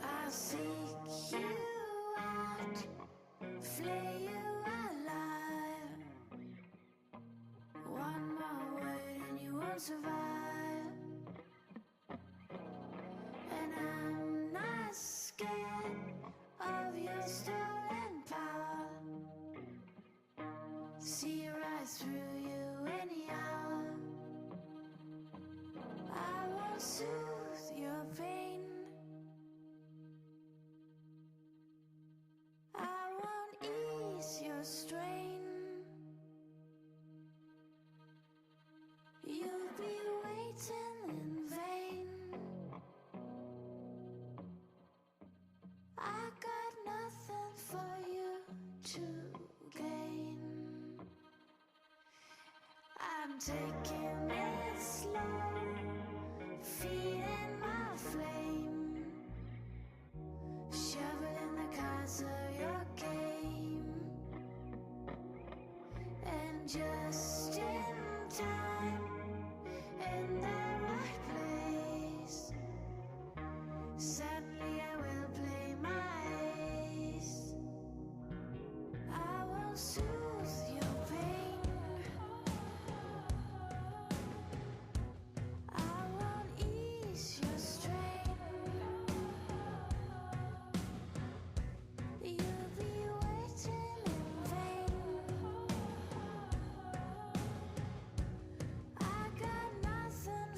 I'll seek you out, flay you alive. One more word and you won't survive. And I'm not scared of your stolen power. See right through you anyhow. I won't soothe your pain. I won't ease your strain. You'll be waiting in vain. I got nothing for you to gain. I'm taking it slow, feeding my flame, shoveling the cards of your game, and just in time, in the right place, suddenly I will play my ace. I will soothe your pain. I won't ease your strain. You'll be waiting in vain. I got nothing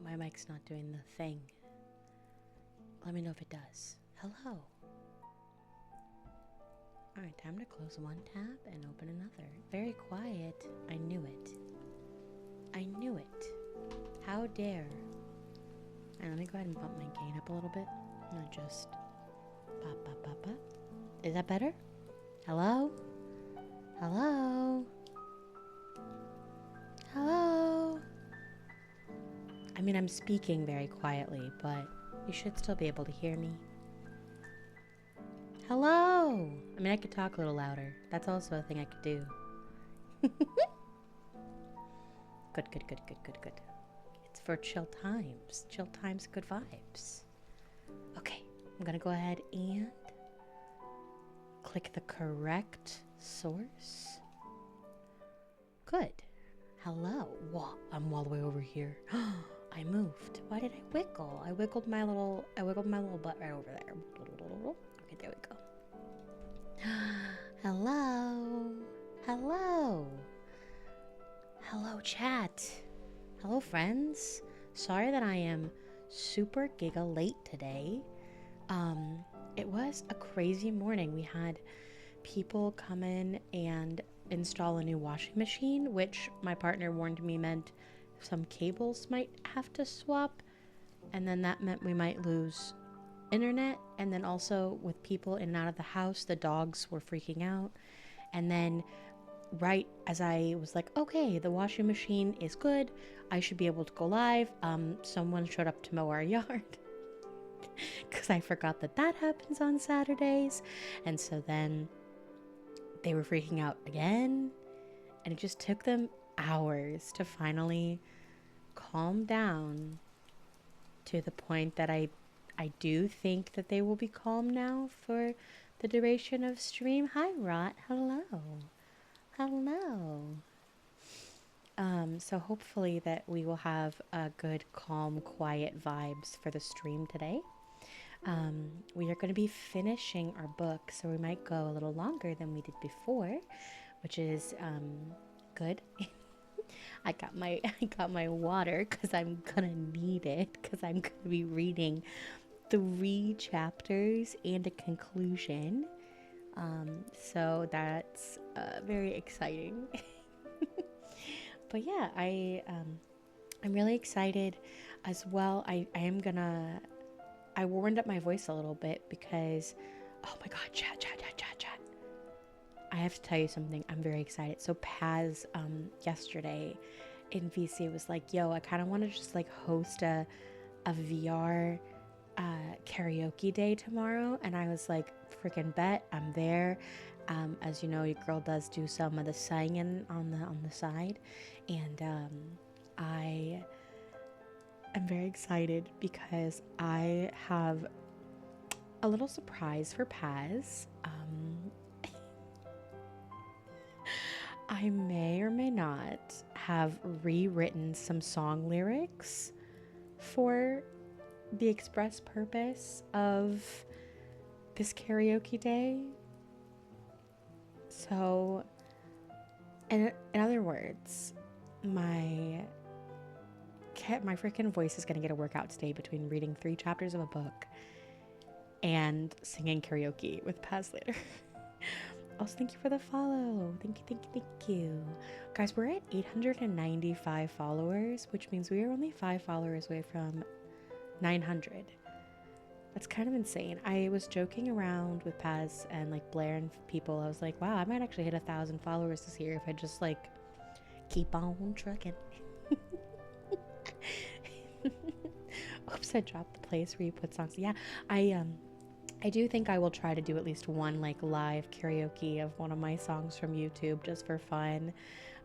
My mic's not doing the thing. Let me know if it does. Hello. Alright, time to close one tab and open another. Very quiet. I knew it. I knew it. How dare. Alright, let me go ahead and bump my gain up a little bit. Not just pop, pop, pop, pop. Is that better? Hello? Hello? Hello? I mean, I'm speaking very quietly, but you should still be able to hear me. Hello! I mean, I could talk a little louder. That's also a thing I could do. Good, good, good, good, good, good. It's for chill times. Chill times, good vibes. Okay, I'm gonna go ahead and click the correct source. Good. Hello. Whoa, I'm all the way over here. I moved. Why did I wiggle? I wiggled my little butt right over there. Okay, there we go. Hello. Hello. Hello, chat. Hello, friends. Sorry that I am super giga late today. It was a crazy morning. We had people come in and install a new washing machine, which my partner warned me meant some cables might have to swap, and then that meant we might lose internet. And then also with people in and out of the house, the dogs were freaking out. And then right as I was like, okay, the washing machine is good, I should be able to go live, someone showed up to mow our yard because I forgot that happens on Saturdays. And so then they were freaking out again. And it just took them hours to finally calm down to the point that I do think that they will be calm now for the duration of stream. Hi, Rot. Hello. Hello. So hopefully that we will have a good, calm, quiet vibes for the stream today. We are going to be finishing our book, so we might go a little longer than we did before, which is good. I got my water because I'm gonna need it, because I'm gonna be reading 3 chapters and a conclusion. So that's very exciting. But yeah, I'm really excited as well. I warmed up my voice a little bit because, oh my god, chat. I have to tell you something. I'm very excited. So Paz yesterday in VC was like, yo, I kind of want to just like host a VR karaoke day tomorrow. And I was like, freaking bet, I'm there. As you know, your girl does do some of the singing on the side. And I am very excited because I have a little surprise for Paz. I may or may not have rewritten some song lyrics for the express purpose of this karaoke day. So, in other words, my freaking voice is going to get a workout today between reading 3 chapters of a book and singing karaoke with Paz later. Also, thank you for the follow. Thank you. Guys, we're at 895 followers, which means we are only 5 followers away from 900. That's kind of insane. I was joking around with Paz and like Blair and people. I was like, wow, I might actually hit 1,000 followers this year if I just like keep on trucking. Oops, I dropped the place where you put songs. Yeah, I do think I will try to do at least one like live karaoke of one of my songs from YouTube just for fun.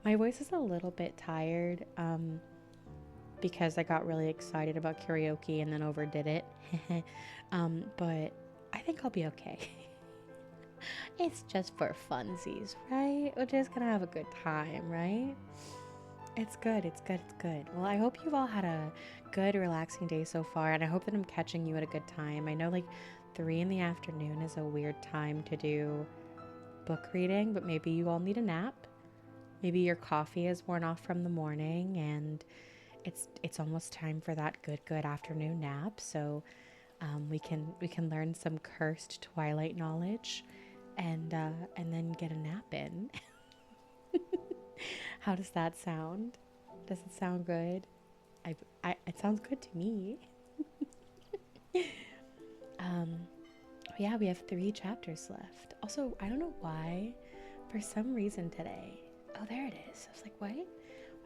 My voice is a little bit tired because I got really excited about karaoke and then overdid it. But I think I'll be okay. It's just for funsies, right? We're just gonna have a good time, right? It's good. Well, I hope you've all had a good, relaxing day so far, and I hope that I'm catching you at a good time. I know like 3 in the afternoon is a weird time to do book reading, but maybe you all need a nap. Maybe your coffee is worn off from the morning and it's almost time for that good afternoon nap. So we can learn some cursed Twilight knowledge and then get a nap in. How does that sound? Does it sound good? It sounds good to me. Yeah, we have 3 chapters left. Also, I don't know why, for some reason today. Oh, there it is. I was like, why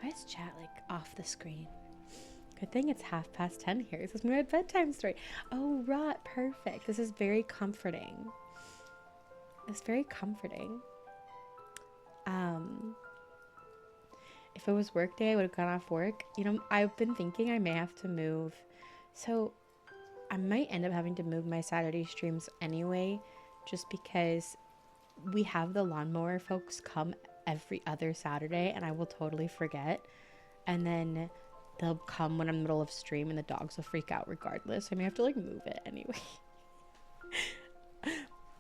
is chat like off the screen? Good thing it's 10:30 here. This is my bedtime story. Oh, rot, perfect. This is very comforting. It's very comforting. If it was work day, I would have gone off work. You know, I've been thinking I may have to move. So I might end up having to move my Saturday streams anyway, just because we have the lawnmower folks come every other Saturday and I will totally forget. And then they'll come when I'm in the middle of stream and the dogs will freak out regardless. I may have to like move it anyway.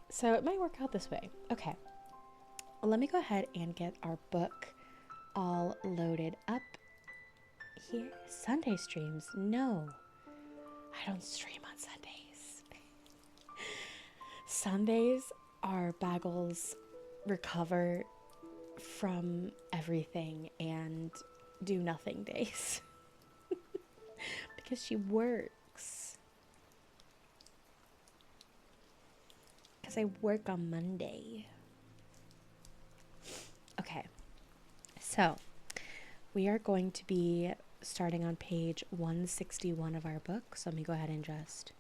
So it might work out this way. Okay. Well, let me go ahead and get our book all loaded up here. Sunday streams? No. I don't stream on Sundays. Sundays are Baggle's recover from everything and do nothing days. Because she works. Because I work on Monday. Okay. So, we are going to be starting on page 161 of our book. So let me go ahead and just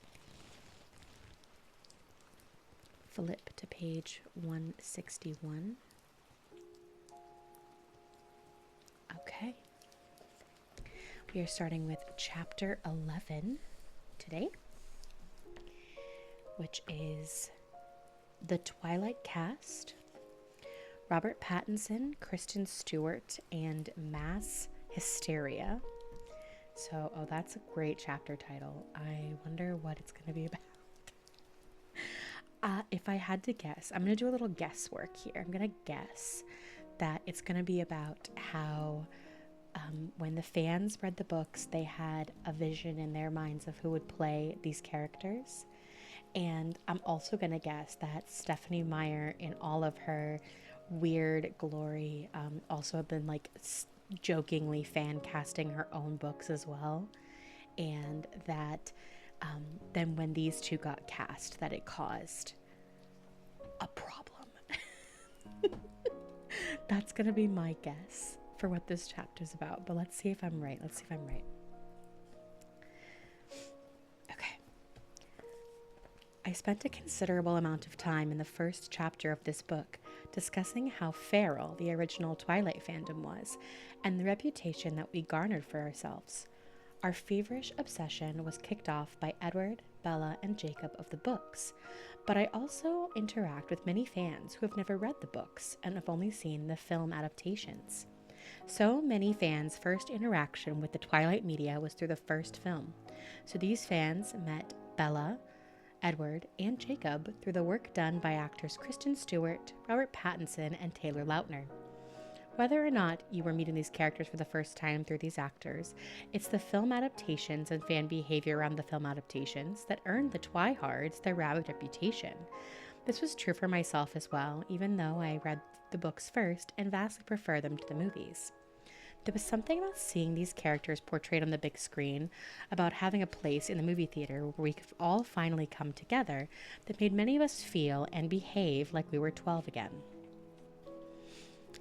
flip to page 161. Okay. We are starting with chapter 11 today, which is the Twilight cast. Robert Pattinson, Kristen Stewart, and mass hysteria. So, that's a great chapter title. I wonder what it's going to be about. If I had to guess, I'm going to do a little guesswork here. I'm going to guess that it's going to be about how when the fans read the books, they had a vision in their minds of who would play these characters. And I'm also going to guess that Stephenie Meyer, in all of her weird glory, also have been like jokingly fan casting her own books as well. And that then when these two got cast, that it caused a problem. That's going to be my guess for what this chapter's about. But let's see if I'm right. Okay. I spent a considerable amount of time in the first chapter of this book discussing how feral the original Twilight fandom was and the reputation that we garnered for ourselves. Our feverish obsession was kicked off by Edward, Bella, and Jacob of the books, but I also interact with many fans who have never read the books and have only seen the film adaptations. So many fans' first interaction with the Twilight media was through the first film. So these fans met Bella, Edward, and Jacob through the work done by actors Kristen Stewart, Robert Pattinson, and Taylor Lautner. Whether or not you were meeting these characters for the first time through these actors, it's the film adaptations and fan behavior around the film adaptations that earned the Twihards their rabid reputation. This was true for myself as well, even though I read the books first and vastly prefer them to the movies. There was something about seeing these characters portrayed on the big screen, about having a place in the movie theater where we could all finally come together, that made many of us feel and behave like we were 12 again.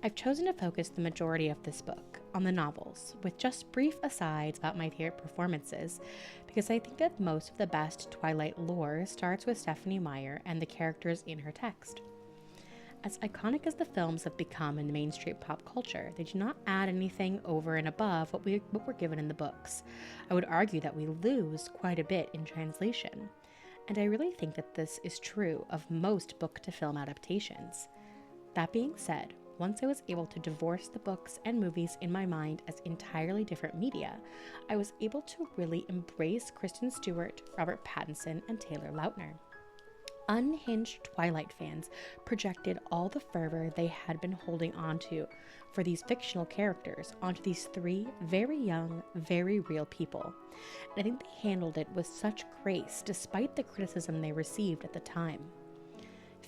I've chosen to focus the majority of this book on the novels, with just brief asides about my favorite performances, because I think that most of the best Twilight lore starts with Stephenie Meyer and the characters in her text. As iconic as the films have become in mainstream pop culture, they do not add anything over and above what we're given in the books. I would argue that we lose quite a bit in translation, and I really think that this is true of most book-to-film adaptations. That being said, once I was able to divorce the books and movies in my mind as entirely different media, I was able to really embrace Kristen Stewart, Robert Pattinson, and Taylor Lautner. Unhinged Twilight fans projected all the fervor they had been holding onto for these fictional characters onto these three very young, very real people. And I think they handled it with such grace despite the criticism they received at the time.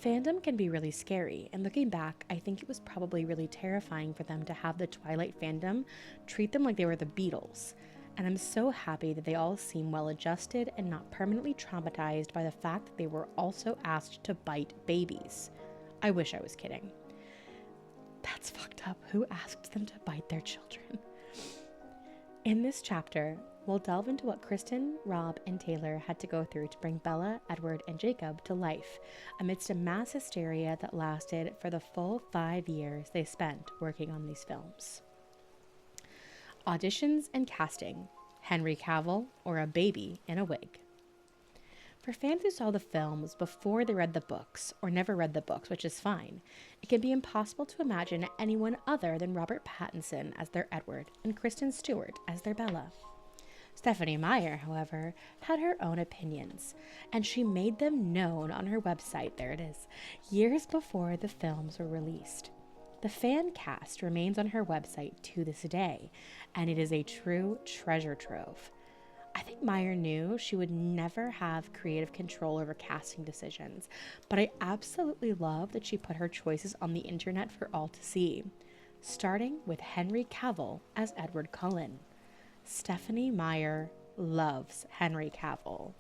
Fandom can be really scary, and looking back, I think it was probably really terrifying for them to have the Twilight fandom treat them like they were the Beatles. And I'm so happy that they all seem well adjusted and not permanently traumatized by the fact that they were also asked to bite babies. I wish I was kidding. That's fucked up. Who asked them to bite their children? In this chapter, we'll delve into what Kristen, Rob, and Taylor had to go through to bring Bella, Edward, and Jacob to life amidst a mass hysteria that lasted for the full 5 years they spent working on these films. Auditions and casting: Henry Cavill or a baby in a wig. For fans who saw the films before they read the books, or never read the books, which is fine, it can be impossible to imagine anyone other than Robert Pattinson as their Edward and Kristen Stewart as their Bella. Stephenie Meyer, however, had her own opinions, and she made them known on her website, there it is, years before the films were released. The fan cast remains on her website to this day, and it is a true treasure trove. I think Meyer knew she would never have creative control over casting decisions, but I absolutely love that she put her choices on the internet for all to see, starting with Henry Cavill as Edward Cullen. Stephenie Meyer loves Henry Cavill.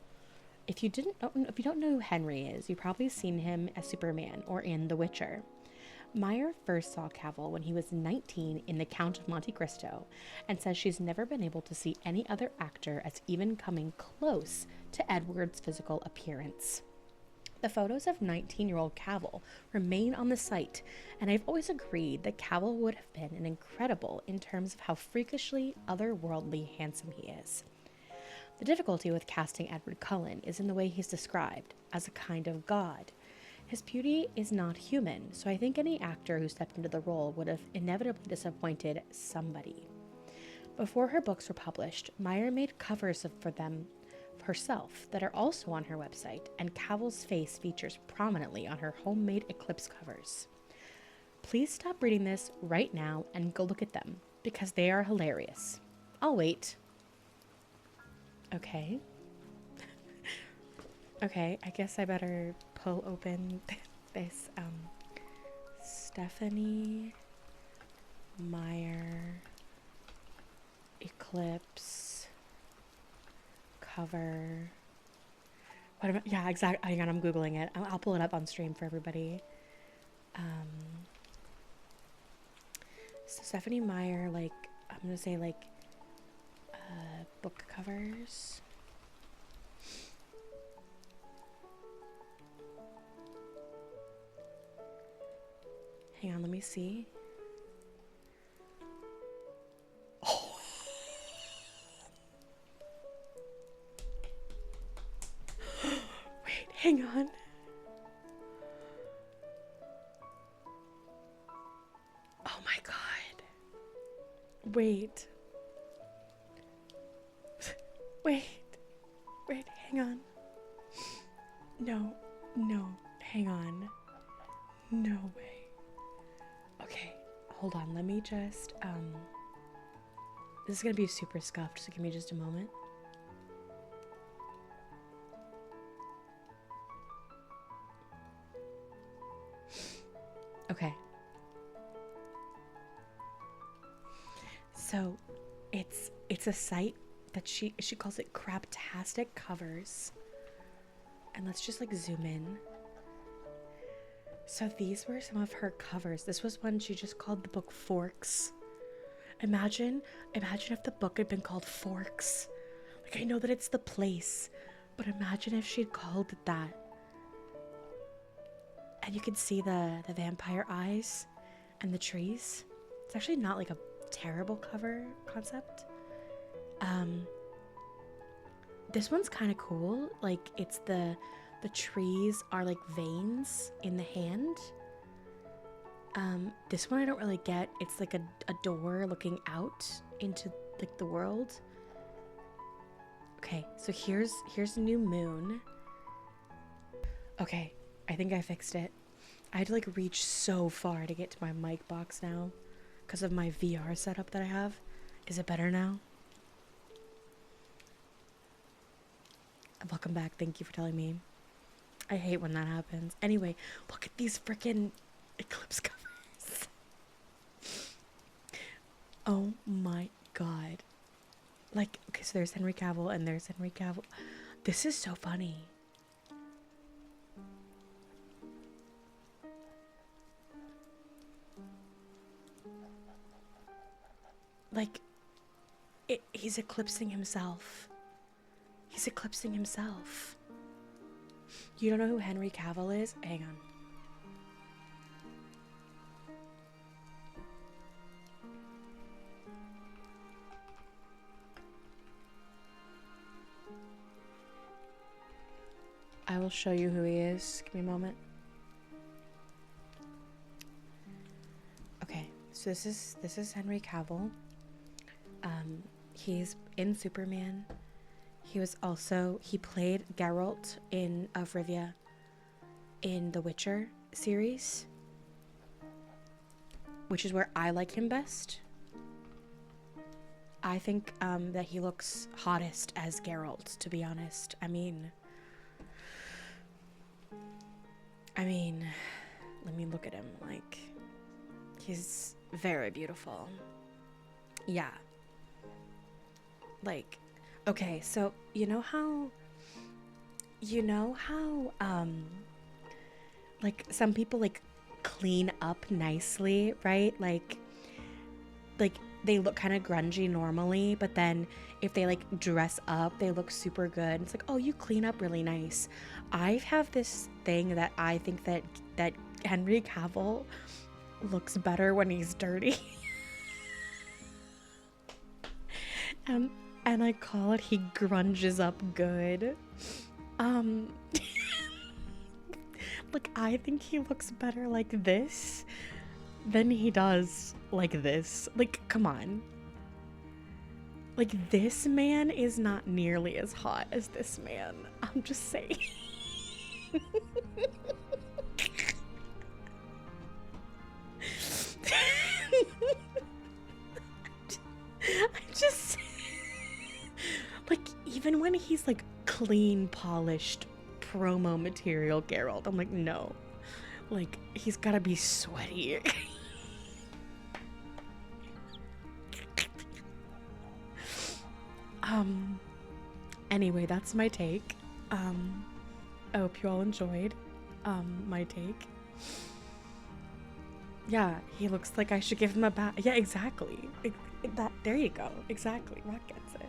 If you don't know who Henry is, you've probably seen him as Superman or in The Witcher. Meyer first saw Cavill when he was 19 in The Count of Monte Cristo, and says she's never been able to see any other actor as even coming close to Edward's physical appearance. The photos of 19-year-old Cavill remain on the site, and I've always agreed that Cavill would have been an incredible in terms of how freakishly otherworldly handsome he is. The difficulty with casting Edward Cullen is in the way he's described as a kind of god. His beauty is not human, so I think any actor who stepped into the role would have inevitably disappointed somebody. Before her books were published, Meyer made covers for them herself that are also on her website, and Cavill's face features prominently on her homemade eclipse covers. Please stop reading this right now and go look at them, because they are hilarious. I'll wait. Okay. Okay, I guess I better pull open this Stephenie Meyer eclipse cover. What am I, yeah, exactly. Hang on, I'm Googling it. I'll pull it up on stream for everybody. So Stephenie Meyer, like, I'm gonna say like book covers. Hang on, let me see. Oh. Wait, hang on. Oh my God. Wait. Wait, hang on. No, hang on. No way. Okay, hold on, let me just, this is gonna be super scuffed, so give me just a moment. Okay. So, it's a site that she calls it Craptastic Covers. And let's just like zoom in. So these were some of her covers. This was one she just called the book Forks. Imagine if the book had been called Forks. Like, I know that it's the place, but imagine if she'd called it that. And you can see the vampire eyes and the trees. It's actually not like a terrible cover concept. This one's kind of cool. Like, it's the trees are like veins in the hand. This one I don't really get. It's like a door looking out into like the world. Okay, so here's a new moon. Okay, I think I fixed it. I had to like reach so far to get to my mic box now because of my VR setup that I have. Is it better now? Welcome back. Thank you for telling me. I hate when that happens. Anyway, look at these freaking eclipse covers. Oh my God. Like, okay, so there's Henry Cavill and there's Henry Cavill. This is so funny. Like, he's eclipsing himself. He's eclipsing himself. You don't know who Henry Cavill is? Hang on. I will show you who he is. Give me a moment. Okay, so this is Henry Cavill. He's in Superman. He played Geralt of Rivia in the Witcher series, which is where I like him best. I think that he looks hottest as Geralt, to be honest. I mean, let me look at him. Like, he's very beautiful. Yeah. Like, okay, so you know how like some people like clean up nicely, right? Like they look kind of grungy normally, but then if they like dress up, they look super good. It's like, oh, you clean up really nice. I have this thing that I think that Henry Cavill looks better when he's dirty. And I call it he grunges up good. Like, I think he looks better like this than he does like this. Like, come on. Like, this man is not nearly as hot as this man. I'm just saying. I just like, even when he's like clean, polished promo material Geralt, I'm like, no, like, he's gotta be sweaty. Anyway, that's my take. I hope you all enjoyed my take. Yeah, he looks like I should give him a bat. Yeah, exactly. There you go. Exactly. Rock gets it.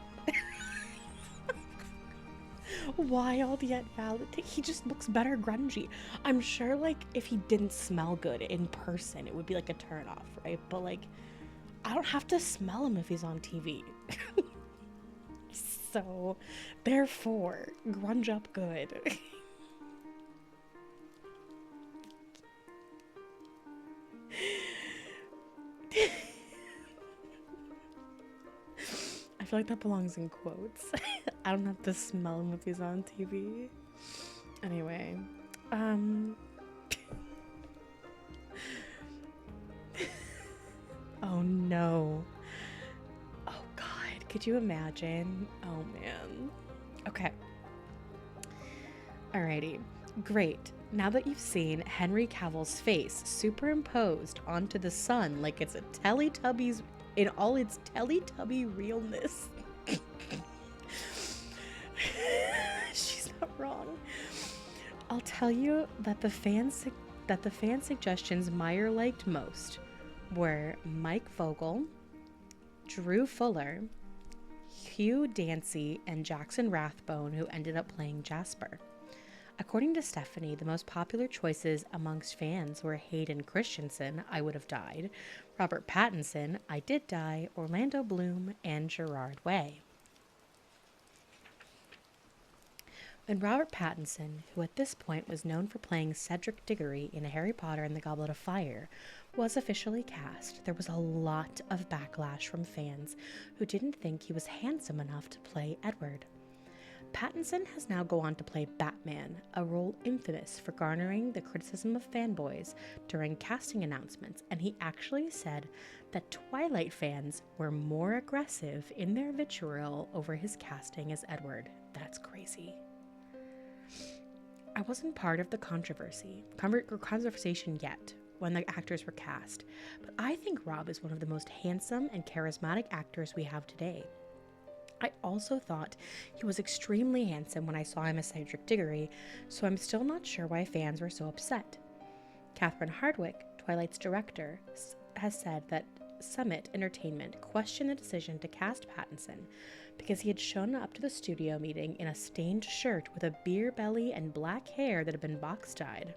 Wild yet valid. He just looks better grungy. I'm sure, like, if he didn't smell good in person, it would be like a turn off, right? But like, I don't have to smell him if he's on TV. So, therefore, grunge up good. I feel like that belongs in quotes. I don't have to smell him if he's on TV. Anyway, oh no. Oh God, could you imagine? Oh man. Okay. Alrighty, great. Now that you've seen Henry Cavill's face superimposed onto the sun like it's a Teletubbies in all its Teletubby realness. She's not wrong. I'll tell you that the fan suggestions Meyer liked most were Mike Vogel, Drew Fuller, Hugh Dancy, and Jackson Rathbone, who ended up playing Jasper. According to Stephanie, the most popular choices amongst fans were Hayden Christensen, I Would Have Died, Robert Pattinson, I Did Die, Orlando Bloom, and Gerard Way. And Robert Pattinson, who at this point was known for playing Cedric Diggory in Harry Potter and the Goblet of Fire, was officially cast. There was a lot of backlash from fans who didn't think he was handsome enough to play Edward. Pattinson has now gone on to play Batman, a role infamous for garnering the criticism of fanboys during casting announcements, and he actually said that Twilight fans were more aggressive in their vitriol over his casting as Edward. That's crazy. I wasn't part of the conversation yet when the actors were cast, but I think Rob is one of the most handsome and charismatic actors we have today. I also thought he was extremely handsome when I saw him as Cedric Diggory, so I'm still not sure why fans were so upset. Catherine Hardwicke, Twilight's director, has said that Summit Entertainment questioned the decision to cast Pattinson because he had shown up to the studio meeting in a stained shirt with a beer belly and black hair that had been box-dyed.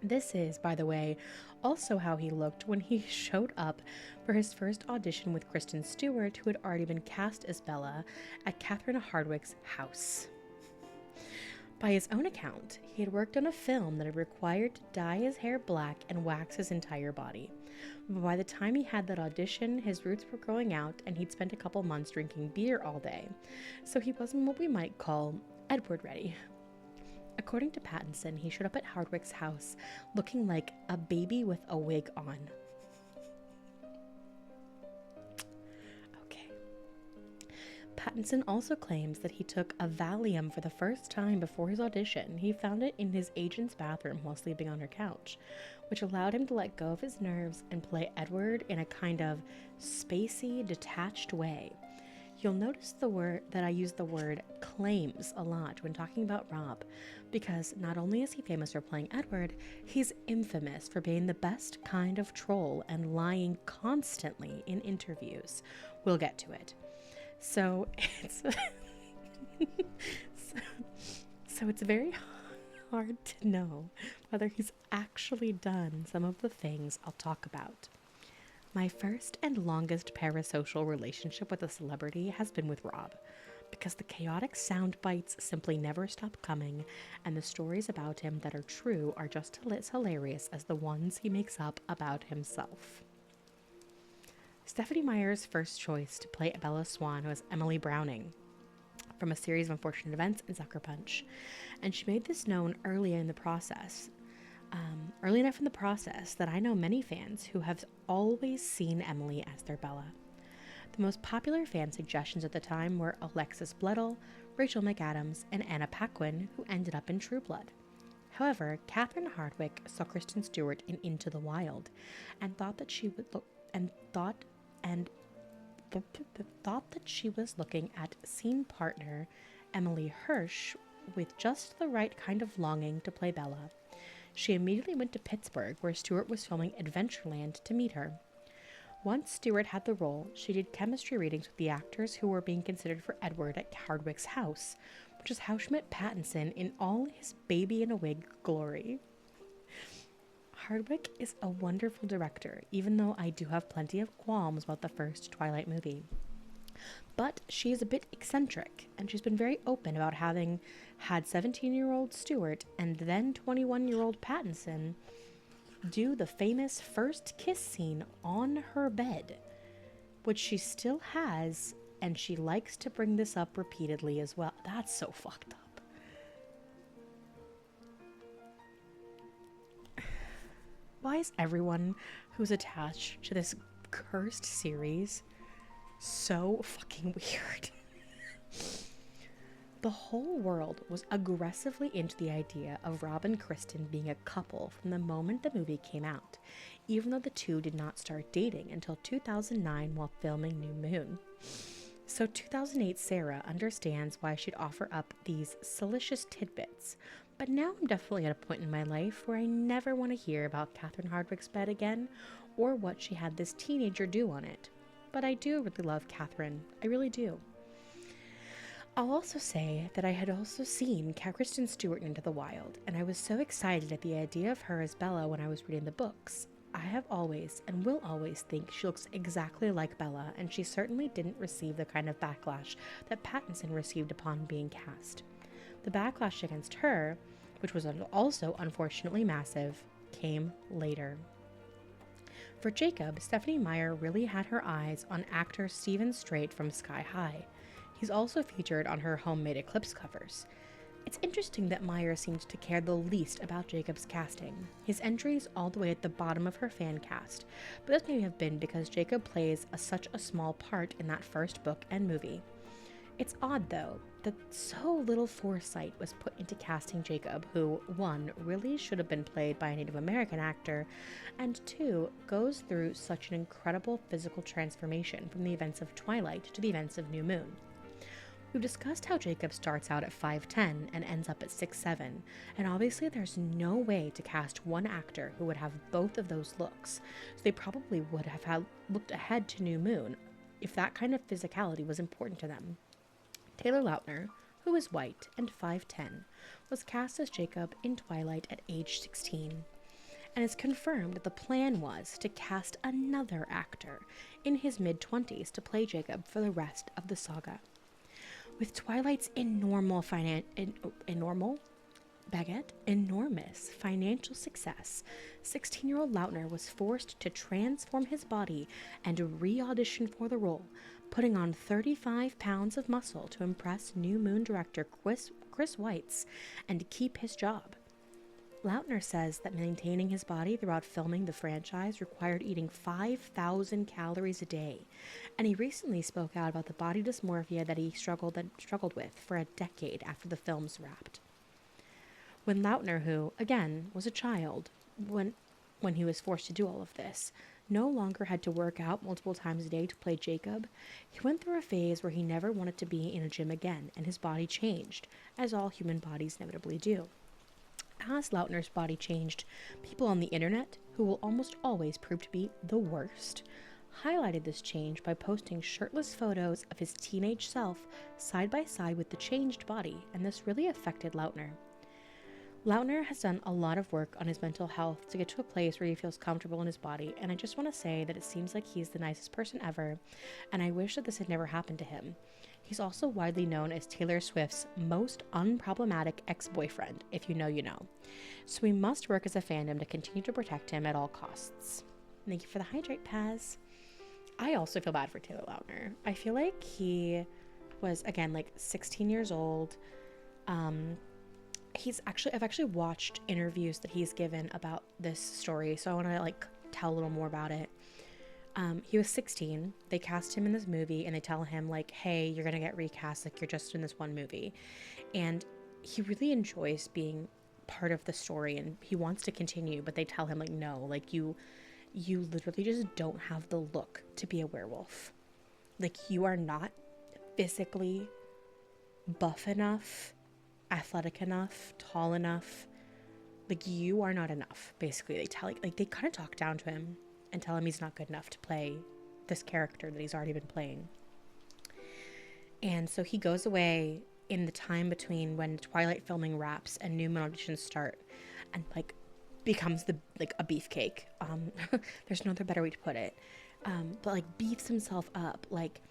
This is, by the way, also how he looked when he showed up for his first audition with Kristen Stewart, who had already been cast as Bella, at Catherine Hardwicke's house. By his own account, he had worked on a film that had required to dye his hair black and wax his entire body. But by the time he had that audition, his roots were growing out and he'd spent a couple months drinking beer all day, so he wasn't what we might call Edward ready. According to Pattinson, he showed up at Hardwicke's house looking like a baby with a wig on. Okay. Pattinson also claims that he took a Valium for the first time before his audition. He found it in his agent's bathroom while sleeping on her couch, which allowed him to let go of his nerves and play Edward in a kind of spacey, detached way. You'll notice the word that I use the word claims a lot when talking about Rob, because not only is he famous for playing Edward, he's infamous for being the best kind of troll and lying constantly in interviews. We'll get to it. So it's so it's very hard to know whether he's actually done some of the things I'll talk about. My first and longest parasocial relationship with a celebrity has been with Rob, because the chaotic sound bites simply never stop coming, and the stories about him that are true are just as hilarious as the ones he makes up about himself. Stephenie Meyer's first choice to play Bella Swan was Emily Browning, from a series of unfortunate events in Sucker Punch, and she made this known early enough in the process that I know many fans who have always seen Emily as their Bella. The most popular fan suggestions at the time were Alexis Bledel, Rachel McAdams, and Anna Paquin, who ended up in True Blood. However, Catherine Hardwicke saw Kristen Stewart in Into the Wild and thought that she was looking at scene partner Emily Hirsch with just the right kind of longing to play Bella. She immediately went to Pittsburgh, where Stewart was filming Adventureland, to meet her. Once Stewart had the role, she did chemistry readings with the actors who were being considered for Edward at Hardwicke's house, which is how she met Pattinson in all his baby in a wig glory. Hardwicke is a wonderful director, even though I do have plenty of qualms about the first Twilight movie. But she is a bit eccentric, and she's been very open about having had 17-year-old Stewart and then 21-year-old Pattinson do the famous first kiss scene on her bed, which she still has, and she likes to bring this up repeatedly as well. That's so fucked up. Why is everyone who's attached to this cursed series so fucking weird? The whole world was aggressively into the idea of Rob and Kristen being a couple from the moment the movie came out, even though the two did not start dating until 2009 while filming New Moon. So 2008 Sarah understands why she'd offer up these salacious tidbits, but now I'm definitely at a point in my life where I never want to hear about Catherine Hardwicke's bed again, or what she had this teenager do on it. But I do really love Catherine. I really do. I'll also say that I had also seen Kristen Stewart Into the Wild, and I was so excited at the idea of her as Bella when I was reading the books. I have always and will always think she looks exactly like Bella, and she certainly didn't receive the kind of backlash that Pattinson received upon being cast. The backlash against her, which was also unfortunately massive, came later. For Jacob, Stephenie Meyer really had her eyes on actor Stephen Strait from Sky High. He's also featured on her homemade Eclipse covers. It's interesting that Meyer seemed to care the least about Jacob's casting. His entry is all the way at the bottom of her fan cast, but this may have been because Jacob plays such a small part in that first book and movie. It's odd, though, that so little foresight was put into casting Jacob, who, 1, really should have been played by a Native American actor, and 2, goes through such an incredible physical transformation from the events of Twilight to the events of New Moon. We've discussed how Jacob starts out at 5'10" and ends up at 6'7", and obviously there's no way to cast one actor who would have both of those looks, so they probably would have looked ahead to New Moon if that kind of physicality was important to them. Taylor Lautner, who is white and 5'10", was cast as Jacob in Twilight at age 16, and it's confirmed that the plan was to cast another actor in his mid-20s to play Jacob for the rest of the saga. With Twilight's enormous financial success, 16-year-old Lautner was forced to transform his body and re-audition for the role, putting on 35 pounds of muscle to impress New Moon director Chris Weitz and keep his job. Lautner says that maintaining his body throughout filming the franchise required eating 5,000 calories a day, and he recently spoke out about the body dysmorphia that he struggled with for a decade after the films wrapped. When Lautner, who, again, was a child when he was forced to do all of this, no longer had to work out multiple times a day to play Jacob, he went through a phase where he never wanted to be in a gym again, and his body changed, as all human bodies inevitably do. As Lautner's body changed, people on the internet, who will almost always prove to be the worst, highlighted this change by posting shirtless photos of his teenage self side by side with the changed body, and this really affected Lautner. Lautner has done a lot of work on his mental health to get to a place where he feels comfortable in his body, and I just want to say that it seems like he's the nicest person ever, and I wish that this had never happened to him. He's also widely known as Taylor Swift's most unproblematic ex-boyfriend, if you know, you know. So we must work as a fandom to continue to protect him at all costs. Thank you for the hydrate, Paz. I also feel bad for Taylor Lautner. I feel like he was, again, like 16 years old. I've actually watched interviews that he's given about this story, so I want to like tell a little more about it. He was 16. They cast him in this movie, and they tell him like, "Hey, you're gonna get recast. Like, you're just in this one movie," and he really enjoys being part of the story, and he wants to continue. But they tell him like, "No, like you literally just don't have the look to be a werewolf. Like, you are not physically buff enough, athletic enough, tall enough. Like, you are not enough." Basically, they tell like they kind of talk down to him and tell him he's not good enough to play this character that he's already been playing. And so he goes away in the time between when Twilight filming wraps and new auditions start, and like becomes a beefcake. There's no other better way to put it. But like beefs himself up like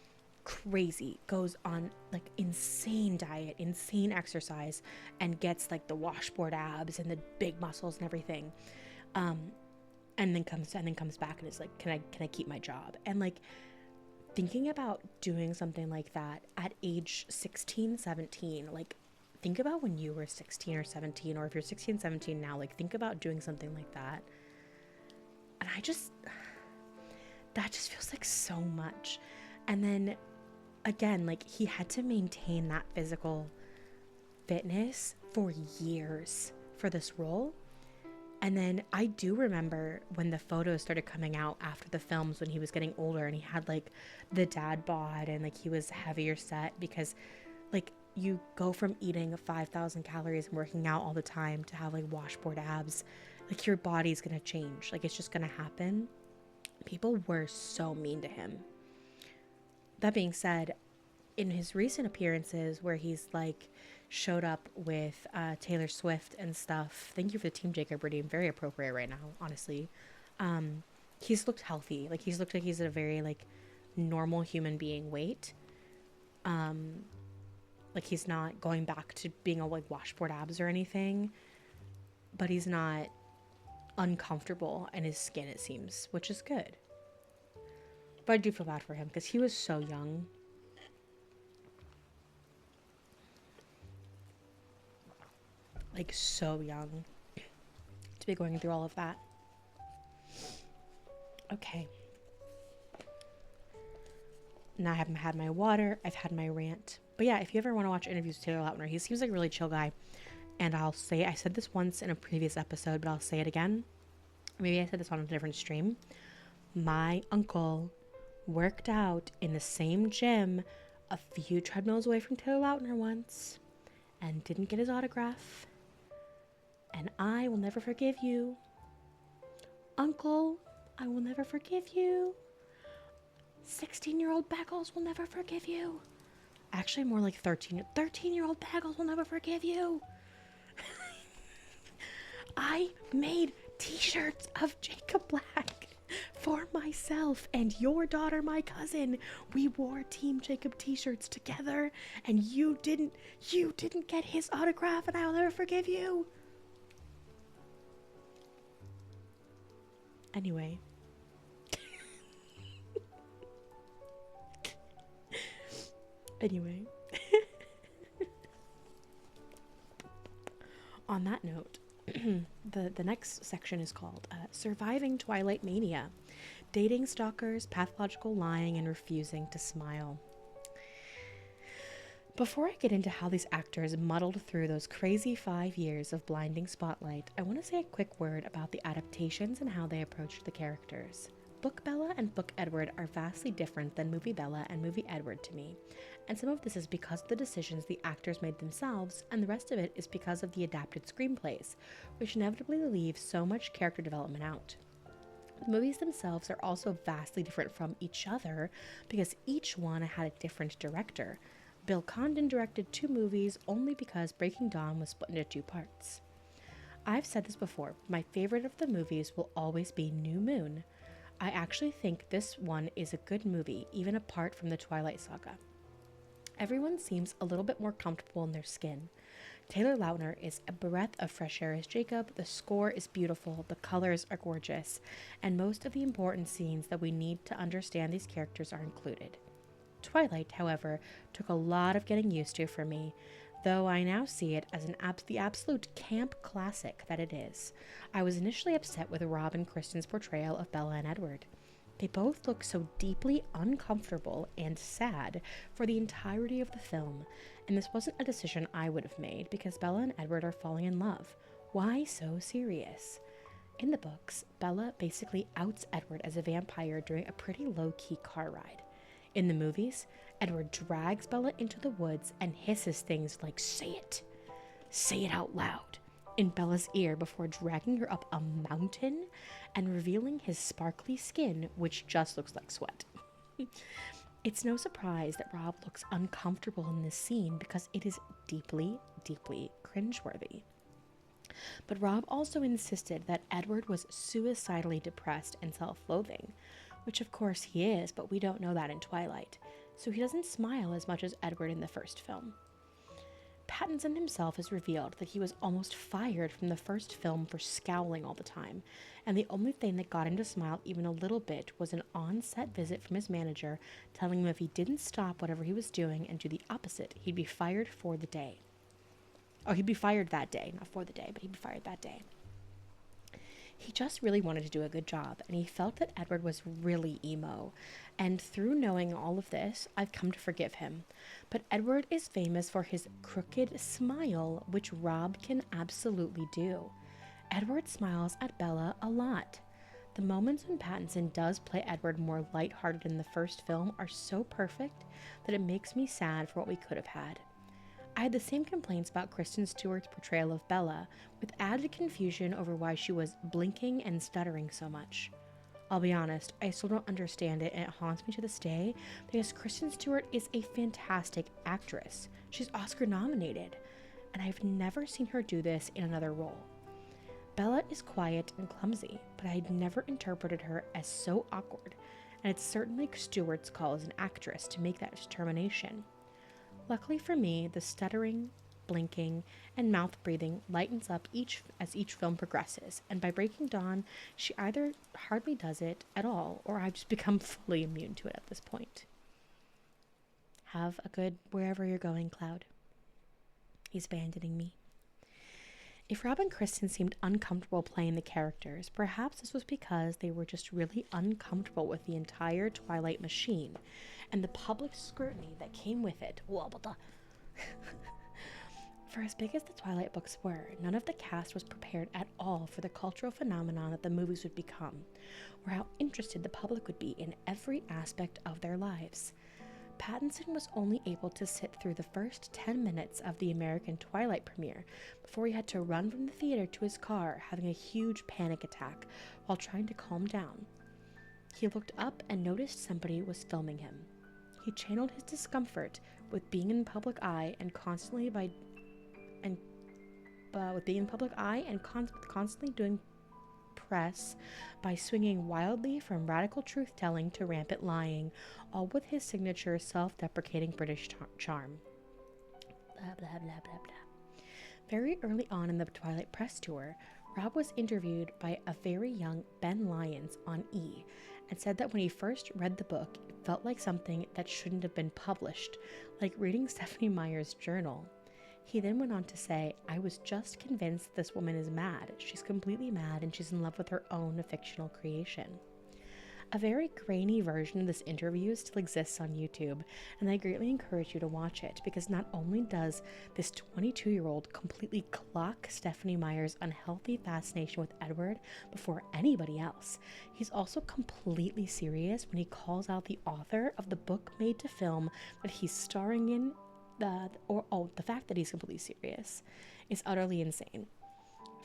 crazy, goes on like insane diet, insane exercise, and gets like the washboard abs and the big muscles and everything. And then comes back and is like, can I keep my job? And like thinking about doing something like that at age 16, 17, like think about when you were 16 or 17, or if you're 16, 17 now, like think about doing something like that. And that just feels like so much. And then again, like he had to maintain that physical fitness for years for this role. And then I do remember when the photos started coming out after the films, when he was getting older and he had like the dad bod and like he was heavier set, because like you go from eating 5,000 calories and working out all the time to have like washboard abs. Like your body's gonna change. Like it's just gonna happen. People were so mean to him. That being said, in his recent appearances where he's like showed up with Taylor Swift and stuff, thank you for the Team Jacob reading, very appropriate right now, honestly. He's looked healthy. Like he's looked like he's at a very like normal human being weight. Like he's not going back to being a like washboard abs or anything, but he's not uncomfortable in his skin, it seems, which is good. But I do feel bad for him because he was so young. Like so young to be going through all of that. Okay. Now I haven't had my water. I've had my rant. But yeah, if you ever want to watch interviews with Taylor Lautner, he seems like a really chill guy. And I said this once in a previous episode, but I'll say it again. Maybe I said this on a different stream. My uncle worked out in the same gym a few treadmills away from Taylor Lautner once and didn't get his autograph. And I will never forgive you. Uncle, I will never forgive you. 16-year-old Bagels will never forgive you. Actually, more like 13-year-old Bagels will never forgive you. I made t-shirts of Jacob Black for myself and your daughter, my cousin. We wore Team Jacob t-shirts together, and you didn't get his autograph, and I'll never forgive you. Anyway. On that note, the next section is called Surviving Twilight Mania, Dating Stalkers, Pathological Lying, and Refusing to Smile. Before I get into how these actors muddled through those crazy 5 years of blinding spotlight, I want to say a quick word about the adaptations and how they approached the characters. Book Bella and Book Edward are vastly different than Movie Bella and Movie Edward to me, and some of this is because of the decisions the actors made themselves, and the rest of it is because of the adapted screenplays, which inevitably leave so much character development out. The movies themselves are also vastly different from each other because each one had a different director. Bill Condon directed 2 movies only because Breaking Dawn was split into 2 parts. I've said this before, my favorite of the movies will always be New Moon. I actually think this one is a good movie, even apart from the Twilight saga. Everyone seems a little bit more comfortable in their skin. Taylor Lautner is a breath of fresh air as Jacob, the score is beautiful, the colors are gorgeous, and most of the important scenes that we need to understand these characters are included. Twilight, however, took a lot of getting used to for me, though I now see it as the absolute camp classic that it is. I was initially upset with Rob and Kristen's portrayal of Bella and Edward. They both look so deeply uncomfortable and sad for the entirety of the film, and this wasn't a decision I would have made because Bella and Edward are falling in love. Why so serious? In the books, Bella basically outs Edward as a vampire during a pretty low-key car ride. In the movies, Edward drags Bella into the woods and hisses things like, "Say it out loud," in Bella's ear before dragging her up a mountain and revealing his sparkly skin, which just looks like sweat. It's no surprise that Rob looks uncomfortable in this scene because it is deeply, deeply cringeworthy. But Rob also insisted that Edward was suicidally depressed and self-loathing, which of course he is, but we don't know that in Twilight, so he doesn't smile as much as Edward in the first film. Pattinson himself has revealed that he was almost fired from the first film for scowling all the time, and the only thing that got him to smile even a little bit was an on-set visit from his manager telling him if he didn't stop whatever he was doing and do the opposite, he'd be fired for the day. Oh, he'd be fired that day, not for the day, but he'd be fired that day. He just really wanted to do a good job, and he felt that Edward was really emo. And through knowing all of this, I've come to forgive him. But Edward is famous for his crooked smile, which Rob can absolutely do. Edward smiles at Bella a lot. The moments when Pattinson does play Edward more lighthearted in the first film are so perfect that it makes me sad for what we could have had. I had the same complaints about Kristen Stewart's portrayal of Bella, with added confusion over why she was blinking and stuttering so much. I'll be honest, I still don't understand it, and it haunts me to this day because Kristen Stewart is a fantastic actress. She's Oscar nominated, and I've never seen her do this in another role. Bella is quiet and clumsy, but I'd never interpreted her as so awkward, and it's certainly Stewart's call as an actress to make that determination. Luckily for me, the stuttering, blinking, and mouth breathing lightens up as each film progresses, and by Breaking Dawn, she either hardly does it at all, or I've just become fully immune to it at this point. Have a good wherever you're going, Cloud. He's abandoning me. If Rob and Kristen seemed uncomfortable playing the characters, perhaps this was because they were just really uncomfortable with the entire Twilight machine and the public scrutiny that came with it. For as big as the Twilight books were, none of the cast was prepared at all for the cultural phenomenon that the movies would become, or how interested the public would be in every aspect of their lives. Pattinson was only able to sit through the first 10 minutes of the American Twilight premiere before he had to run from the theater to his car, having a huge panic attack while trying to calm down. He looked up and noticed somebody was filming him. He channeled his discomfort with being in the public eye and constantly doing press by swinging wildly from radical truth-telling to rampant lying, all with his signature self-deprecating British charm. Blah, blah, blah, blah, blah. Very early on in the Twilight press tour, Rob was interviewed by a very young Ben Lyons on E! And said that when he first read the book, it felt like something that shouldn't have been published, like reading Stephenie Meyer's journal. He then went on to say, "I was just convinced this woman is mad. She's completely mad and she's in love with her own fictional creation." A very grainy version of this interview still exists on YouTube, and I greatly encourage you to watch it because not only does this 22-year-old completely clock Stephanie Meyer's unhealthy fascination with Edward before anybody else, he's also completely serious when he calls out the author of the book made to film that he's starring in. The fact that he's completely serious is utterly insane.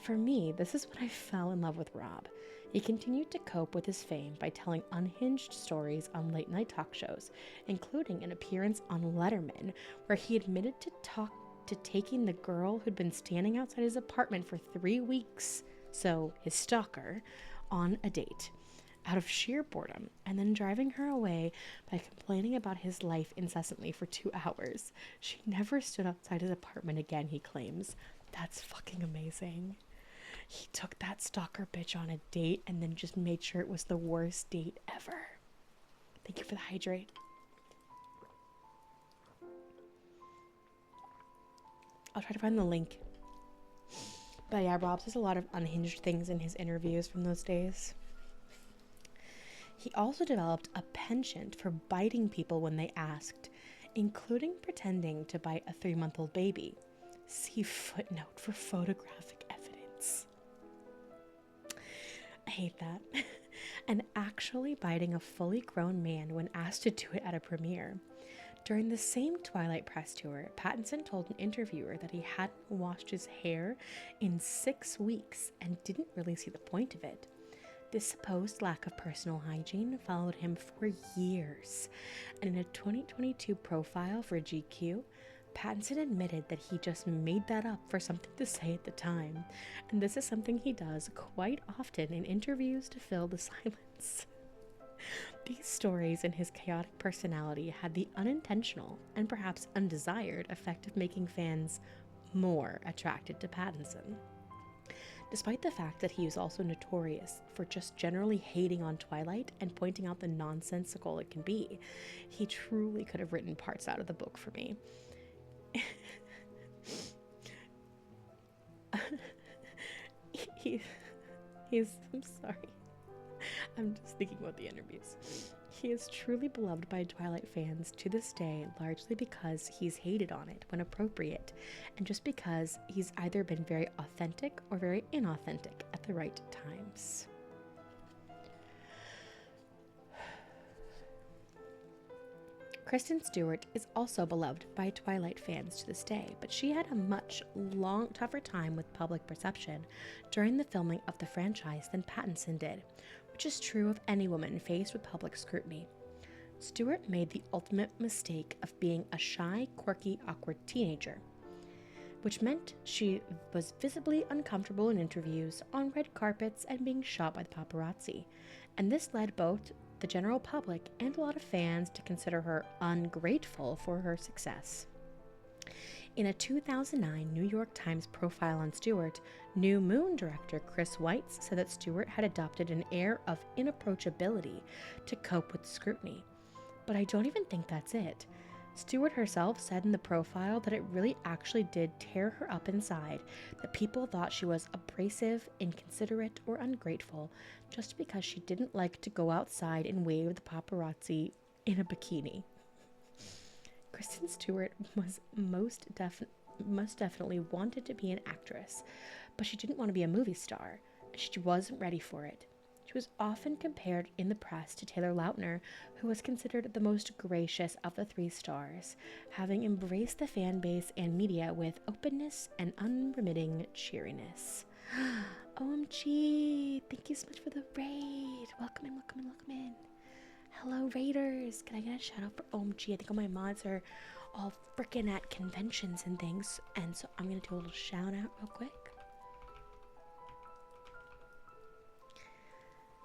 For me, this is when I fell in love with Rob. He continued to cope with his fame by telling unhinged stories on late-night talk shows, including an appearance on Letterman, where he admitted to taking the girl who'd been standing outside his apartment for 3 weeks, so his stalker, on a date, out of sheer boredom, and then driving her away by complaining about his life incessantly for 2 hours. She never stood outside his apartment again, he claims. That's fucking amazing. He took that stalker bitch on a date and then just made sure it was the worst date ever. Thank you for the hydrate. I'll try to find the link. But yeah, Rob says a lot of unhinged things in his interviews from those days. He also developed a penchant for biting people when they asked, including pretending to bite a 3-month-old baby. See footnote for photographic evidence. I hate that. And actually biting a fully grown man when asked to do it at a premiere. During the same Twilight press tour, Pattinson told an interviewer that he hadn't washed his hair in 6 weeks and didn't really see the point of it. This supposed lack of personal hygiene followed him for years, and in a 2022 profile for GQ, Pattinson admitted that he just made that up for something to say at the time, and this is something he does quite often in interviews to fill the silence. These stories and his chaotic personality had the unintentional and perhaps undesired effect of making fans more attracted to Pattinson. Despite the fact that he was also notorious for just generally hating on Twilight and pointing out the nonsensical it can be, he truly could have written parts out of the book for me. I'm sorry. I'm just thinking about the interviews. He is truly beloved by Twilight fans to this day, largely because he's hated on it when appropriate, and just because he's either been very authentic or very inauthentic at the right times. Kristen Stewart is also beloved by Twilight fans to this day, but she had a much tougher time with public perception during the filming of the franchise than Pattinson did, which is true of any woman faced with public scrutiny. Stewart made the ultimate mistake of being a shy, quirky, awkward teenager, which meant she was visibly uncomfortable in interviews, on red carpets, and being shot by the paparazzi, and this led both the general public and a lot of fans to consider her ungrateful for her success. In a 2009 New York Times profile on Stewart, New Moon director Chris Weitz said that Stewart had adopted an air of inapproachability to cope with scrutiny. But I don't even think that's it. Stewart herself said in the profile that it really actually did tear her up inside, that people thought she was abrasive, inconsiderate, or ungrateful just because she didn't like to go outside and wave the paparazzi in a bikini. Kristen Stewart was most definitely wanted to be an actress, but she didn't want to be a movie star, and she wasn't ready for it. She was often compared in the press to Taylor Lautner, who was considered the most gracious of the 3 stars, having embraced the fan base and media with openness and unremitting cheeriness. OMG, thank you so much for the raid. Welcome in, welcome in, welcome in. Hello, raiders. Can I get a shout out for OMG? I think all my mods are all freaking at conventions and things, and so I'm going to do a little shout out real quick.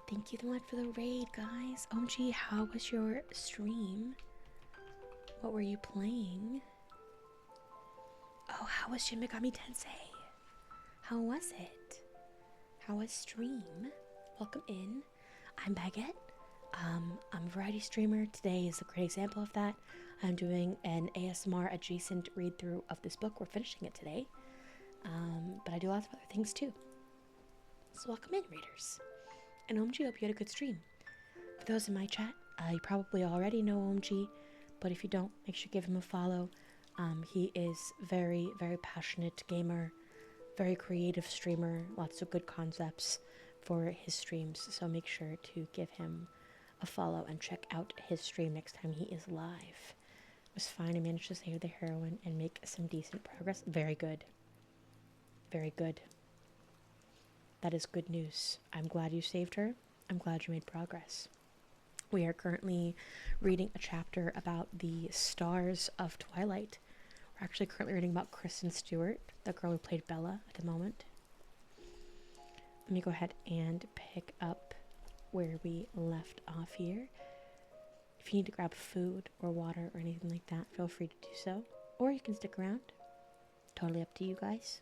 Thank you so much for the raid, guys. OMG, how was your stream? What were you playing? Oh, how was Shin Megami Tensei? How was it? How was stream? Welcome in. I'm Baguette. I'm a variety streamer. Today is a great example of that. I'm doing an ASMR adjacent read through of this book. We're finishing it today. But I do lots of other things too. So welcome in, readers. And OMG, hope you had a good stream. For those in my chat, you probably already know OMG, but if you don't, make sure you give him a follow. He is very, very passionate gamer, very creative streamer, lots of good concepts for his streams, so make sure to give him a follow and check out his stream next time he is live. It was fine. I managed to save the heroine and make some decent progress. Very good. Very good. That is good news. I'm glad you saved her. I'm glad you made progress. We are currently reading a chapter about the stars of Twilight. We're actually currently reading about Kristen Stewart, the girl who played Bella at the moment. Let me go ahead and pick up where we left off here. If you need to grab food or water or anything like that, feel free to do so. Or you can stick around. Totally up to you guys.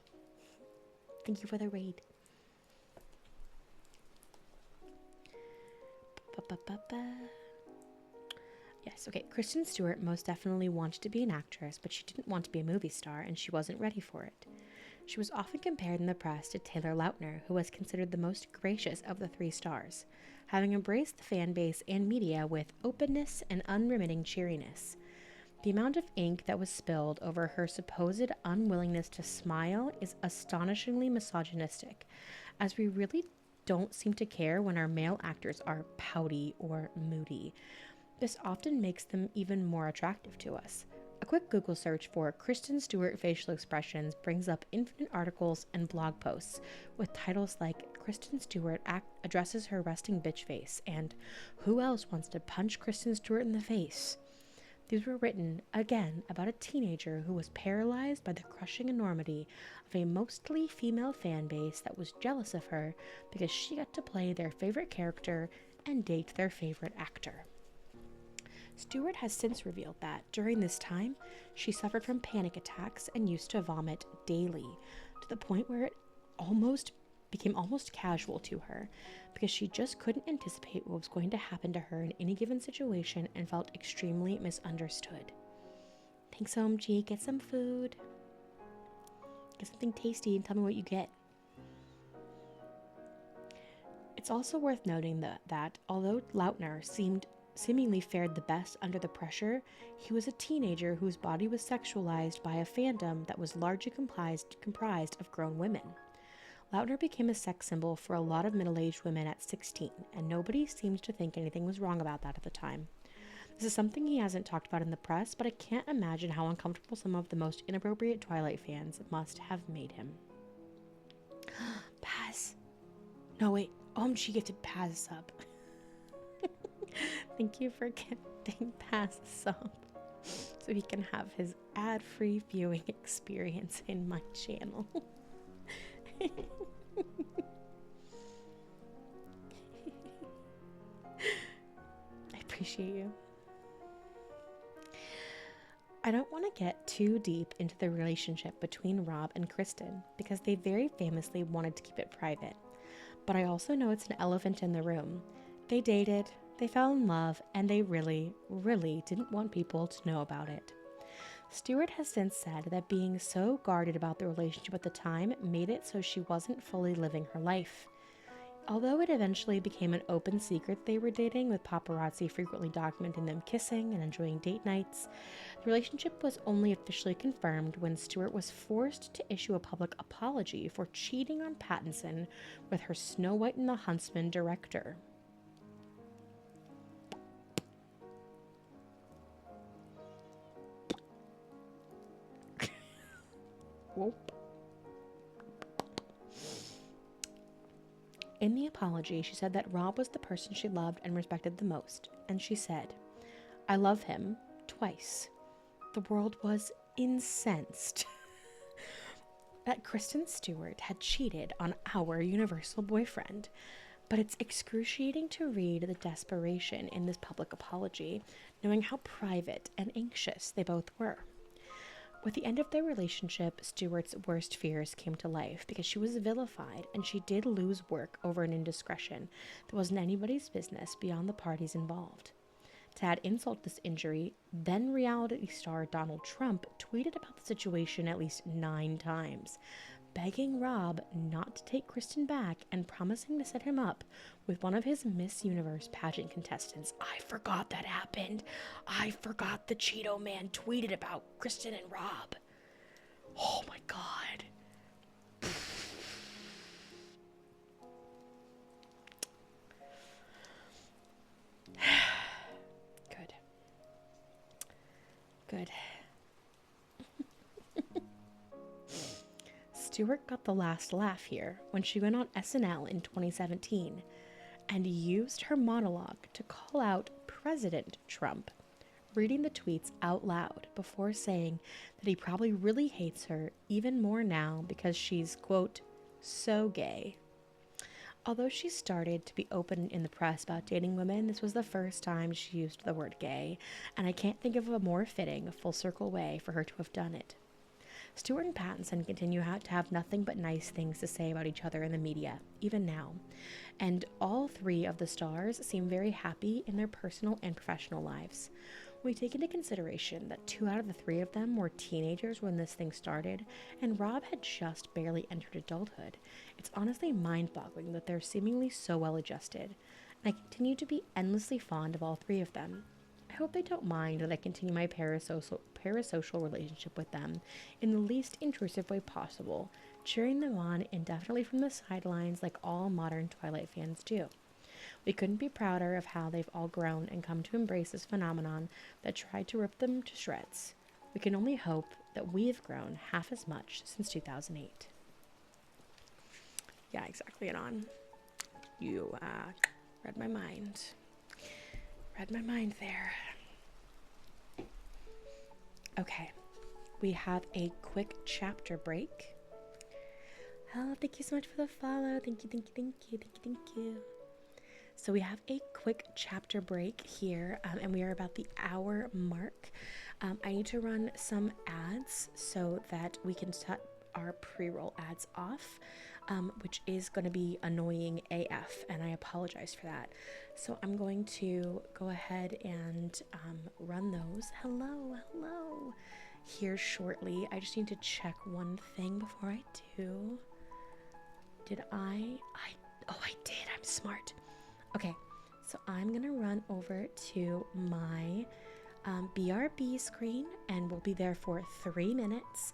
Thank you for the raid. Yes, okay. Kristen Stewart most definitely wanted to be an actress, but she didn't want to be a movie star, and she wasn't ready for it. She was often compared in the press to Taylor Lautner, who was considered the most gracious of the three stars, having embraced the fan base and media with openness and unremitting cheeriness. The amount of ink that was spilled over her supposed unwillingness to smile is astonishingly misogynistic, as we really don't seem to care when our male actors are pouty or moody. This often makes them even more attractive to us. A quick Google search for Kristen Stewart facial expressions brings up infinite articles and blog posts with titles like Kristen Stewart addresses her resting bitch face and Who else wants to punch Kristen Stewart in the face? These were written, again, about a teenager who was paralyzed by the crushing enormity of a mostly female fan base that was jealous of her because she got to play their favorite character and date their favorite actor. Stewart has since revealed that, during this time, she suffered from panic attacks and used to vomit daily, to the point where it became almost casual to her, because she just couldn't anticipate what was going to happen to her in any given situation and felt extremely misunderstood. Thanks, OMG. Get some food. Get something tasty and tell me what you get. It's also worth noting that although Lautner seemingly fared the best under the pressure, he was a teenager whose body was sexualized by a fandom that was largely comprised of grown women. Lautner became a sex symbol for a lot of middle-aged women at 16, and nobody seemed to think anything was wrong about that at the time. This is something he hasn't talked about in the press, but I can't imagine how uncomfortable some of the most inappropriate Twilight fans must have made him. Paz. No, wait. OMG gifted Paz a sub. Thank you for gifting Paz a sub, so he can have his ad-free viewing experience in my channel. I appreciate you. I don't want to get too deep into the relationship between Rob and Kristen because they very famously wanted to keep it private. But I also know it's an elephant in the room. They dated, they fell in love, and they really, really didn't want people to know about it. Stewart has since said that being so guarded about the relationship at the time made it so she wasn't fully living her life. Although it eventually became an open secret they were dating, with paparazzi frequently documenting them kissing and enjoying date nights, the relationship was only officially confirmed when Stewart was forced to issue a public apology for cheating on Pattinson with her Snow White and the Huntsman director. Whoop. In the apology, she said that Rob was the person she loved and respected the most, and she said, "I love him twice." The world was incensed that Kristen Stewart had cheated on our universal boyfriend, but it's excruciating to read the desperation in this public apology, knowing how private and anxious they both were. With the end of their relationship, Stewart's worst fears came to life because she was vilified and she did lose work over an indiscretion that wasn't anybody's business beyond the parties involved. To add insult to this injury, then reality star Donald Trump tweeted about the situation at least 9 times, begging Rob not to take Kristen back and promising to set him up with one of his Miss Universe pageant contestants. I forgot that happened. I forgot the Cheeto Man tweeted about Kristen and Rob. Oh my god. Good. Good. Stewart got the last laugh here when she went on SNL in 2017 and used her monologue to call out President Trump, reading the tweets out loud before saying that he probably really hates her even more now because she's, quote, so gay. Although she started to be open in the press about dating women, this was the first time she used the word gay, and I can't think of a more fitting, full circle way for her to have done it. Stewart and Pattinson continue to have nothing but nice things to say about each other in the media, even now. And all three of the stars seem very happy in their personal and professional lives. We take into consideration that 2 out of the 3 of them were teenagers when this thing started, and Rob had just barely entered adulthood. It's honestly mind-boggling that they're seemingly so well-adjusted, and I continue to be endlessly fond of all 3 of them. I hope they don't mind that I continue my parasocial relationship with them in the least intrusive way possible, cheering them on indefinitely from the sidelines like all modern Twilight fans do. We couldn't be prouder of how they've all grown and come to embrace this phenomenon that tried to rip them to shreds. We can only hope that we've grown half as much since 2008. Yeah, exactly, Anon. You read my mind. Read my mind there. Okay, we have a quick chapter break. Oh, thank you so much for the follow. Thank you, thank you, thank you, thank you, thank you. So we have a quick chapter break here, and we are about the hour mark. I need to run some ads so that we can set our pre-roll ads off, which is going to be annoying AF, and I apologize for that. So I'm going to go ahead and run those. Hello here shortly. I just need to check one thing before I do. Did I did. I'm smart. Okay, so I'm gonna run over to my BRB screen, and we'll be there for 3 minutes,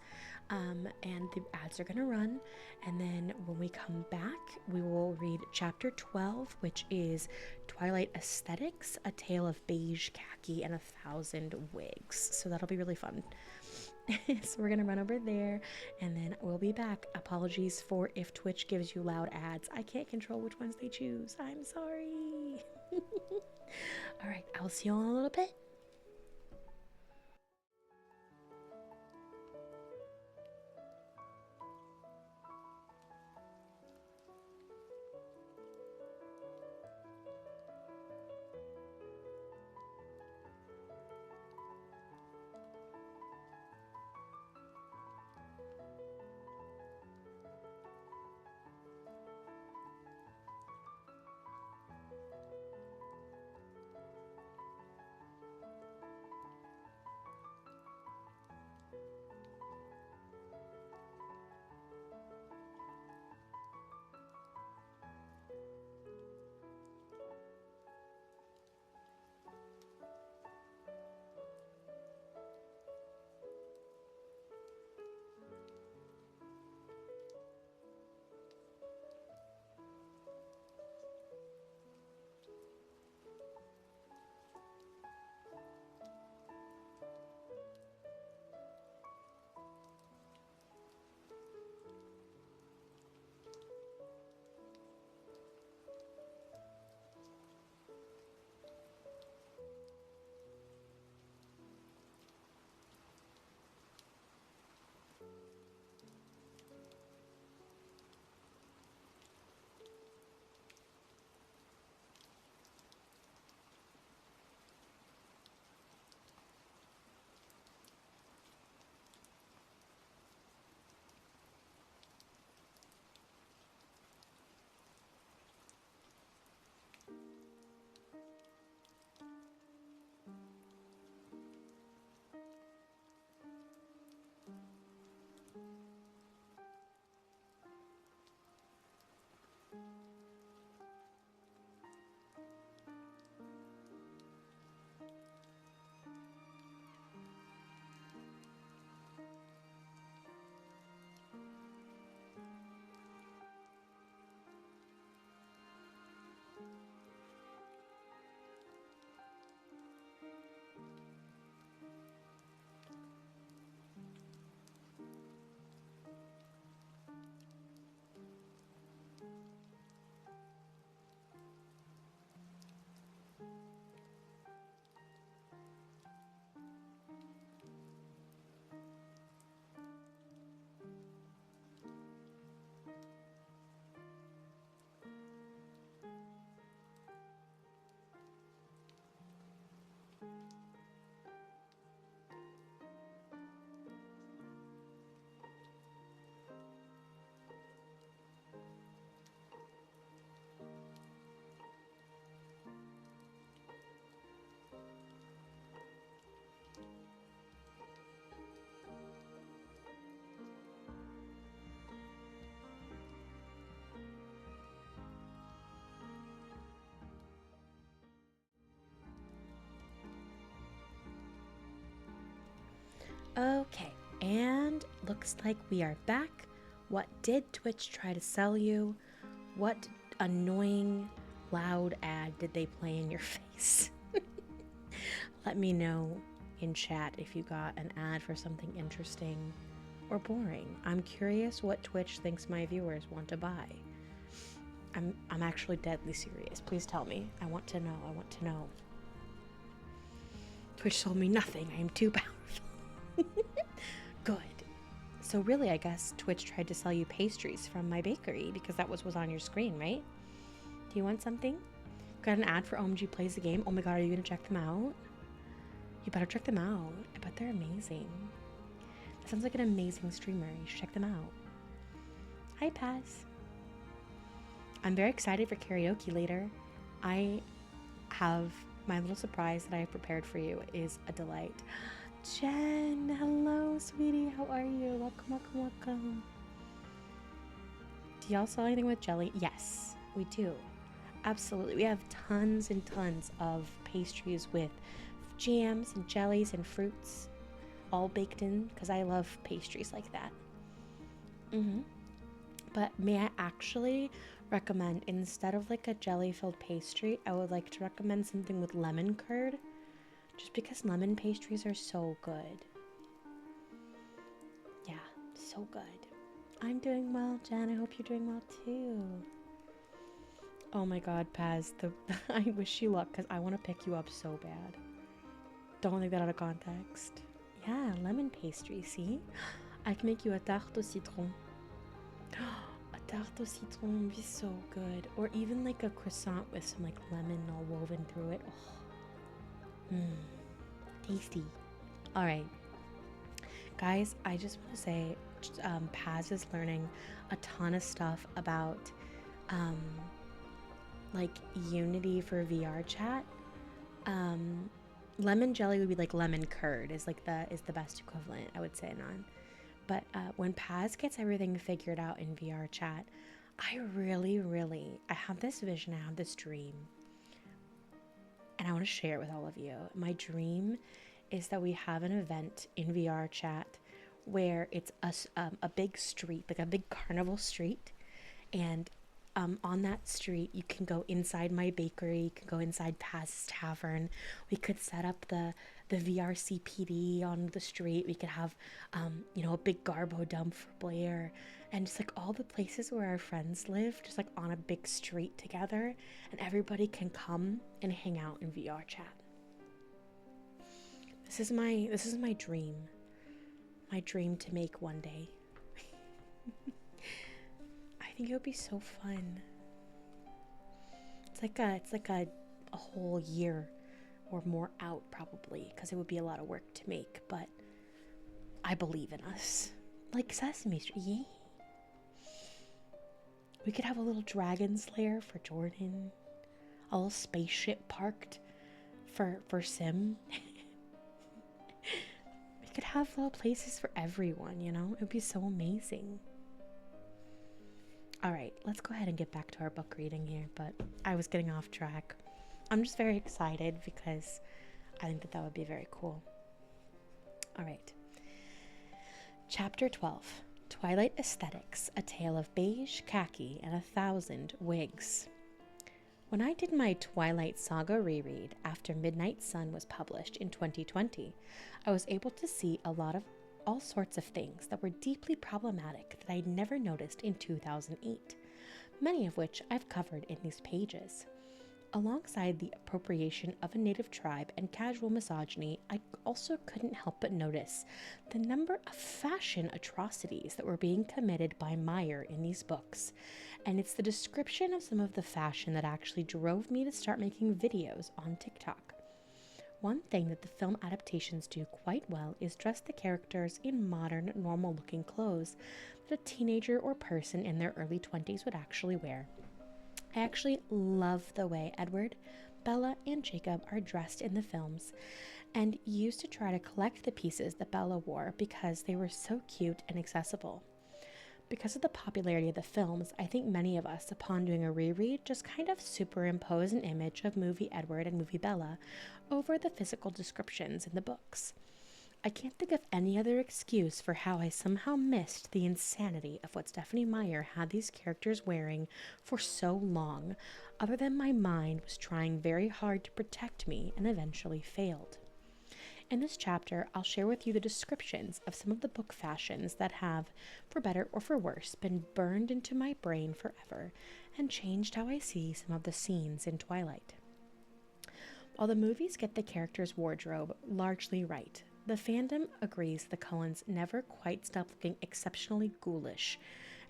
and the ads are gonna run, and then when we come back we will read chapter 12, which is Twilight Aesthetics, A Tale of Beige, Khaki, and 1,000 Wigs. So that'll be really fun. So we're gonna run over there, and then we'll be back. Apologies for if Twitch gives you loud ads. I can't control which ones they choose. I'm sorry. All right, I'll see you all in a little bit. Okay, and looks like we are back. What did Twitch try to sell you? What annoying loud ad did they play in your face? Let me know in chat if you got an ad for something interesting or boring. I'm curious what Twitch thinks my viewers want to buy. I'm actually deadly serious. Please tell me. I want to know. I want to know. Twitch sold me nothing. I am too powerful. Good. So really, I guess Twitch tried to sell you pastries from my bakery because that was on your screen, right? Do you want something? Got an ad for OMG Plays the Game. Oh my god, are you gonna check them out? You better check them out. I bet they're amazing. That sounds like an amazing streamer. You should check them out. Hi, Paz. I'm very excited for karaoke later. I have my little surprise that I have prepared for you is a delight. Jen, hello, sweetie. How are you? Welcome, welcome, welcome. Do y'all sell anything with jelly? Yes, we do. Absolutely. We have tons and tons of pastries with jams and jellies and fruits all baked in because I love pastries like that. But may I actually recommend, instead of like a jelly-filled pastry, I would like to recommend something with lemon curd, just because lemon pastries are so good. Yeah, so good. I'm doing well, Jen. I hope you're doing well too. Oh my god, Paz, I wish you luck because I want to pick you up so bad. Don't take that out of context. Yeah, lemon pastry, see? I can make you a tarte au citron. A tarte au citron would be so good. Or even like a croissant with some like lemon all woven through it. Oh. Tasty. Alright. Guys, I just want to say Paz is learning a ton of stuff about like Unity for VR chat. Lemon jelly would be like lemon curd is the best equivalent, I would say, non. But when Paz gets everything figured out in VR chat, I have this vision, I have this dream, and I want to share it with all of you. My dream is that we have an event in VR chat where it's a big street, like a big carnival street, and on that street you can go inside my bakery, you can go inside Paz's tavern, we could set up the VR CPD on the street, we could have a big garbo dump for Blair, and just like all the places where our friends live, just like on a big street together, and everybody can come and hang out in VR chat. This is my dream. My dream to make one day. I think it would be so fun. It's like a whole year or more out probably, because it would be a lot of work to make, but I believe in us. Like Sesame Street, yay. We could have a little dragon slayer for Jordan, a little spaceship parked for Sim. We could have little places for everyone, you know? It would be so amazing. All right, let's go ahead and get back to our book reading here, but I was getting off track. I'm just very excited because I think that would be very cool. All right. Chapter 12, Twilight Aesthetics, A Tale of Beige, Khaki, and 1,000 Wigs. When I did my Twilight Saga reread after Midnight Sun was published in 2020, I was able to see a lot of all sorts of things that were deeply problematic that I'd never noticed in 2008, many of which I've covered in these pages. Alongside the appropriation of a native tribe and casual misogyny, I also couldn't help but notice the number of fashion atrocities that were being committed by Meyer in these books, and it's the description of some of the fashion that actually drove me to start making videos on TikTok. One thing that the film adaptations do quite well is dress the characters in modern, normal-looking clothes that a teenager or person in their early 20s would actually wear. I actually love the way Edward, Bella, and Jacob are dressed in the films, and used to try to collect the pieces that Bella wore because they were so cute and accessible. Because of the popularity of the films, I think many of us, upon doing a reread, just kind of superimpose an image of movie Edward and movie Bella over the physical descriptions in the books. I can't think of any other excuse for how I somehow missed the insanity of what Stephanie Meyer had these characters wearing for so long, other than my mind was trying very hard to protect me and eventually failed. In this chapter, I'll share with you the descriptions of some of the book fashions that have, for better or for worse, been burned into my brain forever and changed how I see some of the scenes in Twilight. While the movies get the characters' wardrobe largely right, the fandom agrees the Cullens never quite stop looking exceptionally ghoulish,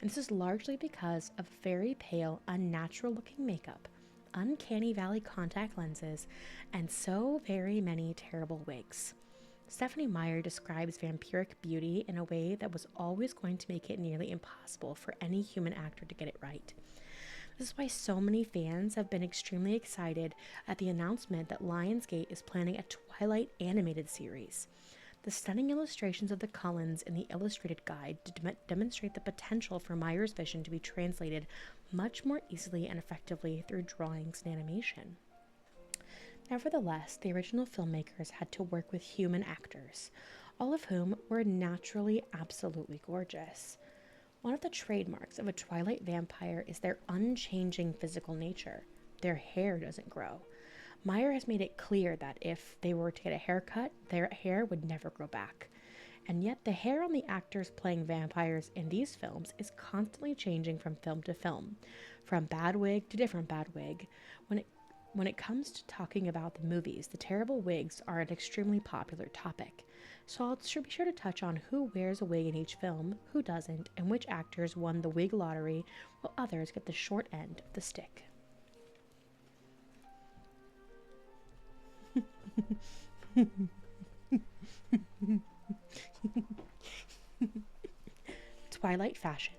and this is largely because of very pale, unnatural-looking makeup, uncanny valley contact lenses, and so very many terrible wigs. Stephanie Meyer describes vampiric beauty in a way that was always going to make it nearly impossible for any human actor to get it right. This is why so many fans have been extremely excited at the announcement that Lionsgate is planning a Twilight animated series. The stunning illustrations of the Cullens in the illustrated guide demonstrate the potential for Meyer's vision to be translated much more easily and effectively through drawings and animation. Nevertheless, the original filmmakers had to work with human actors, all of whom were naturally absolutely gorgeous. One of the trademarks of a Twilight vampire is their unchanging physical nature. Their hair doesn't grow. Meyer has made it clear that if they were to get a haircut, their hair would never grow back. And yet the hair on the actors playing vampires in these films is constantly changing from film to film, from bad wig to different bad wig. When it comes to talking about the movies, the terrible wigs are an extremely popular topic. So I'll be sure to touch on who wears a wig in each film, who doesn't, and which actors won the wig lottery, while others get the short end of the stick. Twilight fashion.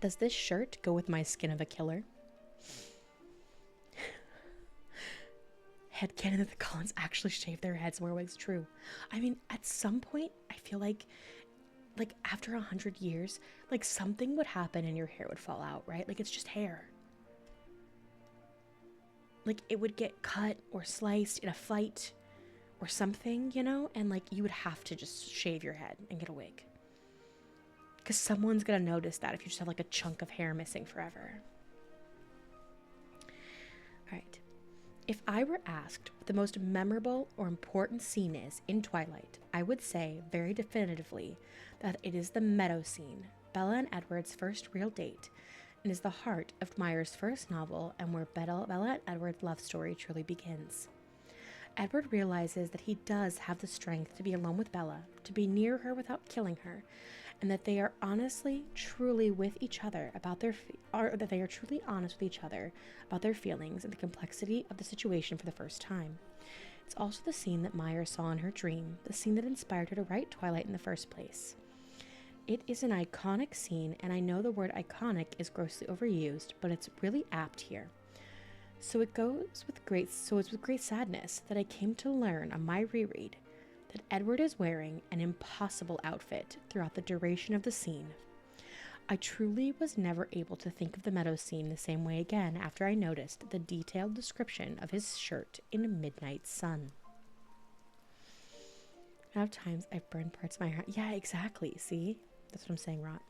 Does this shirt go with my skin of a killer? Headcanon that the Cullens actually shave their heads and wear wigs. True. I mean, at some point, I feel like after 100 years, like something would happen and your hair would fall out, right? Like it's just hair. Like it would get cut or sliced in a fight or something, you know? And like you would have to just shave your head and get a wig. Because someone's going to notice that if you just have like a chunk of hair missing forever. All right. If I were asked what the most memorable or important scene is in Twilight, I would say very definitively that it is the meadow scene, Bella and Edward's first real date, and is the heart of Meyer's first novel and where Bella and Edward's love story truly begins. Edward realizes that he does have the strength to be alone with Bella, to be near her without killing her, and that they are honestly, truly with each other about that they are truly honest with each other about their feelings and the complexity of the situation for the first time. It's also the scene that Meyer saw in her dream, the scene that inspired her to write Twilight in the first place. It is an iconic scene, and I know the word iconic is grossly overused, but it's really apt here. It's with great sadness that I came to learn on my reread that Edward is wearing an impossible outfit throughout the duration of the scene. I truly was never able to think of the meadow scene the same way again after I noticed the detailed description of his shirt in a midnight sun. A lot of times I've burned parts of my hair. Yeah, exactly. See? That's what I'm saying, Rot.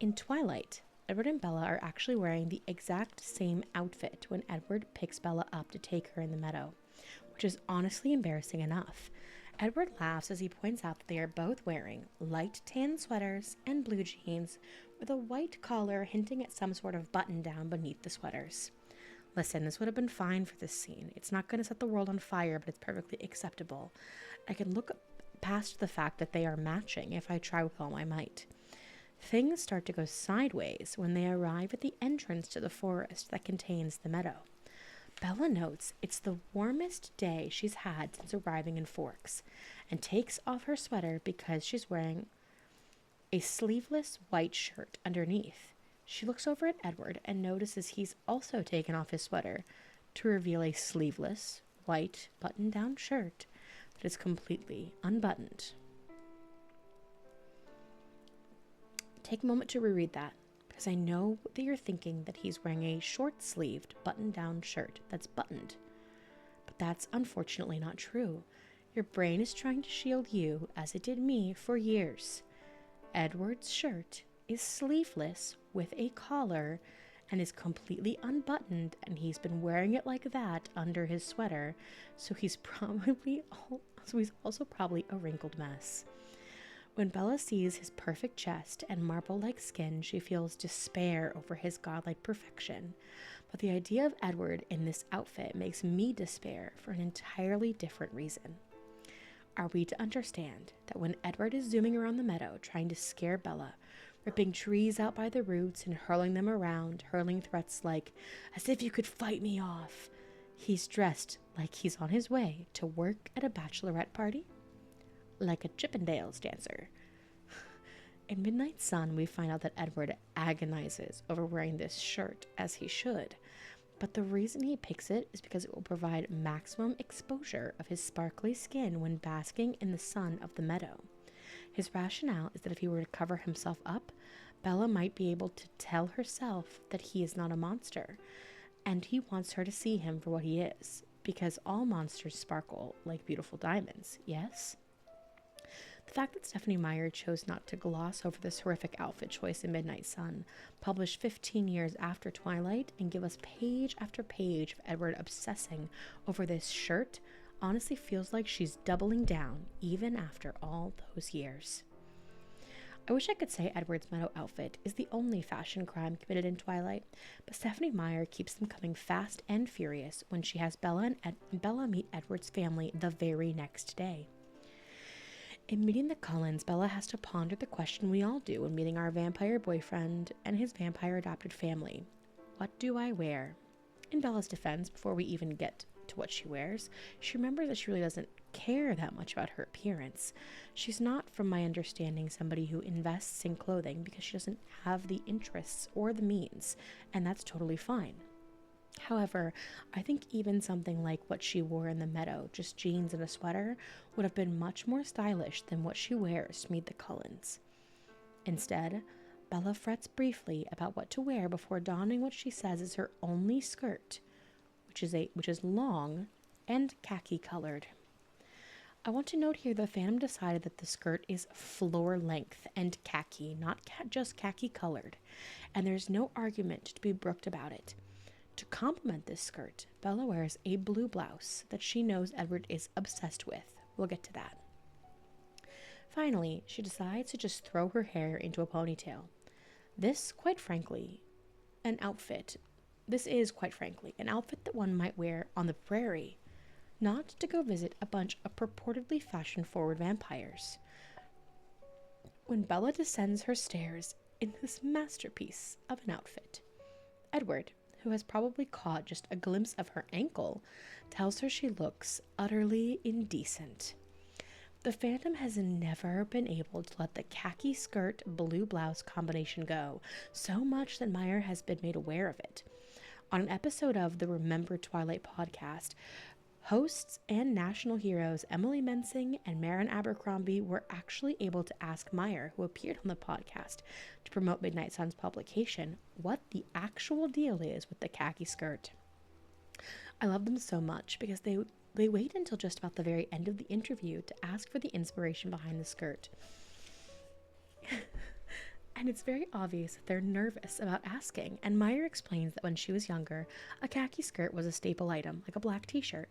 In Twilight, Edward and Bella are actually wearing the exact same outfit when Edward picks Bella up to take her in the meadow, which is honestly embarrassing enough. Edward laughs as he points out that they are both wearing light tan sweaters and blue jeans with a white collar hinting at some sort of button down beneath the sweaters. Listen, this would have been fine for this scene. It's not going to set the world on fire, but it's perfectly acceptable. I can look past the fact that they are matching if I try with all my might. Things start to go sideways when they arrive at the entrance to the forest that contains the meadow. Bella notes it's the warmest day she's had since arriving in Forks and takes off her sweater because she's wearing a sleeveless white shirt underneath. She looks over at Edward and notices he's also taken off his sweater to reveal a sleeveless white button-down shirt that is completely unbuttoned. Take a moment to reread that, because I know that you're thinking that he's wearing a short-sleeved, button-down shirt that's buttoned. But that's unfortunately not true. Your brain is trying to shield you, as it did me, for years. Edward's shirt is sleeveless with a collar and is completely unbuttoned, and he's been wearing it like that under his sweater, so he's also probably a wrinkled mess. When Bella sees his perfect chest and marble-like skin, she feels despair over his godlike perfection. But the idea of Edward in this outfit makes me despair for an entirely different reason. Are we to understand that when Edward is zooming around the meadow trying to scare Bella, ripping trees out by the roots and hurling them around, hurling threats like, "As if you could fight me off," he's dressed like he's on his way to work at a bachelorette party? Like a Chippendales dancer. In Midnight Sun, we find out that Edward agonizes over wearing this shirt, as he should, but the reason he picks it is because it will provide maximum exposure of his sparkly skin when basking in the sun of the meadow. His rationale is that if he were to cover himself up, Bella might be able to tell herself that he is not a monster, and he wants her to see him for what he is, because all monsters sparkle like beautiful diamonds, yes? The fact that Stephanie Meyer chose not to gloss over this horrific outfit choice in Midnight Sun, published 15 years after Twilight, and give us page after page of Edward obsessing over this shirt, honestly feels like she's doubling down even after all those years. I wish I could say Edward's meadow outfit is the only fashion crime committed in Twilight, but Stephanie Meyer keeps them coming fast and furious when she has Bella and Bella meet Edward's family the very next day. In meeting the Cullens, Bella has to ponder the question we all do when meeting our vampire boyfriend and his vampire adopted family. What do I wear? In Bella's defense, before we even get to what she wears, she remembers that she really doesn't care that much about her appearance. She's not, from my understanding, somebody who invests in clothing because she doesn't have the interests or the means, and that's totally fine. However, I think even something like what she wore in the meadow, just jeans and a sweater, would have been much more stylish than what she wears to meet the Cullens. Instead, Bella frets briefly about what to wear before donning what she says is her only skirt, which is long and khaki colored. I want to note here that Fandom decided that the skirt is floor length and khaki, not just khaki colored, and there's no argument to be brooked about it. To complement this skirt, Bella wears a blue blouse that she knows Edward is obsessed with. We'll get to that. Finally, she decides to just throw her hair into a ponytail. This is quite frankly an outfit that one might wear on the prairie, not to go visit a bunch of purportedly fashion-forward vampires. When Bella descends her stairs in this masterpiece of an outfit, Edward, who has probably caught just a glimpse of her ankle, tells her she looks utterly indecent. The Fandom has never been able to let the khaki skirt blue blouse combination go, so much that Meyer has been made aware of it. On an episode of the Remember Twilight podcast, hosts and national heroes Emily Mensing and Maren Abercrombie were actually able to ask Meyer, who appeared on the podcast to promote Midnight Sun's publication, what the actual deal is with the khaki skirt. I love them so much because they wait until just about the very end of the interview to ask for the inspiration behind the skirt. And it's very obvious that they're nervous about asking, and Meyer explains that when she was younger, a khaki skirt was a staple item, like a black t-shirt.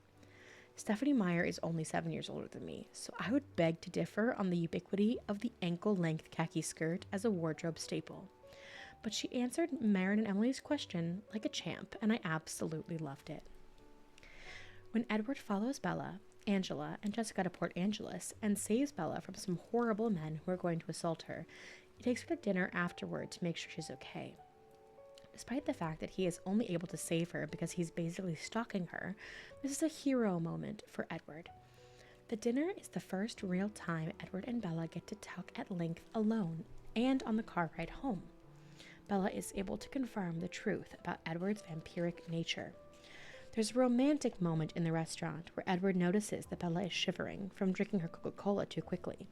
Stephanie Meyer is only 7 years older than me, so I would beg to differ on the ubiquity of the ankle-length khaki skirt as a wardrobe staple. But she answered Maren and Emily's question like a champ, and I absolutely loved it. When Edward follows Bella, Angela, and Jessica to Port Angeles and saves Bella from some horrible men who are going to assault her, he takes her to dinner afterward to make sure she's okay. Despite the fact that he is only able to save her because he's basically stalking her, this is a hero moment for Edward. The dinner is the first real time Edward and Bella get to talk at length alone and on the car ride home. Bella is able to confirm the truth about Edward's vampiric nature. There's a romantic moment in the restaurant where Edward notices that Bella is shivering from drinking her Coca-Cola too quickly,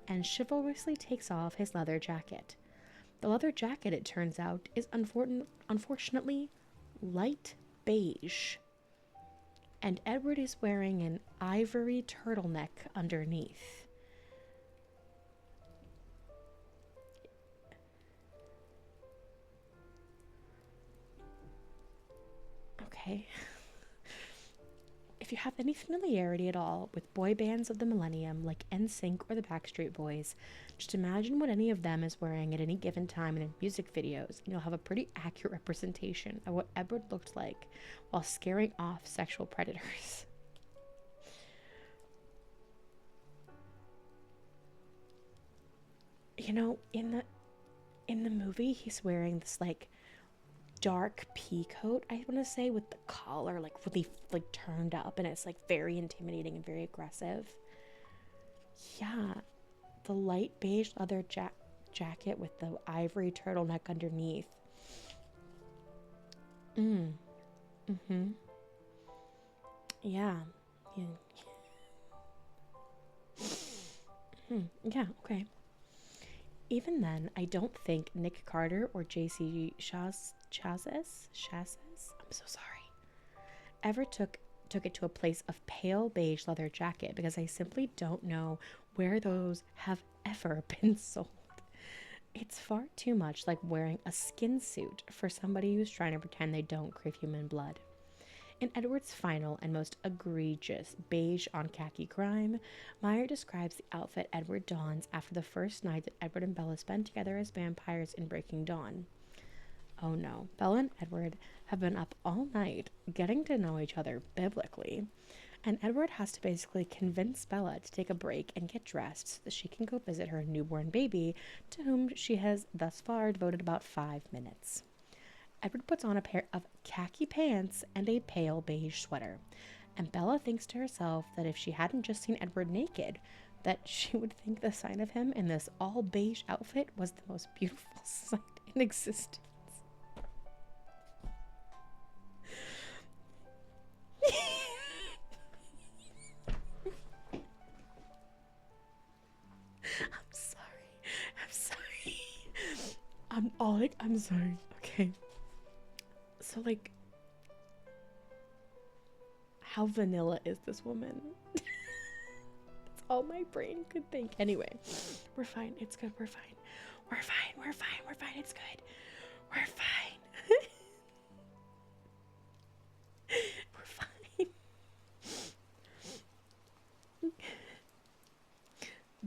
and chivalrously takes off his leather jacket. The leather jacket, it turns out, is unfortunately light beige. And Edward is wearing an ivory turtleneck underneath. Okay. If you have any familiarity at all with boy bands of the millennium like NSYNC or the Backstreet Boys, just imagine what any of them is wearing at any given time in their music videos, and you'll have a pretty accurate representation of what Edward looked like while scaring off sexual predators. You know, in the movie, he's wearing this like dark pea coat, I want to say, with the collar like really like turned up, and it's like very intimidating and very aggressive. Yeah, the light beige leather jacket with the ivory turtleneck underneath. Yeah. Yeah. Yeah, okay. Even then, I don't think Nick Carter or JC Chazes, I'm so sorry, ever took it to a place of pale beige leather jacket, because I simply don't know where those have ever been sold. It's far too much like wearing a skin suit for somebody who's trying to pretend they don't crave human blood. In Edward's final and most egregious beige on khaki crime, Meyer describes the outfit Edward dons after the first night that Edward and Bella spend together as vampires in Breaking Dawn. Oh no, Bella and Edward have been up all night getting to know each other biblically, and Edward has to basically convince Bella to take a break and get dressed so that she can go visit her newborn baby, to whom she has thus far devoted about 5 minutes. Edward puts on a pair of khaki pants and a pale beige sweater, and Bella thinks to herself that if she hadn't just seen Edward naked, that she would think the sight of him in this all beige outfit was the most beautiful sight in existence. I'm sorry. Okay. So, like, how vanilla is this woman? That's all my brain could think. Anyway, we're fine. It's good. We're fine. We're fine. We're fine. We're fine. It's good. We're fine. We're fine.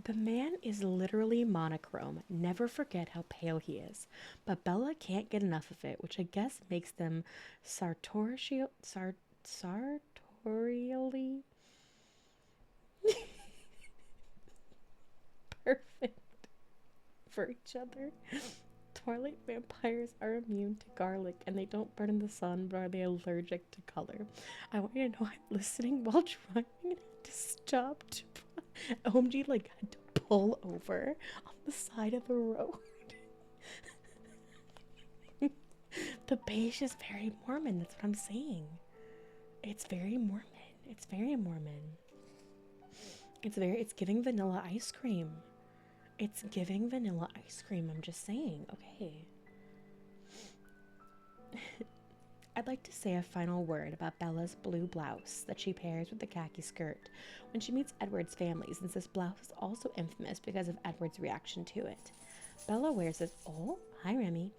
The man is literally monochrome. Never forget how pale he is. But Bella can't get enough of it, which I guess makes them sartorially perfect for each other. Twilight vampires are immune to garlic and they don't burn in the sun, but are they allergic to color? I want you to know I'm listening while driving and had to stop to OMG like had to pull over on the side of the road. The beige is very Mormon, that's what I'm saying. It's very Mormon. It's very Mormon. It's giving vanilla ice cream. It's giving vanilla ice cream, I'm just saying, okay. I'd like to say a final word about Bella's blue blouse that she pairs with the khaki skirt when she meets Edward's family, since this blouse is also infamous because of Edward's reaction to it. Bella wears this, oh, hi Remy.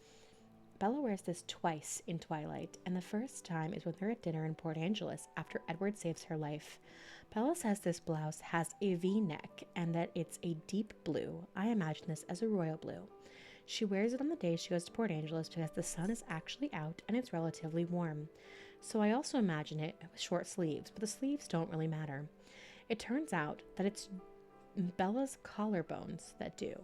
Bella wears this twice in Twilight, and the first time is when they're at dinner in Port Angeles after Edward saves her life. Bella says this blouse has a V-neck and that it's a deep blue. I imagine this as a royal blue. She wears it on the day she goes to Port Angeles because the sun is actually out and it's relatively warm. So I also imagine it with short sleeves, but the sleeves don't really matter. It turns out that it's Bella's collarbones that do.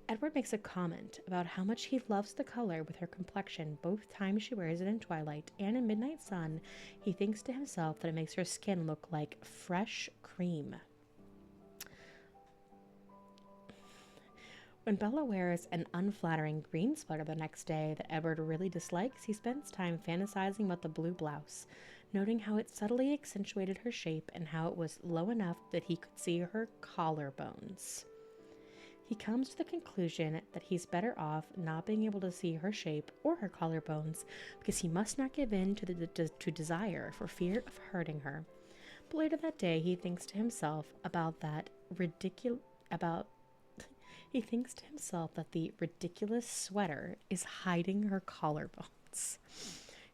Edward makes a comment about how much he loves the color with her complexion both times she wears it in Twilight and in Midnight Sun. He thinks to himself that it makes her skin look like fresh cream. When Bella wears an unflattering green sweater the next day that Edward really dislikes, he spends time fantasizing about the blue blouse, noting how it subtly accentuated her shape and how it was low enough that he could see her collarbones. He comes to the conclusion that he's better off not being able to see her shape or her collarbones because he must not give in to desire for fear of hurting her. But later that day, he thinks to himself he thinks to himself that the ridiculous sweater is hiding her collarbones.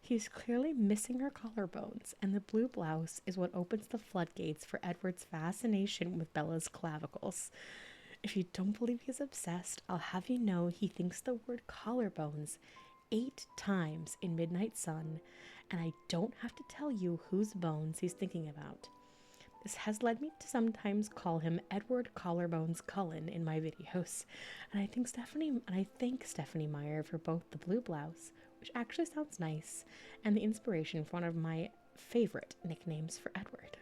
He's clearly missing her collarbones, and the blue blouse is what opens the floodgates for Edward's fascination with Bella's clavicles. If you don't believe he's obsessed, I'll have you know he thinks the word collarbones 8 times in Midnight Sun, and I don't have to tell you whose bones he's thinking about. This has led me to sometimes call him Edward Collarbones Cullen in my videos, and I thank Stephanie Meyer for both the blue blouse, which actually sounds nice, and the inspiration for one of my favorite nicknames for Edward.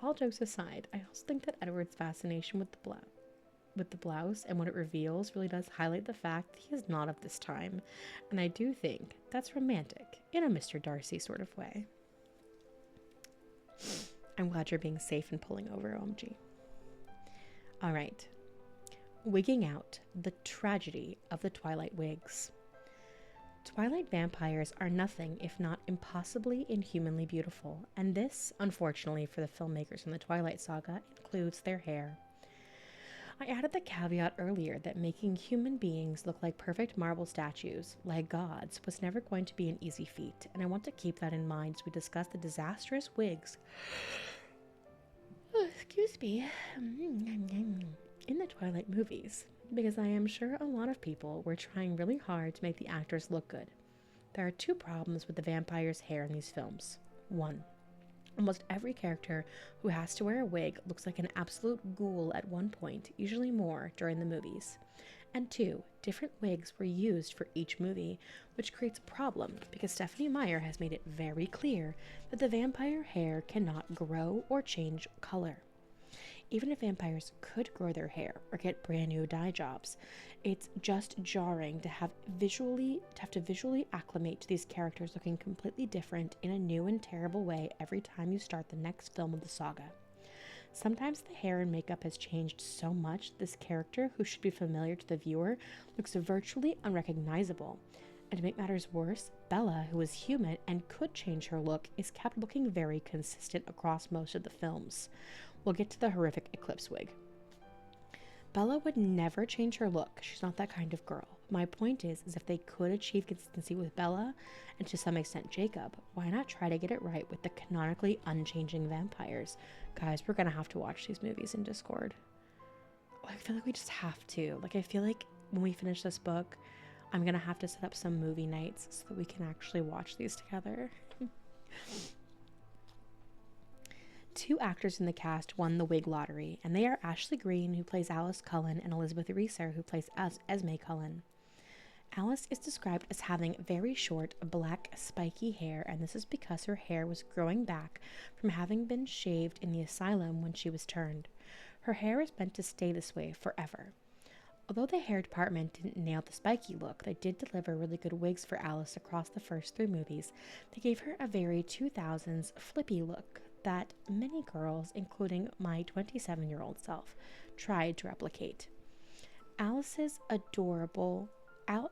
All jokes aside, I also think that Edward's fascination with the blouse and what it reveals really does highlight the fact that he is not of this time, and I do think that's romantic in a Mr. Darcy sort of way. I'm glad you're being safe and pulling over, OMG. All right. Wigging out, the tragedy of the Twilight wigs. Twilight vampires are nothing if not impossibly inhumanly beautiful, and this, unfortunately for the filmmakers in the Twilight saga, includes their hair. I added the caveat earlier that making human beings look like perfect marble statues, like gods, was never going to be an easy feat, and I want to keep that in mind as we discuss the disastrous wigs in the Twilight movies, because I am sure a lot of people were trying really hard to make the actors look good. There are 2 problems with the vampire's hair in these films. 1. Almost every character who has to wear a wig looks like an absolute ghoul at one point, usually more during the movies. And 2, different wigs were used for each movie, which creates a problem because Stephanie Meyer has made it very clear that the vampire hair cannot grow or change color. Even if vampires could grow their hair or get brand new dye jobs, it's just jarring to have to visually acclimate to these characters looking completely different in a new and terrible way every time you start the next film of the saga. Sometimes the hair and makeup has changed so much this character, who should be familiar to the viewer, looks virtually unrecognizable. And to make matters worse, Bella, who is human and could change her look, is kept looking very consistent across most of the films. We'll get to the horrific Eclipse wig. Bella would never change her look. She's not that kind of girl. My point is if they could achieve consistency with Bella, and to some extent Jacob, why not try to get it right with the canonically unchanging vampires? Guys, we're gonna have to watch these movies in Discord. I feel like we just have to. I feel like when we finish this book, I'm gonna have to set up some movie nights so that we can actually watch these together. 2 actors in the cast won the wig lottery, and they are Ashley Greene, who plays Alice Cullen, and Elizabeth Reeser, who plays Esme Cullen. Alice is described as having very short, black, spiky hair, and this is because her hair was growing back from having been shaved in the asylum when she was turned. Her hair is meant to stay this way forever. Although the hair department didn't nail the spiky look, they did deliver really good wigs for Alice across the first 3 movies. They gave her a very 2000s flippy look that many girls, including my 27-year-old self, tried to replicate. Ashley's adorable. Her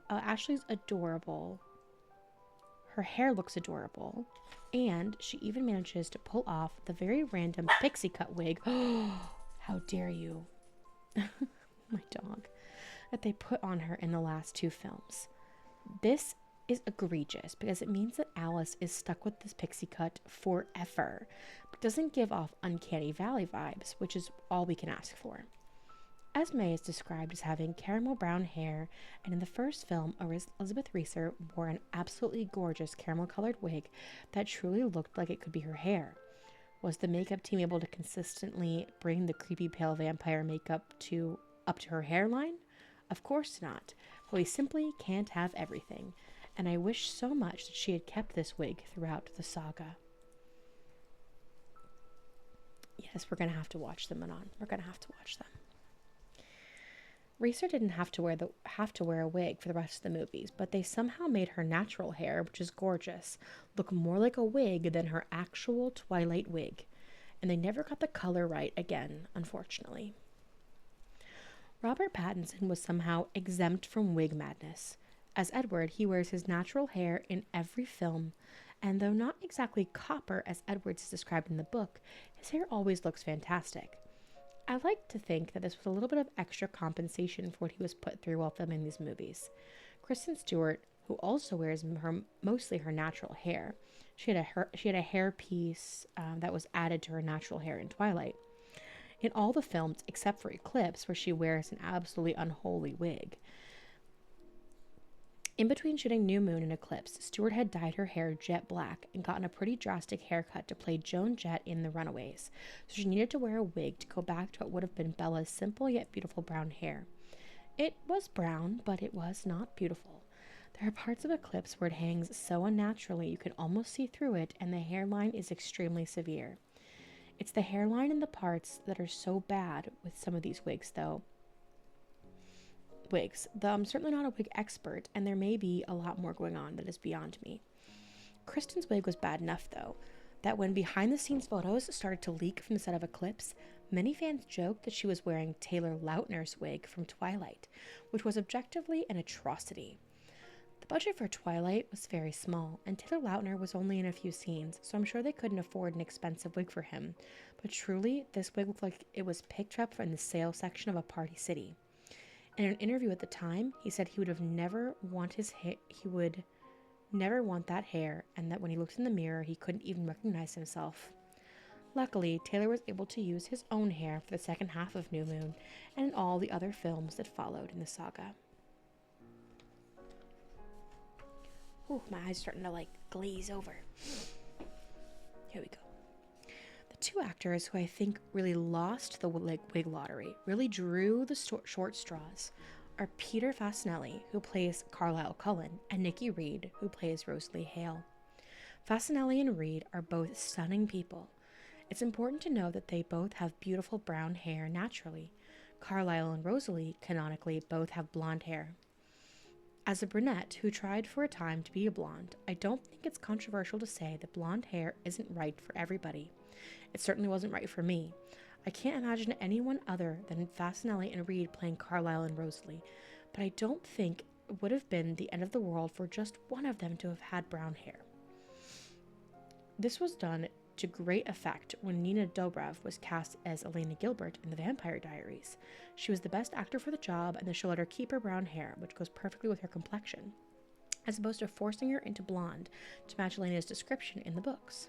hair looks adorable, and she even manages to pull off the very random pixie cut wig. How dare you! My dog. That they put on her in the last 2 films. This is egregious because it means that Alice is stuck with this pixie cut forever, but doesn't give off uncanny valley vibes, which is all we can ask for. Esme is described as having caramel brown hair, and in the first film, Elizabeth Reeser wore an absolutely gorgeous caramel colored wig that truly looked like it could be her hair. Was the makeup team able to consistently bring the creepy pale vampire makeup up to her hairline? Of course not, but we simply can't have everything, and I wish so much that she had kept this wig throughout the saga. Yes, we're going to have to watch them, Manon. We're going to have to watch them. Reeser didn't have to wear a wig for the rest of the movies, but they somehow made her natural hair, which is gorgeous, look more like a wig than her actual Twilight wig. and they never got the color right again, unfortunately. Robert Pattinson was somehow exempt from wig madness. As Edward, he wears his natural hair in every film, and though not exactly copper as Edward's is described in the book, his hair always looks fantastic. I like to think that this was a little bit of extra compensation for what he was put through while filming these movies. Kristen Stewart, who also wears mostly her natural hair, she had a hair piece that was added to her natural hair in Twilight. In all the films except for Eclipse, where she wears an absolutely unholy wig. In between shooting New Moon and Eclipse, Stewart had dyed her hair jet black and gotten a pretty drastic haircut to play Joan Jett in The Runaways, so she needed to wear a wig to go back to what would have been Bella's simple yet beautiful brown hair. It was brown, but it was not beautiful. There are parts of Eclipse where it hangs so unnaturally you can almost see through it, and the hairline is extremely severe. It's the hairline and the parts that are so bad with some of these wigs, though I'm certainly not a wig expert, and there may be a lot more going on that is beyond me. Kristen's wig was bad enough, though, that when behind-the-scenes photos started to leak from the set of Eclipse, many fans joked that she was wearing Taylor Lautner's wig from Twilight, which was objectively an atrocity. The budget for Twilight was very small, and Taylor Lautner was only in a few scenes, so I'm sure they couldn't afford an expensive wig for him. But truly, this wig looked like it was picked up from the sale section of a Party City. In an interview at the time, he said he would never want that hair, and that when he looked in the mirror, he couldn't even recognize himself. Luckily, Taylor was able to use his own hair for the second half of New Moon, and in all the other films that followed in the saga. Ooh, my eyes are starting to, glaze over. Here we go. The two actors who I think really lost the wig lottery, really drew the short straws, are Peter Fasinelli, who plays Carlisle Cullen, and Nikki Reed, who plays Rosalie Hale. Fasinelli and Reed are both stunning people. It's important to know that they both have beautiful brown hair naturally. Carlisle and Rosalie, canonically, both have blonde hair. As a brunette who tried for a time to be a blonde, I don't think it's controversial to say that blonde hair isn't right for everybody. It certainly wasn't right for me. I can't imagine anyone other than Fasinelli and Reed playing Carlisle and Rosalie, but I don't think it would have been the end of the world for just one of them to have had brown hair. This was done to great effect when Nina Dobrev was cast as Elena Gilbert in The Vampire Diaries. She was the best actor for the job, and the show let her keep her brown hair, which goes perfectly with her complexion, as opposed to forcing her into blonde to match Elena's description in the books.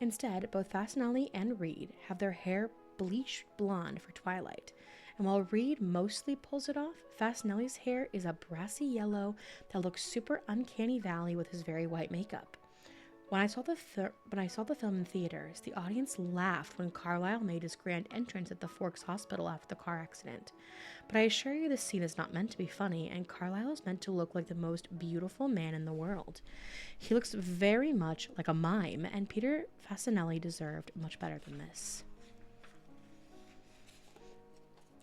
Instead, both Fasinelli and Reed have their hair bleached blonde for Twilight, and while Reed mostly pulls it off, Fasinelli's hair is a brassy yellow that looks super uncanny valley with his very white makeup. When I saw the film in theaters, the audience laughed when Carlisle made his grand entrance at the Forks Hospital after the car accident. But I assure you this scene is not meant to be funny, and Carlisle is meant to look like the most beautiful man in the world. He looks very much like a mime, and Peter Fasinelli deserved much better than this.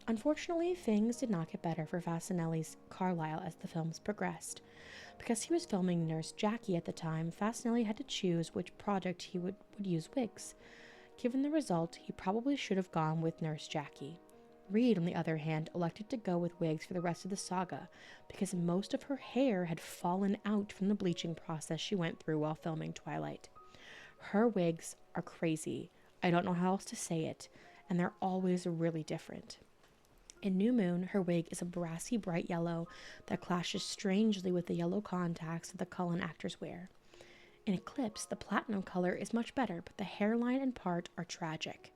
Unfortunately, things did not get better for Fasinelli's Carlisle as the films progressed. Because he was filming Nurse Jackie at the time, Fasinelli had to choose which project he would use wigs. Given the result, he probably should have gone with Nurse Jackie. Reed, on the other hand, elected to go with wigs for the rest of the saga, because most of her hair had fallen out from the bleaching process she went through while filming Twilight. Her wigs are crazy. I don't know how else to say it, and they're always really different. In New Moon, her wig is a brassy bright yellow that clashes strangely with the yellow contacts that the Cullen actors wear. In Eclipse, the platinum color is much better, but the hairline and part are tragic.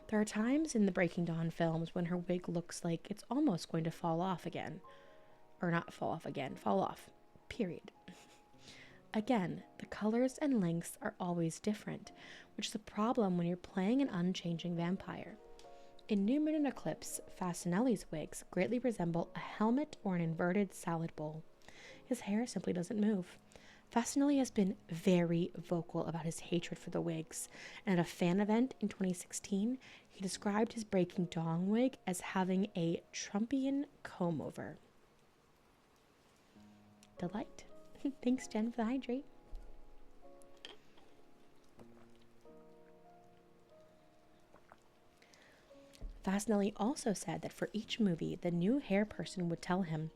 There are times in the Breaking Dawn films when her wig looks like it's almost going to fall off again. Or not fall off again, fall off. Period. Again, the colors and lengths are always different, which is a problem when you're playing an unchanging vampire. In New Moon and Eclipse, Fasinelli's wigs greatly resemble a helmet or an inverted salad bowl. His hair simply doesn't move. Fasinelli has been very vocal about his hatred for the wigs, and at a fan event in 2016, he described his Breaking Dawn wig as having a Trumpian comb-over. Delight. Thanks, Jen, for the hydrate. Fasinelli also said that for each movie, the new hair person would tell him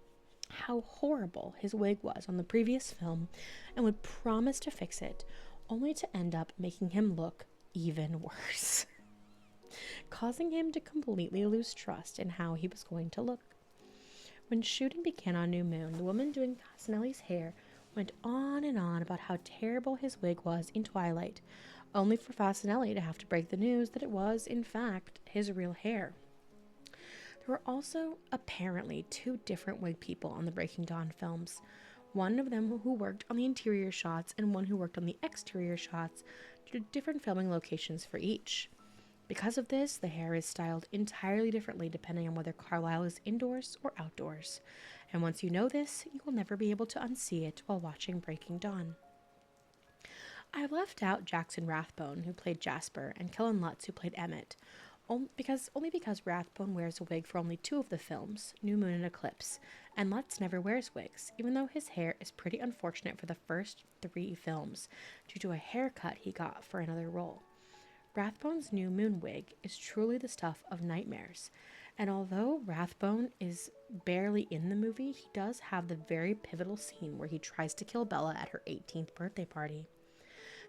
how horrible his wig was on the previous film and would promise to fix it, only to end up making him look even worse, causing him to completely lose trust in how he was going to look. When shooting began on New Moon, the woman doing Fasinelli's hair went on and on about how terrible his wig was in Twilight, only for Fasinelli to have to break the news that it was, in fact, his real hair. There were also apparently 2 different wig people on the Breaking Dawn films, one of them who worked on the interior shots and one who worked on the exterior shots due to different filming locations for each. Because of this, the hair is styled entirely differently depending on whether Carlisle is indoors or outdoors. And once you know this, you will never be able to unsee it while watching Breaking Dawn. I left out Jackson Rathbone, who played Jasper, and Kellen Lutz, who played Emmett, only because Rathbone wears a wig for only 2 of the films, New Moon and Eclipse, and Lutz never wears wigs, even though his hair is pretty unfortunate for the first 3 films, due to a haircut he got for another role. Rathbone's New Moon wig is truly the stuff of nightmares, and although Rathbone is barely in the movie, he does have the very pivotal scene where he tries to kill Bella at her 18th birthday party.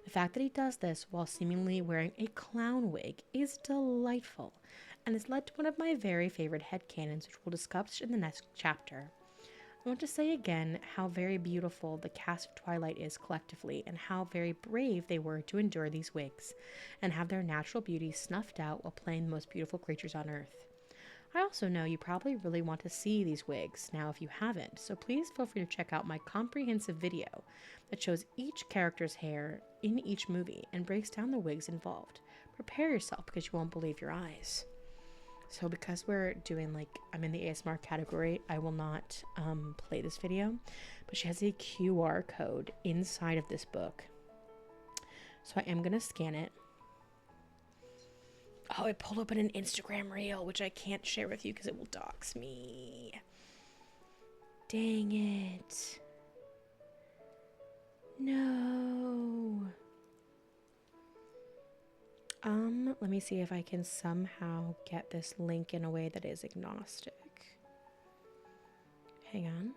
The fact that he does this while seemingly wearing a clown wig is delightful, and has led to one of my very favorite headcanons, which we'll discuss in the next chapter. I want to say again how very beautiful the cast of Twilight is collectively, and how very brave they were to endure these wigs, and have their natural beauty snuffed out while playing the most beautiful creatures on earth. I also know you probably really want to see these wigs now if you haven't, so please feel free to check out my comprehensive video that shows each character's hair in each movie and breaks down the wigs involved. Prepare yourself because you won't believe your eyes. So because we're doing I'm in the ASMR category, I will not play this video, but she has a QR code inside of this book. So I am going to scan it. Oh, I pulled open an Instagram reel, which I can't share with you because it will dox me. Dang it. No. Let me see if I can somehow get this link in a way that is agnostic. Hang on.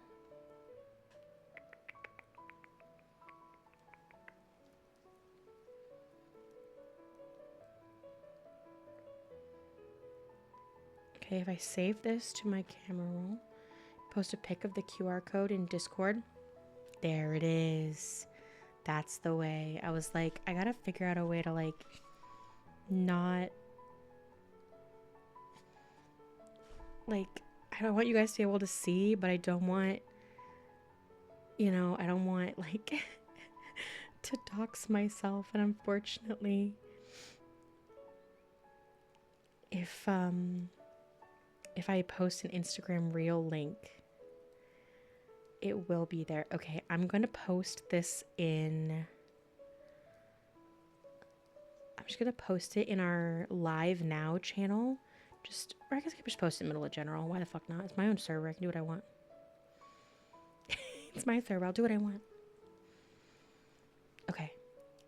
Okay, if I save this to my camera roll, post a pic of the QR code in Discord, there it is. That's the way. I was like, I gotta figure out a way to not I don't want you guys to be able to see, but I don't want I don't want to dox myself. And unfortunately, if I post an Instagram reel link, it will be there. Okay, I'm going to post this in... I'm just going to post it in our Live Now channel. Or I guess I could just post it in the middle of general. Why the fuck not? It's my own server. I can do what I want. It's my server. I'll do what I want. Okay.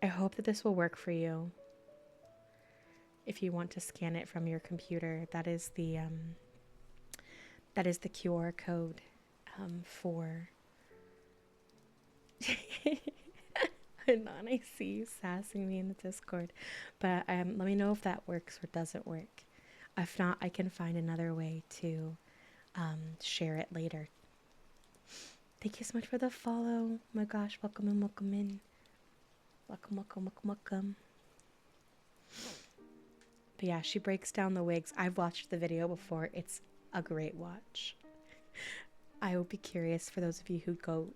I hope that this will work for you. If you want to scan it from your computer, that is the QR code for... I see you sassing me in the Discord, but let me know if that works or doesn't work. If not, I can find another way to share it later. Thank you so much for the follow. Oh my gosh, welcome in, welcome in. Welcome, welcome, welcome, welcome. But yeah, she breaks down the wigs. I've watched the video before. It's a great watch. I will be curious for those of you who go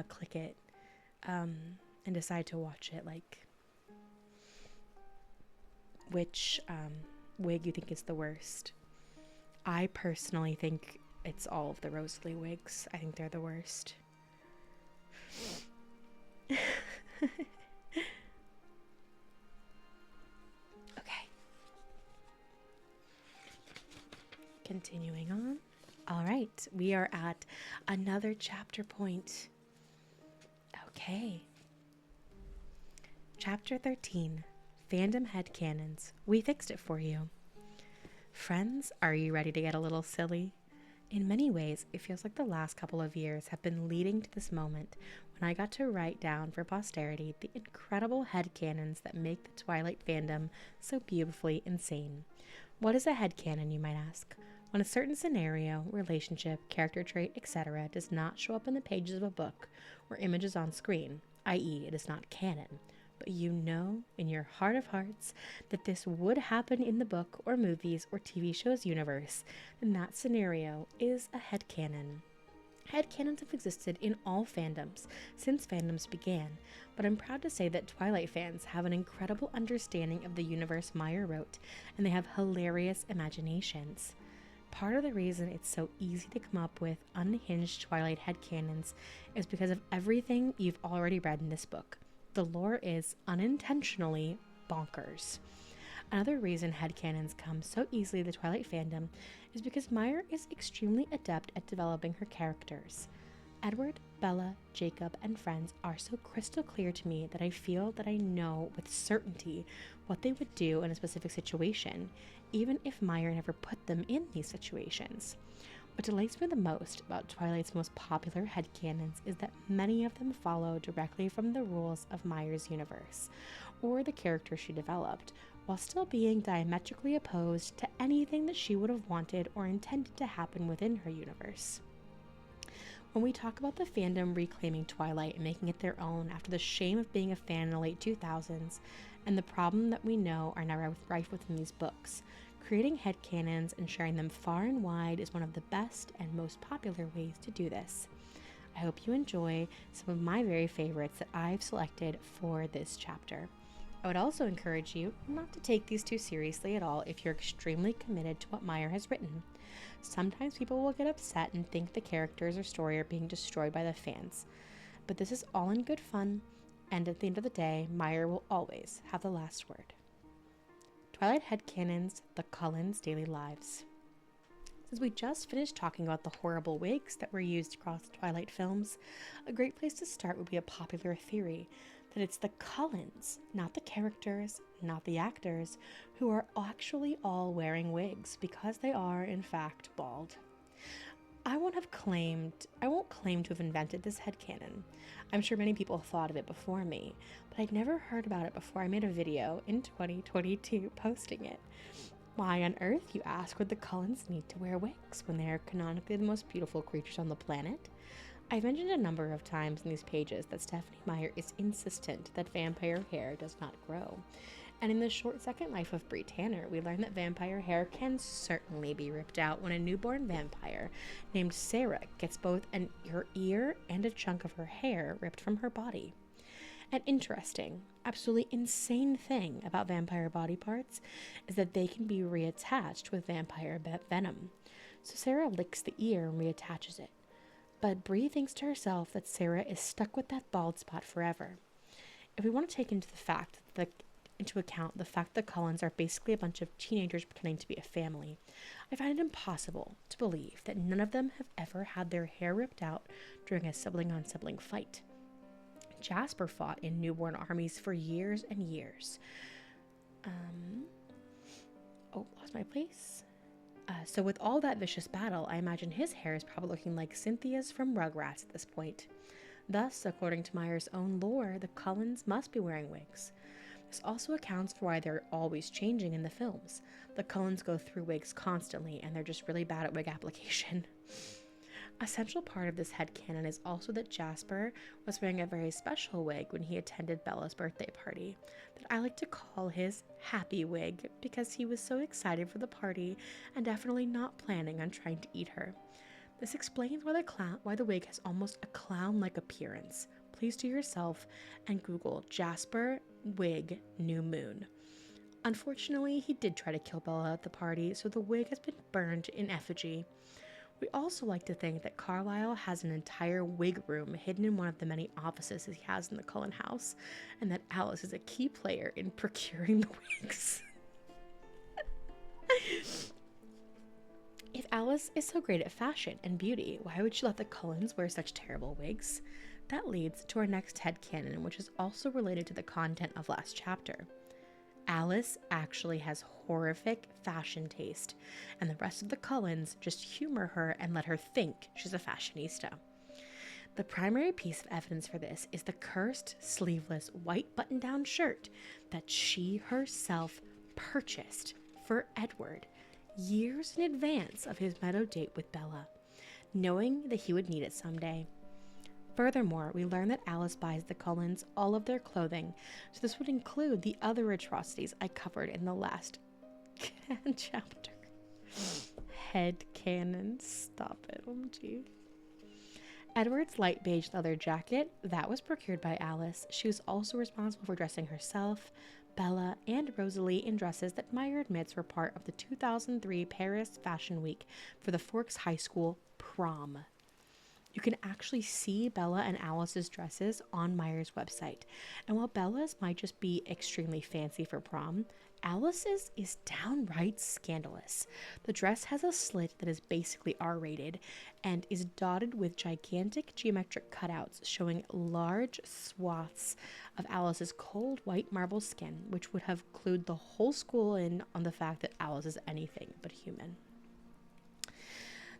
click it and decide to watch it, which wig you think is the worst. I personally think it's all of the Rosalie wigs. I think they're the worst. Okay. Continuing on. All right, we are at another chapter point. Okay. Chapter 13, Fandom Headcanons. We fixed it for you. Friends, are you ready to get a little silly? In many ways, it feels like the last couple of years have been leading to this moment when I got to write down for posterity the incredible headcanons that make the Twilight fandom so beautifully insane. What is a headcanon, you might ask? When a certain scenario, relationship, character trait, etc. does not show up in the pages of a book or images on screen, i.e., it is not canon, but you know in your heart of hearts that this would happen in the book or movies or TV shows universe, then that scenario is a headcanon. Headcanons have existed in all fandoms since fandoms began, but I'm proud to say that Twilight fans have an incredible understanding of the universe Meyer wrote, and they have hilarious imaginations. Part of the reason it's so easy to come up with unhinged Twilight headcanons is because of everything you've already read in this book. The lore is unintentionally bonkers. Another reason headcanons come so easily to the Twilight fandom is because Meyer is extremely adept at developing her characters. Edward, Bella, Jacob, and friends are so crystal clear to me that I feel that I know with certainty what they would do in a specific situation, even if Meyer never put them in these situations. What delights me the most about Twilight's most popular headcanons is that many of them follow directly from the rules of Meyer's universe, or the character she developed, while still being diametrically opposed to anything that she would have wanted or intended to happen within her universe. When we talk about the fandom reclaiming Twilight and making it their own after the shame of being a fan in the late 2000s, and the problem that we know are now rife within these books, creating headcanons and sharing them far and wide is one of the best and most popular ways to do this. I hope you enjoy some of my very favorites that I've selected for this chapter. I would also encourage you not to take these too seriously at all if you're extremely committed to what Meyer has written. Sometimes people will get upset and think the characters or story are being destroyed by the fans, but this is all in good fun, and at the end of the day, Meyer will always have the last word. Twilight headcanons, the Cullens' daily lives. Since we just finished talking about the horrible wigs that were used across the Twilight films, a great place to start would be a popular theory that it's the Cullens, not the characters, not the actors, who are actually all wearing wigs because they are, in fact, bald. I won't claim to have invented this headcanon. I'm sure many people thought of it before me, but I'd never heard about it before I made a video in 2022 posting it. Why on earth, you ask, would the Cullens need to wear wigs when they are canonically the most beautiful creatures on the planet? I've mentioned a number of times in these pages that Stephanie Meyer is insistent that vampire hair does not grow. And in the short second life of Bree Tanner, we learn that vampire hair can certainly be ripped out when a newborn vampire named Sarah gets both her ear and a chunk of her hair ripped from her body. An interesting, absolutely insane thing about vampire body parts is that they can be reattached with vampire venom. So Sarah licks the ear and reattaches it. But Bree thinks to herself that Sarah is stuck with that bald spot forever. If we want to take into account the fact that Cullens are basically a bunch of teenagers pretending to be a family, I find it impossible to believe that none of them have ever had their hair ripped out during a sibling-on-sibling fight. Jasper fought in newborn armies for years and years. Lost my place. So with all that vicious battle, I imagine his hair is probably looking like Cynthia's from Rugrats at this point. Thus, according to Meyer's own lore, the Cullens must be wearing wigs. This also accounts for why they're always changing in the films. The Cullens go through wigs constantly, and they're just really bad at wig application. A central part of this headcanon is also that Jasper was wearing a very special wig when he attended Bella's birthday party, that I like to call his happy wig because he was so excited for the party and definitely not planning on trying to eat her. This explains why the wig has almost a clown-like appearance. Please do yourself and Google Jasper wig new moon. Unfortunately, he did try to kill Bella at the party, so the wig has been burned in effigy. We also like to think that Carlisle has an entire wig room hidden in one of the many offices he has in the Cullen house, and that Alice is a key player in procuring the wigs. If Alice is so great at fashion and beauty, why would she let the Cullens wear such terrible wigs? That leads to our next headcanon, which is also related to the content of last chapter. Alice actually has horrific fashion taste, and the rest of the Cullens just humor her and let her think she's a fashionista. The primary piece of evidence for this is the cursed, sleeveless, white button-down shirt that she herself purchased for Edward years in advance of his meadow date with Bella, knowing that he would need it someday. Furthermore, we learn that Alice buys the Cullens all of their clothing, so this would include the other atrocities I covered in the last chapter. Headcanons. Stop it. OMG. Edward's light beige leather jacket, that was procured by Alice. She was also responsible for dressing herself, Bella, and Rosalie in dresses that Meyer admits were part of the 2003 Paris Fashion Week for the Forks High School prom. You can actually see Bella and Alice's dresses on Meyer's website. And while Bella's might just be extremely fancy for prom, Alice's is downright scandalous. The dress has a slit that is basically R-rated and is dotted with gigantic geometric cutouts showing large swaths of Alice's cold white marble skin, which would have clued the whole school in on the fact that Alice is anything but human.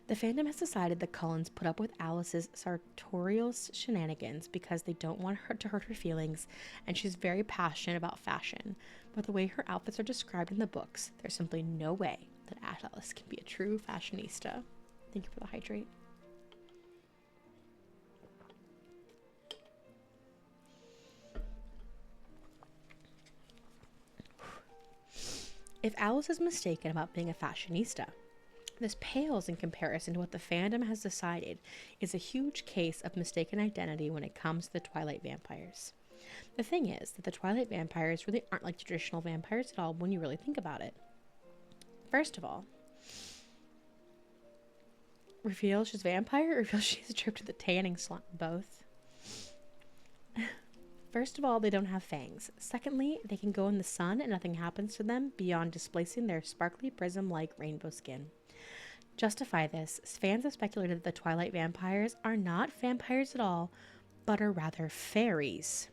The fandom has decided the Cullens put up with Alice's sartorial shenanigans because they don't want her to hurt her feelings, and she's very passionate about fashion. But the way her outfits are described in the books, there's simply no way that Alice can be a true fashionista. Thank you for the hydrate. If Alice is mistaken about being a fashionista, this pales in comparison to what the fandom has decided is a huge case of mistaken identity when it comes to the Twilight vampires. The thing is that the Twilight vampires really aren't like traditional vampires at all when you really think about it. First of all, reveals she's a vampire or reveals she's a trip to the tanning salon? Both. First of all, they don't have fangs. Secondly, they can go in the sun and nothing happens to them beyond displacing their sparkly prism-like rainbow skin. Justify this, fans have speculated that the Twilight vampires are not vampires at all, but are rather fairies.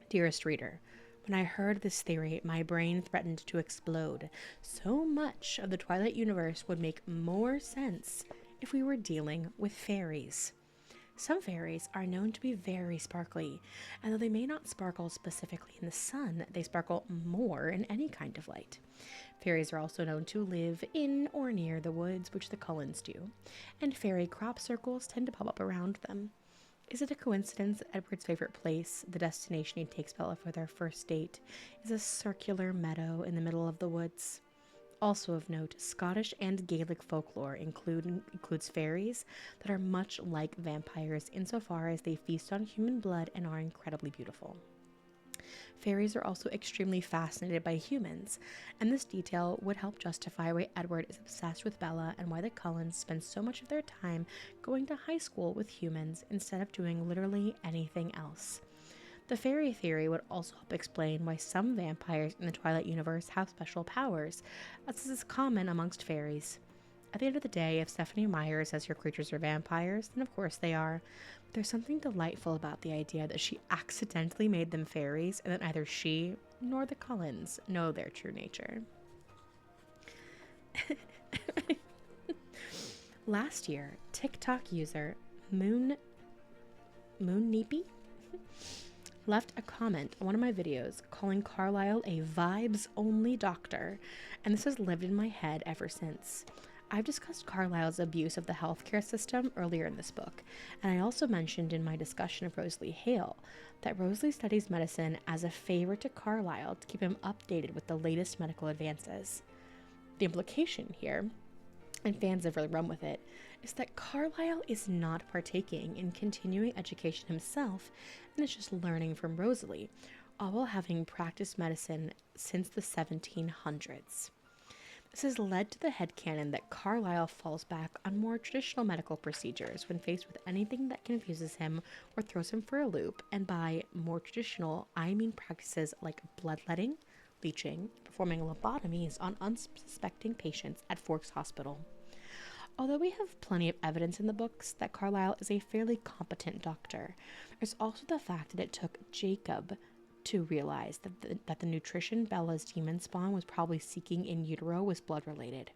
Dearest reader, when I heard this theory, my brain threatened to explode. So much of the Twilight universe would make more sense if we were dealing with fairies. Some fairies are known to be very sparkly, and though they may not sparkle specifically in the sun, they sparkle more in any kind of light. Fairies are also known to live in or near the woods, which the Cullens do, and fairy crop circles tend to pop up around them. Is it a coincidence that Edward's favorite place, the destination he takes Bella for their first date, is a circular meadow in the middle of the woods? Also of note, Scottish and Gaelic folklore includes fairies that are much like vampires insofar as they feast on human blood and are incredibly beautiful. Fairies are also extremely fascinated by humans, and this detail would help justify why Edward is obsessed with Bella and why the Cullens spend so much of their time going to high school with humans instead of doing literally anything else. The fairy theory would also help explain why some vampires in the Twilight universe have special powers, as is common amongst fairies. At the end of the day, if Stephanie Meyer says her creatures are vampires, then of course they are. But there's something delightful about the idea that she accidentally made them fairies, and that neither she nor the Cullens know their true nature. Last year, TikTok user Moonneepy left a comment on one of my videos calling Carlisle a vibes-only doctor, and this has lived in my head ever since. I've discussed Carlisle's abuse of the healthcare system earlier in this book, and I also mentioned in my discussion of Rosalie Hale that Rosalie studies medicine as a favor to Carlisle to keep him updated with the latest medical advances. The implication here, and fans have really run with it, is that Carlisle is not partaking in continuing education himself and is just learning from Rosalie, all while having practiced medicine since the 1700s. This has led to the headcanon that Carlisle falls back on more traditional medical procedures when faced with anything that confuses him or throws him for a loop, and by more traditional, I mean practices like bloodletting, leeching, performing lobotomies on unsuspecting patients at Forks Hospital. Although we have plenty of evidence in the books that Carlisle is a fairly competent doctor, there's also the fact that it took Jacob to realize that the nutrition Bella's demon spawn was probably seeking in utero was blood related.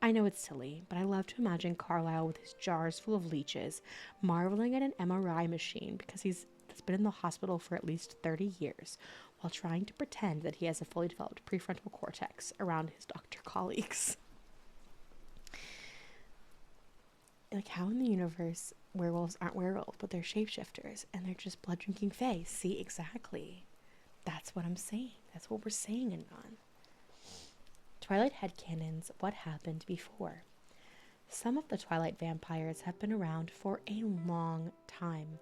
I know it's silly, but I love to imagine Carlisle with his jars full of leeches, marveling at an MRI machine because he's been in the hospital for at least 30 years, while trying to pretend that he has a fully developed prefrontal cortex around his doctor colleagues. Like, how in the universe werewolves aren't werewolves, but they're shapeshifters, and they're just blood-drinking fae? See, exactly. That's what I'm saying. That's what we're saying, Anon. Twilight Headcanons, what happened before? Some of the Twilight vampires have been around for a long time,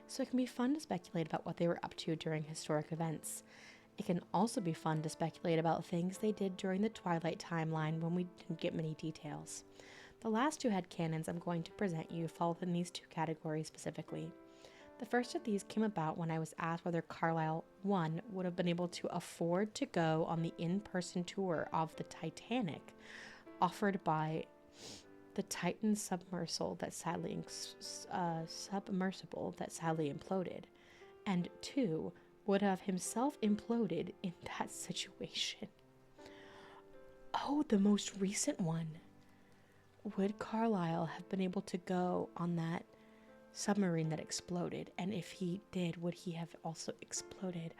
so it can be fun to speculate about what they were up to during historic events. It can also be fun to speculate about things they did during the Twilight timeline when we didn't get many details. The last two headcanons I'm going to present you fall within these two categories specifically. The first of these came about when I was asked whether Carlisle, 1, would have been able to afford to go on the in-person tour of the Titanic offered by the Titan submersible that sadly imploded, and 2, would have himself imploded in that situation. Oh, the most recent one. Would Carlisle have been able to go on that submarine that exploded? And if he did, would he have also exploded?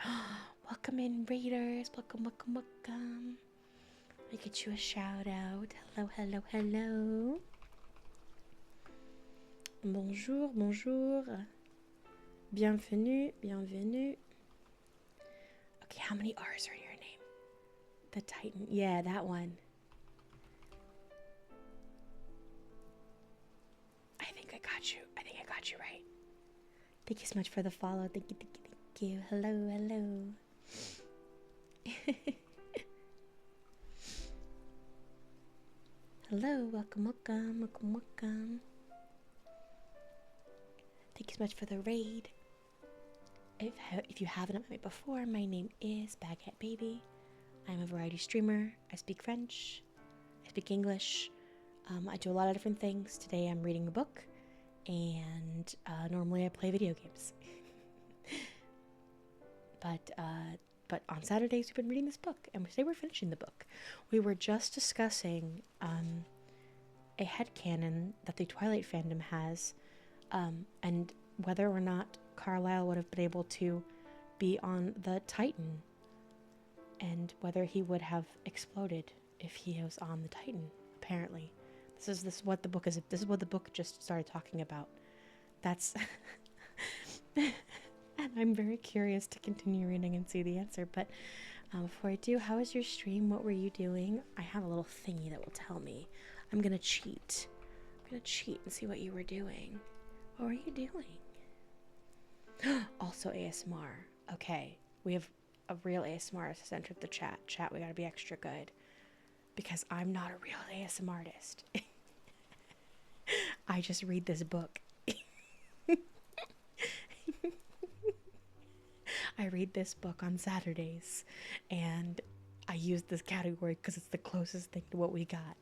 Welcome in, Raiders. Welcome, welcome, welcome. Let me get you a shout out. Hello, hello, hello. Bonjour, bonjour. Bienvenue, bienvenue. Okay, how many R's are in your name? The Titan. Yeah, that one. I think I got you right. Thank you so much for the follow. Thank you, thank you, thank you. Hello, hello. Hello, welcome, welcome, welcome, welcome. Thank you so much for the raid. If you haven't met me before, my name is Baguette Baby. I'm a variety streamer. I speak French. I speak English. I do a lot of different things. Today I'm reading a book. And normally I play video games. But on Saturdays we've been reading this book, and today we're finishing the book. We were just discussing a headcanon that the Twilight fandom has, and whether or not Carlisle would have been able to be on the Titan, and whether he would have exploded if he was on the Titan, apparently. This is what the book is. This is what the book just started talking about. That's and I'm very curious to continue reading and see the answer. But before I do, how was your stream? What were you doing? I have a little thingy that will tell me. I'm gonna cheat. I'm gonna cheat and see what you were doing. What were you doing? Also ASMR. Okay, we have a real ASMR artist entered the chat. Chat, we gotta be extra good. Because I'm not a real ASMR artist. I just read this book. I read this book on Saturdays, and I use this category because it's the closest thing to what we got.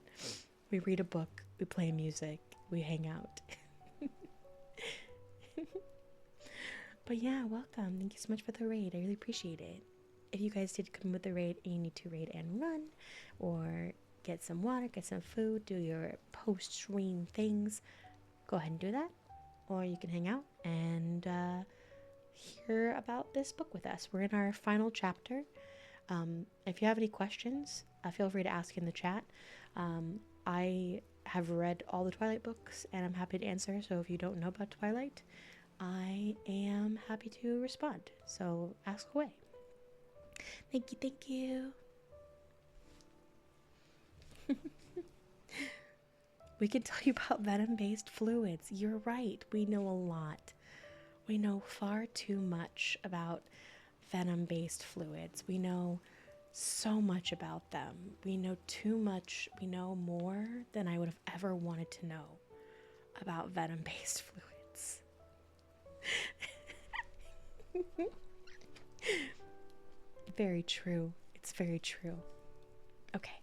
We read a book, we play music, we hang out. But yeah, welcome. Thank you so much for the raid. I really appreciate it. If you guys did come with the raid and you need to raid and run, or get some water, get some food, do your post-stream things, go ahead and do that. Or you can hang out and hear about this book with us. We're in our final chapter. If you have any questions, feel free to ask in the chat. I have read all the Twilight books and I'm happy to answer. So if you don't know about Twilight, I am happy to respond. So ask away. Thank you, thank you. We can tell you about venom-based fluids. You're right. We know a lot. We know far too much about venom-based fluids. We know so much about them. We know too much. We know more than I would have ever wanted to know about venom-based fluids. Very true. It's very true. Okay.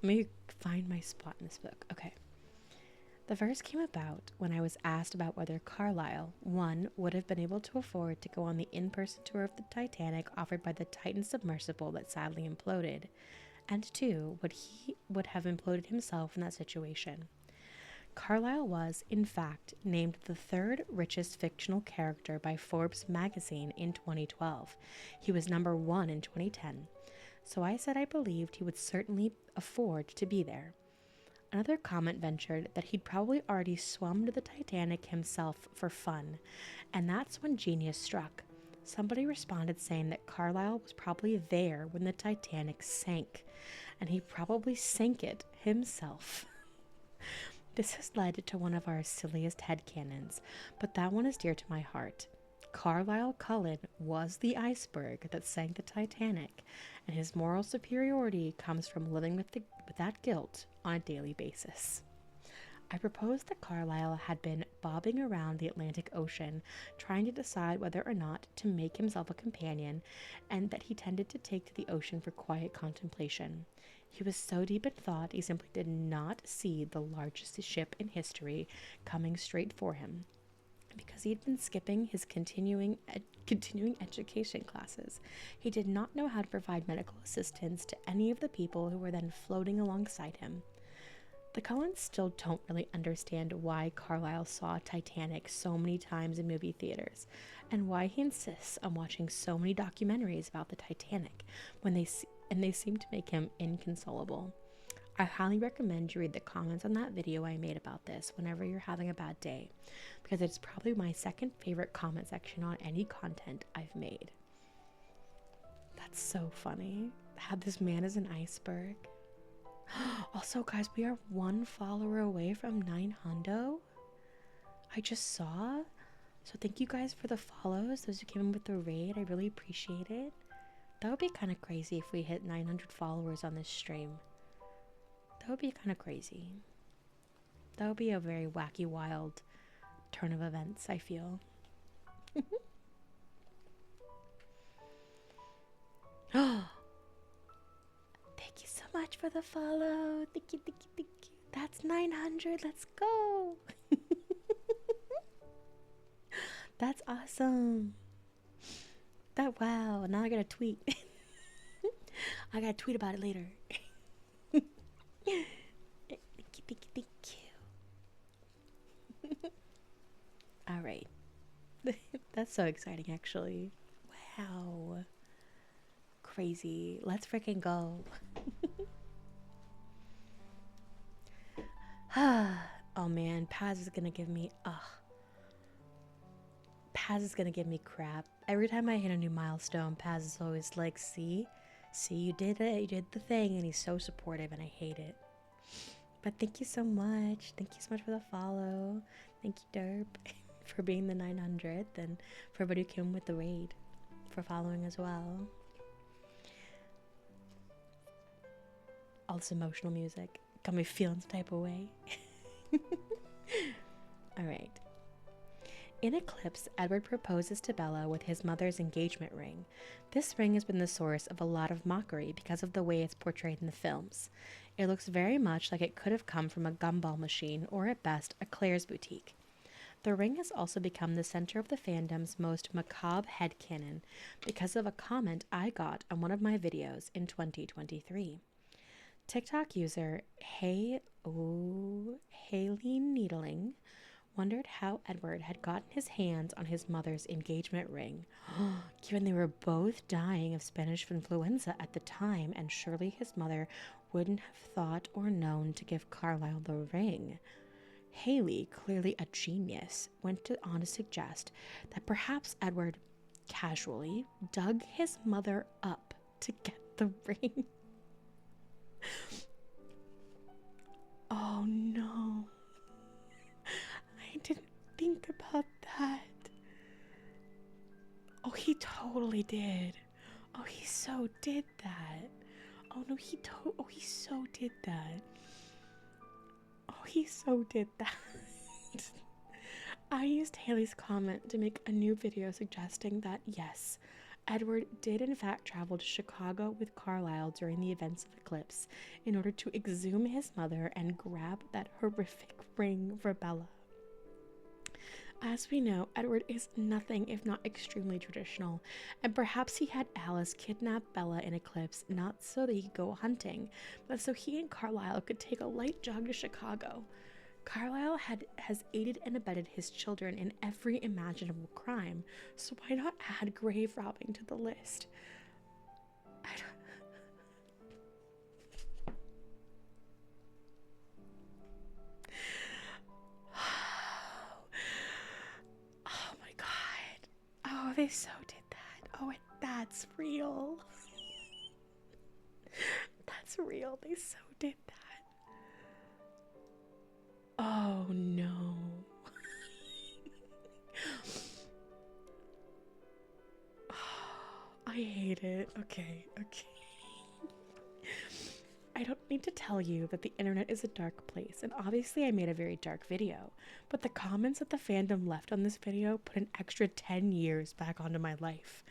Let me find my spot in this book. Okay. The verse came about when I was asked about whether Carlyle, one, would have been able to afford to go on the in-person tour of the Titanic offered by the Titan submersible that sadly imploded, and two, would have imploded himself in that situation. Carlyle was, in fact, named the third richest fictional character by Forbes magazine in 2012. He was number 1 in 2010. So I said I believed he would certainly afford to be there. Another comment ventured that he'd probably already swum to the Titanic himself for fun, and that's when genius struck. Somebody responded saying that Carlyle was probably there when the Titanic sank, and he probably sank it himself. This has led to one of our silliest headcanons, but that one is dear to my heart. Carlyle Cullen was the iceberg that sank the Titanic, and his moral superiority comes from living with that guilt on a daily basis. I proposed that Carlyle had been bobbing around the Atlantic Ocean, trying to decide whether or not to make himself a companion, and that he tended to take to the ocean for quiet contemplation. He was so deep in thought, he simply did not see the largest ship in history coming straight for him. Because he had been skipping his continuing education classes, he did not know how to provide medical assistance to any of the people who were then floating alongside him. The Cullens still don't really understand why Carlyle saw Titanic so many times in movie theaters, and why he insists on watching so many documentaries about the Titanic when they seem to make him inconsolable. I highly recommend you read the comments on that video I made about this whenever you're having a bad day, because it's probably my second favorite comment section on any content I've made. That's so funny. How this man is an iceberg. Also, guys, we are 1 follower away from 900. I just saw. So thank you guys for the follows. Those who came in with the raid, I really appreciate it. That would be kind of crazy if we hit 900 followers on this stream. That would be kind of crazy. That would be a very wacky, wild turn of events, I feel. Oh, thank you so much for the follow. Thank you, thank you, thank you. That's 900. Let's go. That's awesome. Wow. Now I gotta tweet. I gotta tweet about it later. Thank you. All right. That's so exciting, actually. Wow. Crazy. Let's freaking go. Oh man, Paz is gonna give me crap. Every time I hit a new milestone, Paz is always like, see, you did it, you did the thing, and he's so supportive, and I hate it. But thank you so much. Thank you so much for the follow. Thank you, Derp, for being the 900th, and for everybody who came with the raid, for following as well. All this emotional music got me feeling some type of way. All right. In Eclipse, Edward proposes to Bella with his mother's engagement ring. This ring has been the source of a lot of mockery because of the way it's portrayed in the films. It looks very much like it could have come from a gumball machine or at best a Claire's boutique. The ring has also become the center of the fandom's most macabre headcanon because of a comment I got on one of my videos in 2023. TikTok user Haley Needling wondered how Edward had gotten his hands on his mother's engagement ring, given they were both dying of Spanish influenza at the time, and surely his mother wouldn't have thought or known to give Carlyle the ring. Haley, clearly a genius, went on to suggest that perhaps Edward casually dug his mother up to get the ring. Oh no. I didn't think about that. Oh, he totally did. Oh, he so did that. Oh no, he so did that. Oh, he so did that. I used Haley's comment to make a new video suggesting that yes, Edward did in fact travel to Chicago with Carlisle during the events of Eclipse in order to exhume his mother and grab that horrific ring for Bella. As we know, Edward is nothing if not extremely traditional, and perhaps he had Alice kidnap Bella in Eclipse not so that he could go hunting, but so he and Carlisle could take a light jog to Chicago. Carlisle has aided and abetted his children in every imaginable crime, so why not add grave robbing to the list? Oh my god. Oh, they so did that. Oh, that's real. That's real. They so did that. Oh no. I hate it. Okay. I don't need to tell you that the internet is a dark place, and obviously I made a very dark video, but the comments that the fandom left on this video put an extra 10 years back onto my life.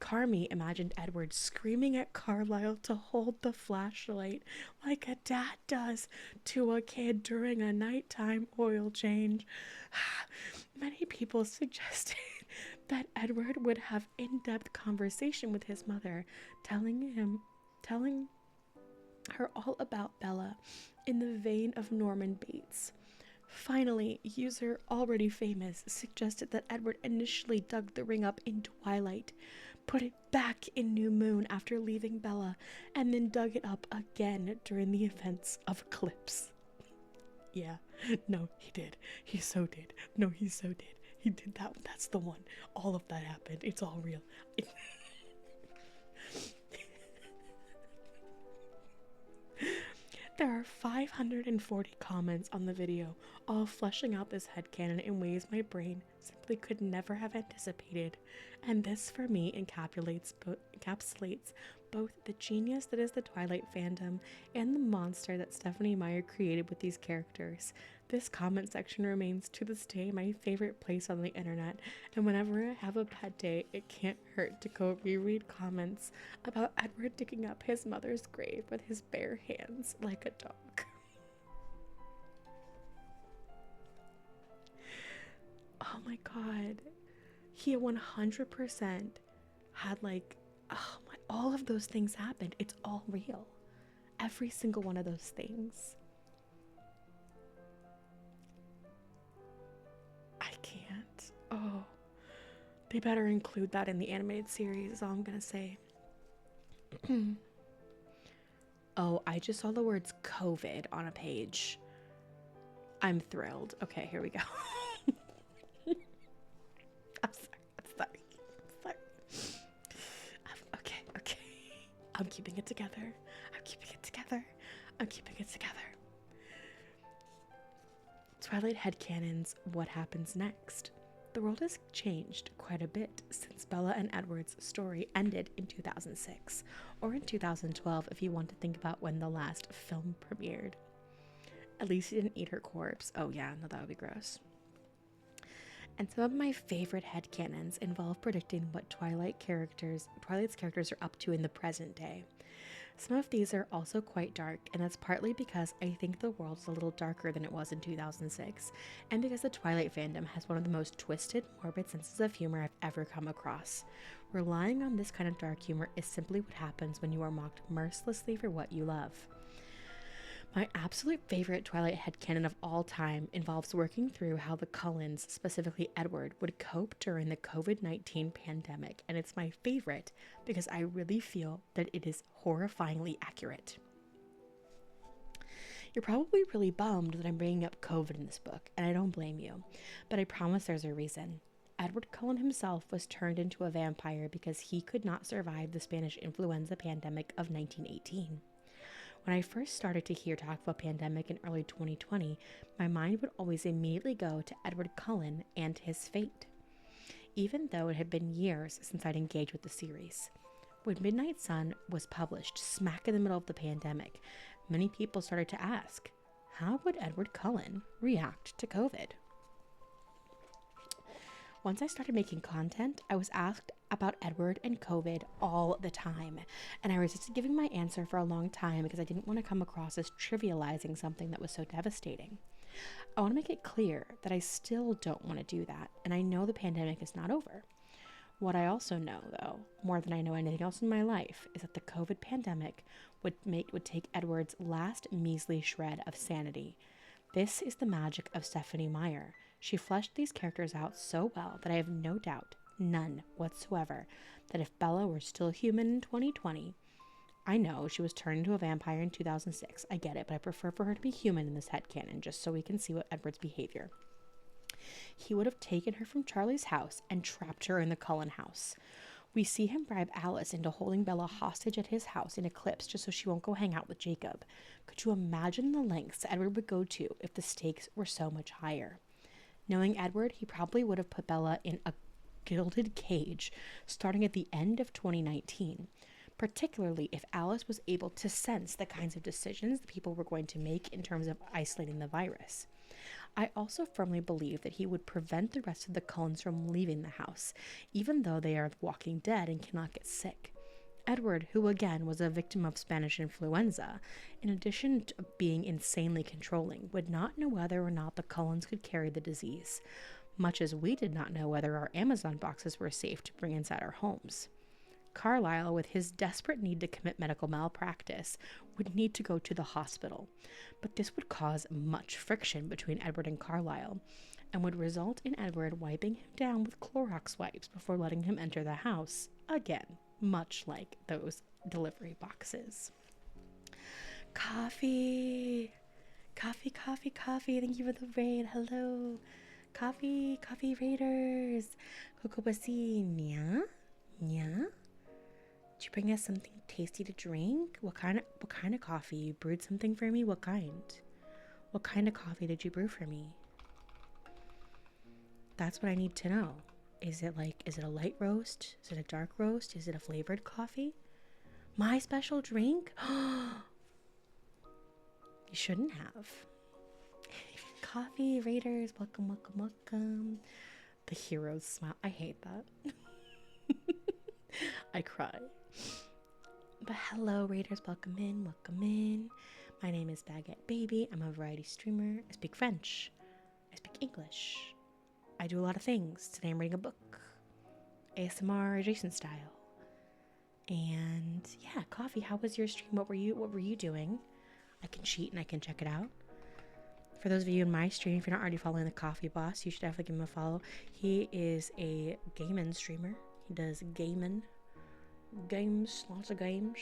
Carmi imagined Edward screaming at Carlisle to hold the flashlight like a dad does to a kid during a nighttime oil change. Many people suggested that Edward would have in-depth conversation with his mother, telling her all about Bella in the vein of Norman Bates. Finally, user already famous suggested that Edward initially dug the ring up in Twilight, put it back in New Moon after leaving Bella, and then dug it up again during the events of Eclipse. Yeah, no, he did. He so did. No, he so did. He did that. That's the one. All of that happened. It's all real. There are 540 comments on the video, all fleshing out this headcanon in ways my brain simply could never have anticipated, and this for me encapsulates both the genius that is the Twilight fandom and the monster that Stephanie Meyer created with these characters. This comment section remains to this day my favorite place on the internet, and whenever I have a bad day, it can't hurt to go reread comments about Edward digging up his mother's grave with his bare hands like a dog. Oh my god. He 100% had all of those things happened. It's all real. Every single one of those things. I can't. Oh. They better include that in the animated series, is all I'm gonna say. Oh, I just saw the words COVID on a page. I'm thrilled. Okay, here we go. I'm sorry. Okay. I'm keeping it together. Twilight headcanons, what happens next? The world has changed quite a bit since Bella and Edward's story ended in 2006, or in 2012 if you want to think about when the last film premiered. At least he didn't eat her corpse. Oh yeah, no, that would be gross. And some of my favorite headcanons involve predicting what Twilight's characters are up to in the present day. Some of these are also quite dark, and that's partly because I think the world is a little darker than it was in 2006, and because the Twilight fandom has one of the most twisted, morbid senses of humor I've ever come across. Relying on this kind of dark humor is simply what happens when you are mocked mercilessly for what you love. My absolute favorite Twilight headcanon of all time involves working through how the Cullens, specifically Edward, would cope during the COVID-19 pandemic, and it's my favorite because I really feel that it is horrifyingly accurate. You're probably really bummed that I'm bringing up COVID in this book, and I don't blame you, but I promise there's a reason. Edward Cullen himself was turned into a vampire because he could not survive the Spanish influenza pandemic of 1918. When I first started to hear talk of a pandemic in early 2020, my mind would always immediately go to Edward Cullen and his fate, even though it had been years since I'd engaged with the series. When Midnight Sun was published smack in the middle of the pandemic, many people started to ask, how would Edward Cullen react to COVID? Once I started making content, I was asked about Edward and COVID all the time, and I resisted giving my answer for a long time because I didn't want to come across as trivializing something that was so devastating. I want to make it clear that I still don't want to do that, and I know the pandemic is not over. What I also know, though, more than I know anything else in my life, is that the COVID pandemic would take Edward's last measly shred of sanity. This is the magic of Stephanie Meyer. She fleshed these characters out so well that I have no doubt, none whatsoever, that if Bella were still human in 2020, I know she was turned into a vampire in 2006. I get it, but I prefer for her to be human in this headcanon, just so we can see what Edward's behavior. He would have taken her from Charlie's house and trapped her in the Cullen house. We see him bribe Alice into holding Bella hostage at his house in Eclipse just so she won't go hang out with Jacob. Could you imagine the lengths Edward would go to if the stakes were so much higher? Knowing Edward, he probably would have put Bella in a gilded cage starting at the end of 2019, particularly if Alice was able to sense the kinds of decisions the people were going to make in terms of isolating the virus. I also firmly believe that he would prevent the rest of the Cullens from leaving the house, even though they are the walking dead and cannot get sick. Edward, who again was a victim of Spanish influenza, in addition to being insanely controlling, would not know whether or not the Cullens could carry the disease, much as we did not know whether our Amazon boxes were safe to bring inside our homes. Carlisle, with his desperate need to commit medical malpractice, would need to go to the hospital, but this would cause much friction between Edward and Carlisle, and would result in Edward wiping him down with Clorox wipes before letting him enter the house, again, much like those delivery boxes. Coffee! Coffee, coffee, coffee, thank you for the raid, hello! Coffee, coffee raiders! Kokobasi, nya? Did you bring us something tasty to drink? What kind of coffee? You brewed something for me? What kind? What kind of coffee did you brew for me? That's what I need to know. Is it a light roast? Is it a dark roast? Is it a flavored coffee? My special drink? You shouldn't have. Coffee raiders, welcome, welcome, welcome. The heroes smile. I hate that. I cry. But hello, raiders, welcome in, welcome in. My name is Baguette Baby. I'm a variety streamer. I speak French. I speak English. I do a lot of things. Today I'm reading a book, ASMR adjacent style. And yeah, coffee. How was your stream? What were you doing? I can cheat and I can check it out. For those of you in my stream, if you're not already following the Coffee Boss, you should definitely give him a follow. He is a gaming streamer. He does games, lots of games,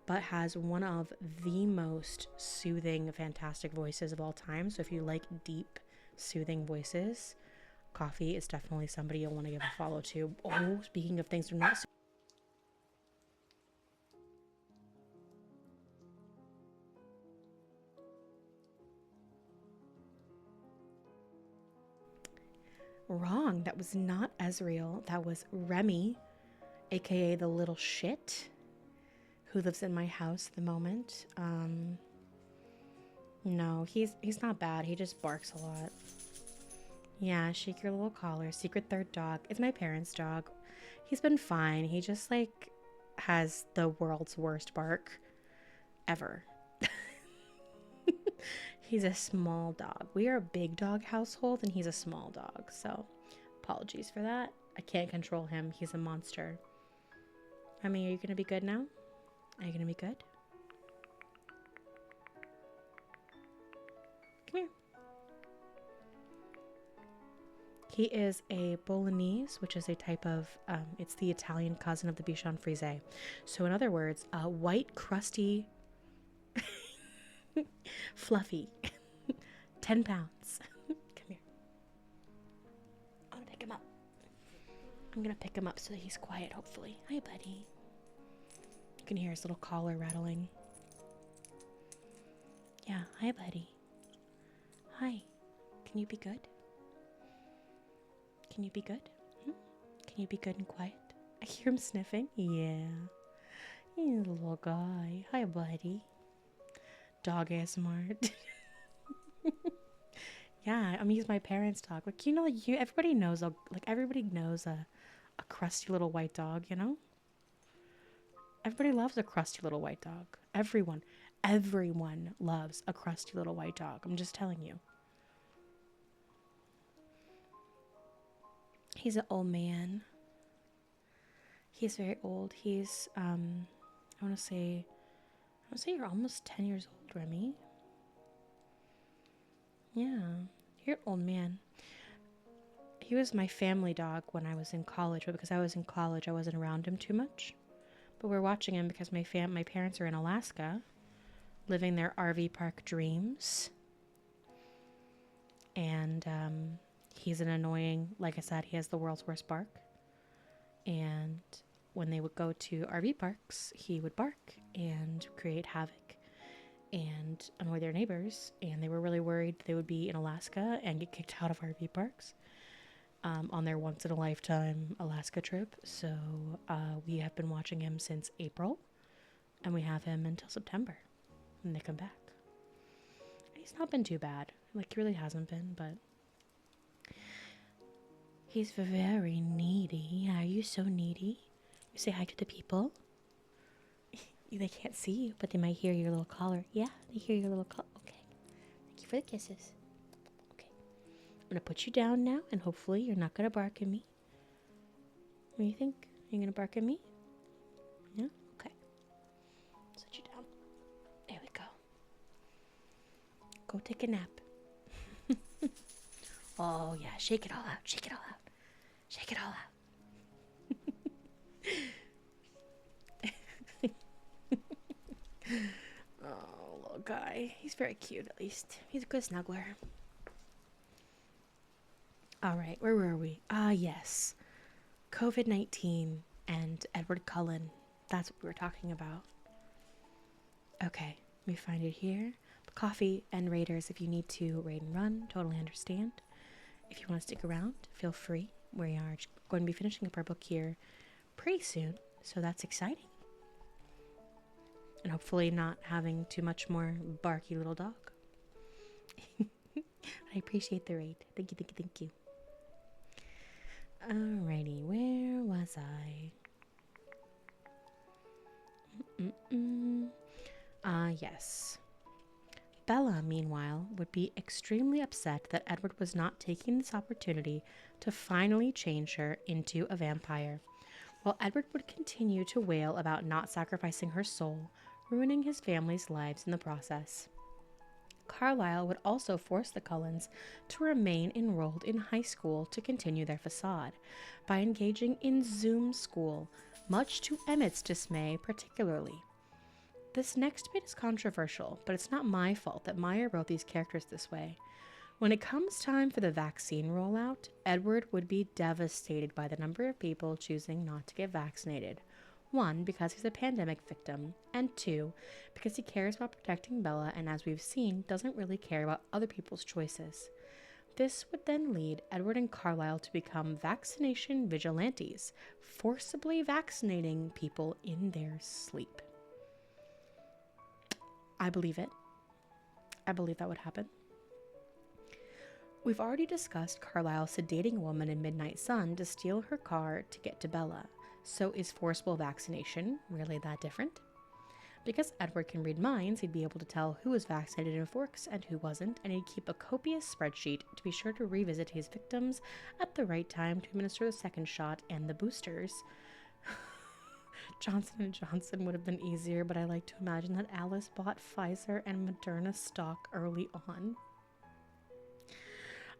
but has one of the most soothing, fantastic voices of all time. So if you like deep, soothing voices, Coffee is definitely somebody you'll want to give a follow to. Oh, speaking of things that are not wrong. That was not Ezreal. That was Remy, aka the little shit, who lives in my house at the moment. No, he's not bad. He just barks a lot. Yeah, shake your little collar. Secret third dog. It's my parents' dog. He's been fine. He just has the world's worst bark ever. He's a small dog. We are a big dog household and he's a small dog. So apologies for that. I can't control him. He's a monster. I mean, are you going to be good now? Are you going to be good? Come here. He is a Bolognese, which is a type of, it's the Italian cousin of the Bichon Frise. So in other words, a white, crusty, fluffy, 10 pounds. Come here. I'm gonna pick him up. I'm gonna pick him up so that he's quiet, hopefully. Hi, buddy. You can hear his little collar rattling. Yeah, hi, buddy. Hi. Can you be good? Can you be good? Can you be good and quiet? I hear him sniffing. Yeah. He's a little guy. Hi, buddy. Dog ASMR. Yeah, I'm using my parents' dog. Like, like everybody knows a crusty little white dog, you know? Everybody loves a crusty little white dog. Everyone loves a crusty little white dog. I'm just telling you. He's an old man. He's very old. He's I want to say you're almost 10 years old, Remy. Yeah. You're an old man. He was my family dog when I was in college, but because I was in college, I wasn't around him too much. But we're watching him because my parents are in Alaska, living their RV park dreams. And he's an annoying, like I said, he has the world's worst bark. And when they would go to RV parks, he would bark and create havoc and annoy their neighbors. And they were really worried they would be in Alaska and get kicked out of RV parks on their once-in-a-lifetime Alaska trip. So we have been watching him since April, and we have him until September when they come back. He's not been too bad. Like, he really hasn't been, but he's very needy. Are you so needy? You say hi to the people. They can't see you, but they might hear your little collar. Yeah, they hear your little collar. Okay. Thank you for the kisses. Okay. I'm going to put you down now, and hopefully you're not going to bark at me. What do you think? Are you going to bark at me? Yeah? Okay. Set you down. There we go. Go take a nap. Oh, yeah. Shake it all out. Shake it all out. Shake it all out. Oh, little guy. He's very cute, at least. He's a good snuggler. All right. Where were we? Yes. COVID-19 and Edward Cullen. That's what we were talking about. Okay. Let me find it here. Coffee and Raiders, if you need to raid and run, totally understand. If you want to stick around, feel free. We are going to be finishing up our book here pretty soon, so that's exciting. And hopefully not having too much more barky little dog. I appreciate the raid. Thank you, thank you, thank you. Alrighty, where was I? Yes. Bella, meanwhile, would be extremely upset that Edward was not taking this opportunity to finally change her into a vampire, while Edward would continue to wail about not sacrificing her soul, ruining his family's lives in the process. Carlisle would also force the Cullens to remain enrolled in high school to continue their facade, by engaging in Zoom school, much to Emmett's dismay particularly. This next bit is controversial, but it's not my fault that Maya wrote these characters this way. When it comes time for the vaccine rollout, Edward would be devastated by the number of people choosing not to get vaccinated. 1, because he's a pandemic victim, and 2, because he cares about protecting Bella and, as we've seen, doesn't really care about other people's choices. This would then lead Edward and Carlisle to become vaccination vigilantes, forcibly vaccinating people in their sleep. I believe it. I believe that would happen. We've already discussed Carlisle sedating a woman in Midnight Sun to steal her car to get to Bella. So is forcible vaccination really that different? Because Edward can read minds, he'd be able to tell who was vaccinated in Forks and who wasn't, and he'd keep a copious spreadsheet to be sure to revisit his victims at the right time to administer the second shot and the boosters. Johnson & Johnson would have been easier, but I like to imagine that Alice bought Pfizer and Moderna stock early on.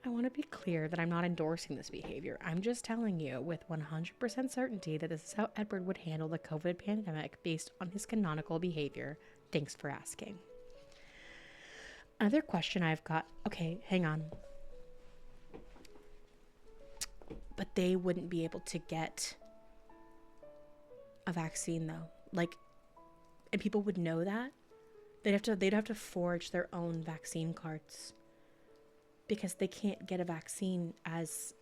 I want to be clear that I'm not endorsing this behavior. I'm just telling you with 100% certainty that this is how Edward would handle the COVID pandemic based on his canonical behavior. Thanks for asking. Another question I've got... Okay, hang on. But they wouldn't be able to get a vaccine, though. Like, and people would know that. They'd have to forge their own vaccine cards. Because they can't get a vaccine as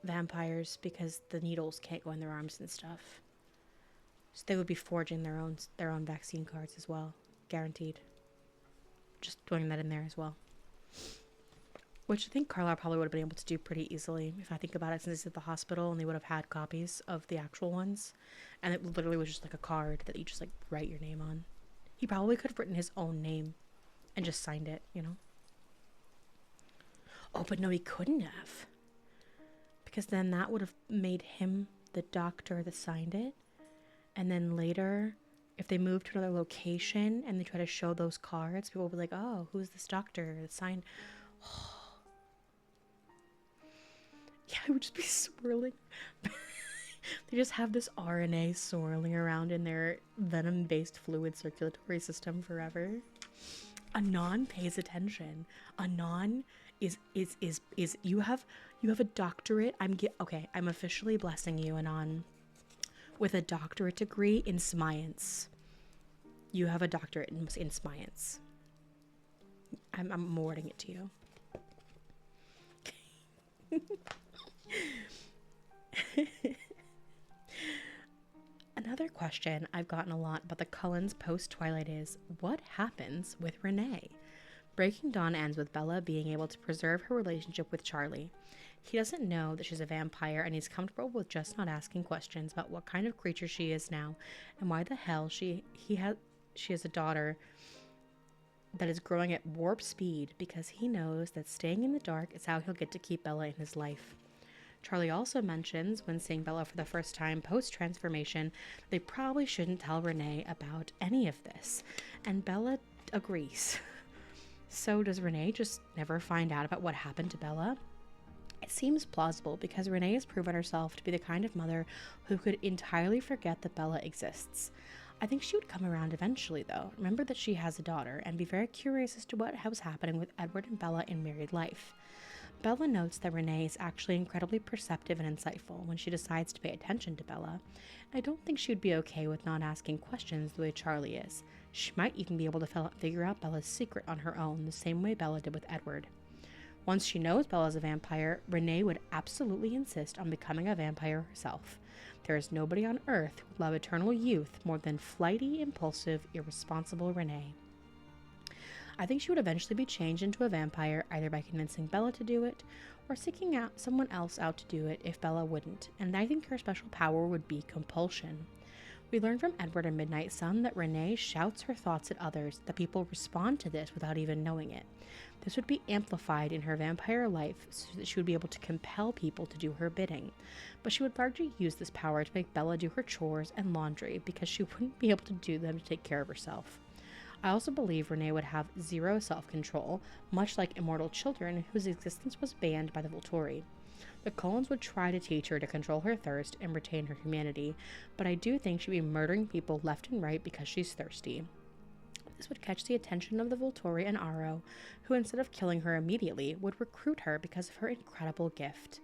vampires because the needles can't go in their arms and stuff. So they would be forging their own vaccine cards as well. Guaranteed. Just throwing that in there as well. Which I think Carlisle probably would have been able to do pretty easily, if I think about it, since he's at the hospital and they would have had copies of the actual ones. And it literally was just like a card that you just like write your name on. He probably could have written his own name and just signed it, you know? Oh, but no, he couldn't have. Because then that would have made him the doctor that signed it. And then later, if they moved to another location and they try to show those cards, people will be like, oh, who's this doctor that signed? Yeah, it would just be swirling. They just have this RNA swirling around in their venom-based fluid circulatory system forever. Anon pays attention. Anon is you have a doctorate. Okay, I'm officially blessing you, Anon, with a doctorate degree in science. You have a doctorate in science. I'm awarding it to you. Another question I've gotten a lot about the Cullens post-Twilight is, what happens with Renee? Breaking Dawn ends with Bella being able to preserve her relationship with Charlie. He doesn't know that she's a vampire, and he's comfortable with just not asking questions about what kind of creature she is now, and why the hell she has a daughter that is growing at warp speed, because he knows that staying in the dark is how he'll get to keep Bella in his life. Charlie also mentions, when seeing Bella for the first time post-transformation, they probably shouldn't tell Renee about any of this, and Bella agrees. So does Renee just never find out about what happened to Bella? It seems plausible because Renee has proven herself to be the kind of mother who could entirely forget that Bella exists. I think she would come around eventually, though. Remember that she has a daughter, and be very curious as to what was happening with Edward and Bella in married life. Bella notes that Renee is actually incredibly perceptive and insightful when she decides to pay attention to Bella. I don't think she would be okay with not asking questions the way Charlie is. She might even be able to figure out Bella's secret on her own, the same way Bella did with Edward. Once she knows Bella is a vampire, Renee would absolutely insist on becoming a vampire herself. There is nobody on earth who would love eternal youth more than flighty, impulsive, irresponsible Renee. I think she would eventually be changed into a vampire, either by convincing Bella to do it, or seeking out someone else out to do it if Bella wouldn't, and I think her special power would be compulsion. We learn from Edward and Midnight Sun that Renee shouts her thoughts at others, that people respond to this without even knowing it. This would be amplified in her vampire life so that she would be able to compel people to do her bidding, but she would largely use this power to make Bella do her chores and laundry because she wouldn't be able to do them to take care of herself. I also believe Renee would have zero self-control, much like immortal children whose existence was banned by the Volturi. The Cullens would try to teach her to control her thirst and retain her humanity, but I do think she'd be murdering people left and right because she's thirsty. This would catch the attention of the Volturi and Aro, who instead of killing her immediately, would recruit her because of her incredible gift.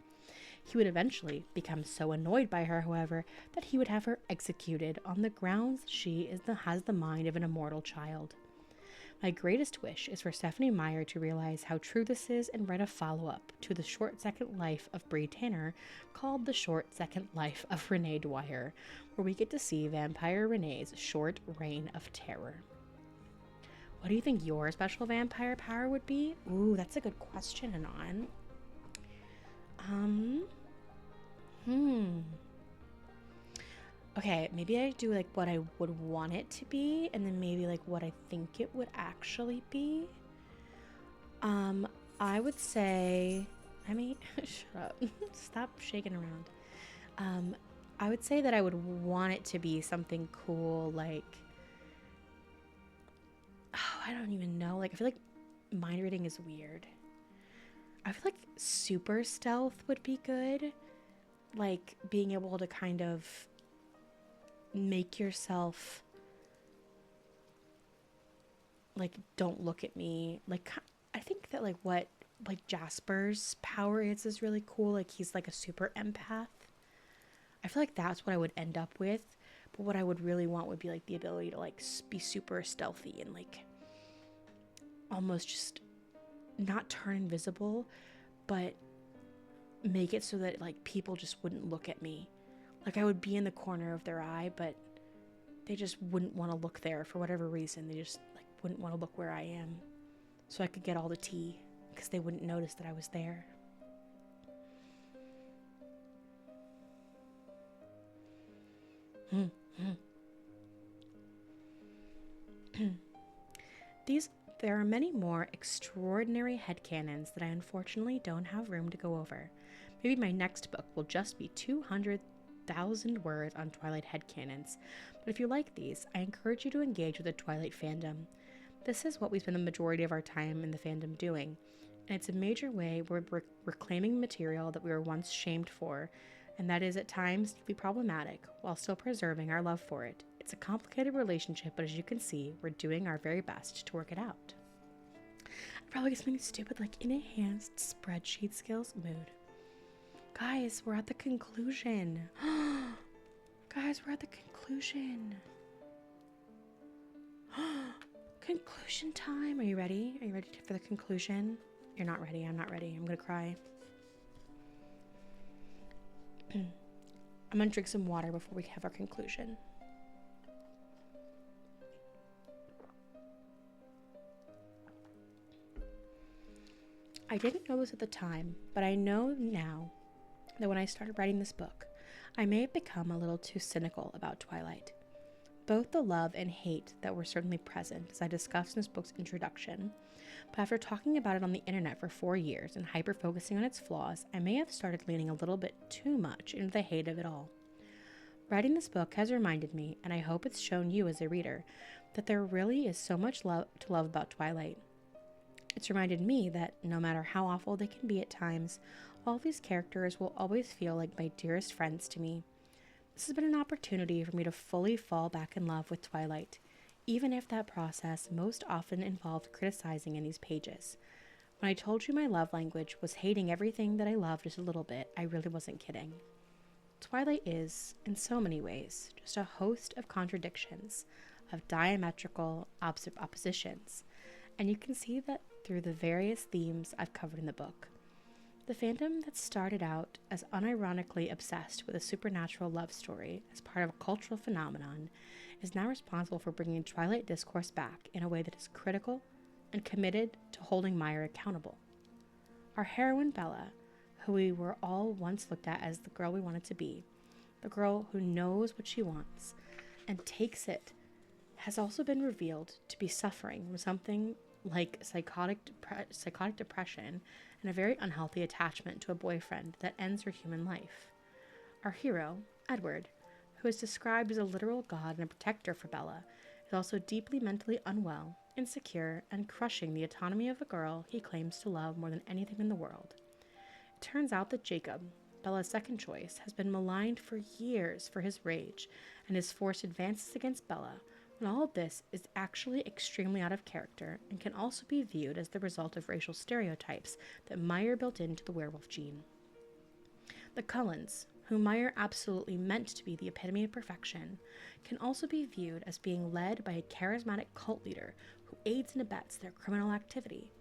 He would eventually become so annoyed by her, however, that he would have her executed on the grounds she has the mind of an immortal child. My greatest wish is for Stephanie Meyer to realize how true this is and write a follow-up to The Short Second Life of Bree Tanner called The Short Second Life of Renee Dwyer, where we get to see Vampire Renee's short reign of terror. What do you think your special vampire power would be? Ooh, that's a good question, Anon. Okay, maybe I do like what I would want it to be, and then maybe like what I think it would actually be. I would say, shut up, stop shaking around. I would say that I would want it to be something cool, like, I don't even know. Like, I feel like mind reading is weird. I feel like super stealth would be good. Like, being able to kind of make yourself, like, don't look at me. Like, I think that, like, what, like, Jasper's power is really cool. Like, he's, like, a super empath. I feel like that's what I would end up with. But what I would really want would be, like, the ability to, like, be super stealthy and, like, almost just not turn invisible, but make it so that, like, people just wouldn't look at me. Like, I would be in the corner of their eye, but they just wouldn't want to look there for whatever reason. They just, like, wouldn't want to look where I am. So I could get all the tea. because they wouldn't notice that I was there. There are many more extraordinary headcanons that I unfortunately don't have room to go over. Maybe my next book will just be 200,000 words on Twilight headcanons. But if you like these, I encourage you to engage with the Twilight fandom. This is what we spend the majority of our time in the fandom doing, and it's a major way where we're reclaiming material that we were once shamed for, and that is at times to be problematic while still preserving our love for it. It's a complicated relationship, but as you can see, we're doing our very best to work it out. I probably get something stupid like enhanced spreadsheet skills mood. Guys, we're at the conclusion. Guys, we're at the conclusion. Conclusion time. Are you ready? Are you ready for the conclusion? You're not ready. I'm not ready. I'm gonna cry. I'm gonna drink some water before we have our conclusion. I didn't know this at the time, but I know now that when I started writing this book, I may have become a little too cynical about Twilight. Both the love and hate that were certainly present, as I discussed in this book's introduction, but after talking about it on the internet for 4 years and hyper-focusing on its flaws, I may have started leaning a little bit too much into the hate of it all. Writing this book has reminded me, and I hope it's shown you as a reader, that there really is so much love to love about Twilight. It's reminded me that no matter how awful they can be at times, all these characters will always feel like my dearest friends to me. This has been an opportunity for me to fully fall back in love with Twilight, even if that process most often involved criticizing in these pages. When I told you my love language was hating everything that I love just a little bit, I really wasn't kidding. Twilight is, in so many ways, just a host of contradictions, of diametrical oppositions, and you can see that through the various themes I've covered in the book. The fandom that started out as unironically obsessed with a supernatural love story as part of a cultural phenomenon is now responsible for bringing Twilight discourse back in a way that is critical and committed to holding Meyer accountable. Our heroine Bella, who we were all once looked at as the girl we wanted to be, the girl who knows what she wants and takes it, has also been revealed to be suffering from something like psychotic depression and a very unhealthy attachment to a boyfriend that ends her human life. Our hero, Edward, who is described as a literal god and a protector for Bella, is also deeply mentally unwell, insecure, and crushing the autonomy of a girl he claims to love more than anything in the world. It turns out that Jacob, Bella's second choice, has been maligned for years for his rage and his forced advances against Bella, and all of this is actually extremely out of character and can also be viewed as the result of racial stereotypes that Meyer built into the werewolf gene. The Cullens, whom Meyer absolutely meant to be the epitome of perfection, can also be viewed as being led by a charismatic cult leader who aids and abets their criminal activity.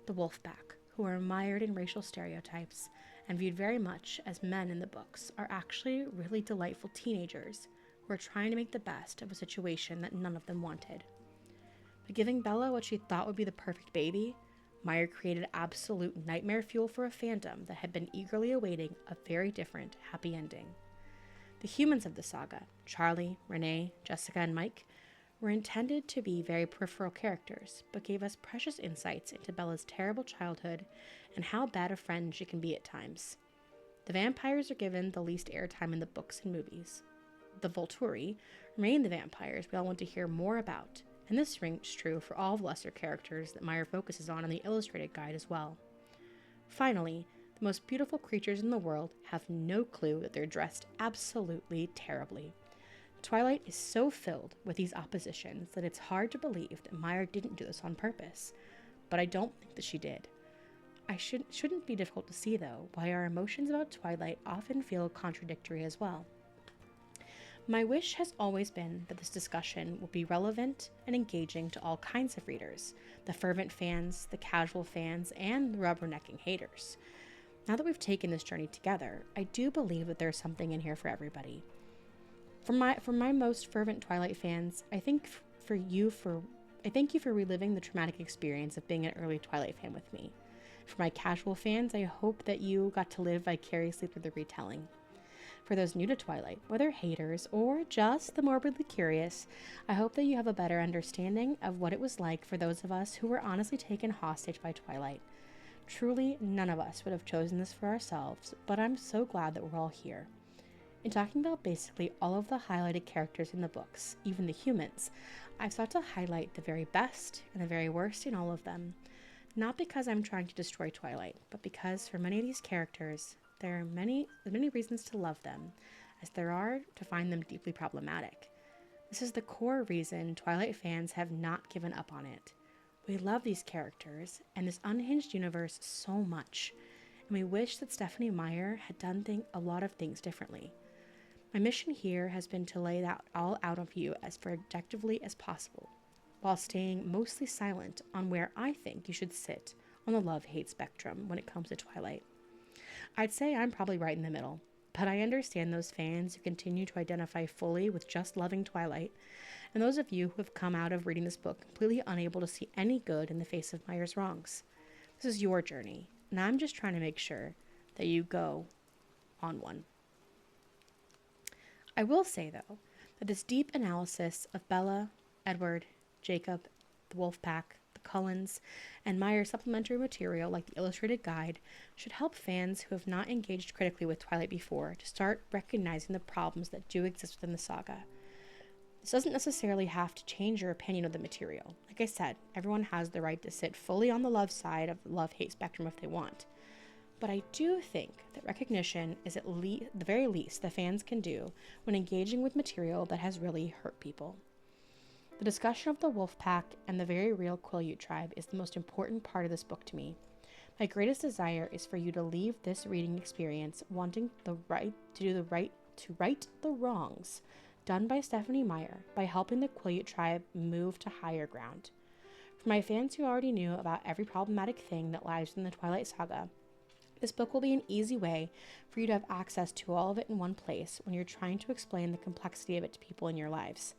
The Wolfpack, who are mired in racial stereotypes and viewed very much as men in the books, are actually really delightful teenagers who are trying to make the best of a situation that none of them wanted. By giving Bella what she thought would be the perfect baby, Meyer created absolute nightmare fuel for a fandom that had been eagerly awaiting a very different happy ending. The humans of the saga, Charlie, Renee, Jessica, and Mike, were intended to be very peripheral characters, but gave us precious insights into Bella's terrible childhood and how bad a friend she can be at times. The vampires are given the least airtime in the books and movies. The Volturi remain the vampires we all want to hear more about, and this rings true for all the lesser characters that Meyer focuses on in the illustrated guide as well. Finally, the most beautiful creatures in the world have no clue that they're dressed absolutely terribly. Twilight is so filled with these oppositions that it's hard to believe that Meyer didn't do this on purpose, but I don't think that she did. Shouldn't be difficult to see, though, why our emotions about Twilight often feel contradictory as well. My wish has always been that this discussion will be relevant and engaging to all kinds of readers, the fervent fans, the casual fans, and the rubbernecking haters. Now that we've taken this journey together, I do believe that there's something in here for everybody. For my most fervent Twilight fans, I thank you for reliving the traumatic experience of being an early Twilight fan with me. For my casual fans, I hope that you got to live vicariously through the retelling. For those new to Twilight, whether haters or just the morbidly curious, I hope that you have a better understanding of what it was like for those of us who were honestly taken hostage by Twilight. Truly, none of us would have chosen this for ourselves, but I'm so glad that we're all here. In talking about basically all of the highlighted characters in the books, even the humans, I've sought to highlight the very best and the very worst in all of them. Not because I'm trying to destroy Twilight, but because for many of these characters, there are as many reasons to love them as there are to find them deeply problematic. This is the core reason Twilight fans have not given up on it. We love these characters and this unhinged universe so much, and we wish that Stephenie Meyer had done a lot of things differently. My mission here has been to lay that all out of you as objectively as possible, while staying mostly silent on where I think you should sit on the love-hate spectrum when it comes to Twilight. I'd say I'm probably right in the middle, but I understand those fans who continue to identify fully with just loving Twilight, and those of you who have come out of reading this book completely unable to see any good in the face of Meyer's wrongs. This is your journey, and I'm just trying to make sure that you go on one. I will say, though, that this deep analysis of Bella, Edward, Jacob, the Wolfpack, the Cullens, and Meyer's supplementary material like the illustrated guide should help fans who have not engaged critically with Twilight before to start recognizing the problems that do exist within the saga. This doesn't necessarily have to change your opinion of the material. Like I said, everyone has the right to sit fully on the love side of the love-hate spectrum if they want. But I do think that recognition is at the very least the fans can do when engaging with material that has really hurt people. The discussion of the Wolfpack and the very real Quileute tribe is the most important part of this book to me. My greatest desire is for you to leave this reading experience wanting to right the wrongs done by Stephenie Meyer by helping the Quileute tribe move to higher ground. For my fans who already knew about every problematic thing that lies in the Twilight saga, this book will be an easy way for you to have access to all of it in one place when you're trying to explain the complexity of it to people in your lives.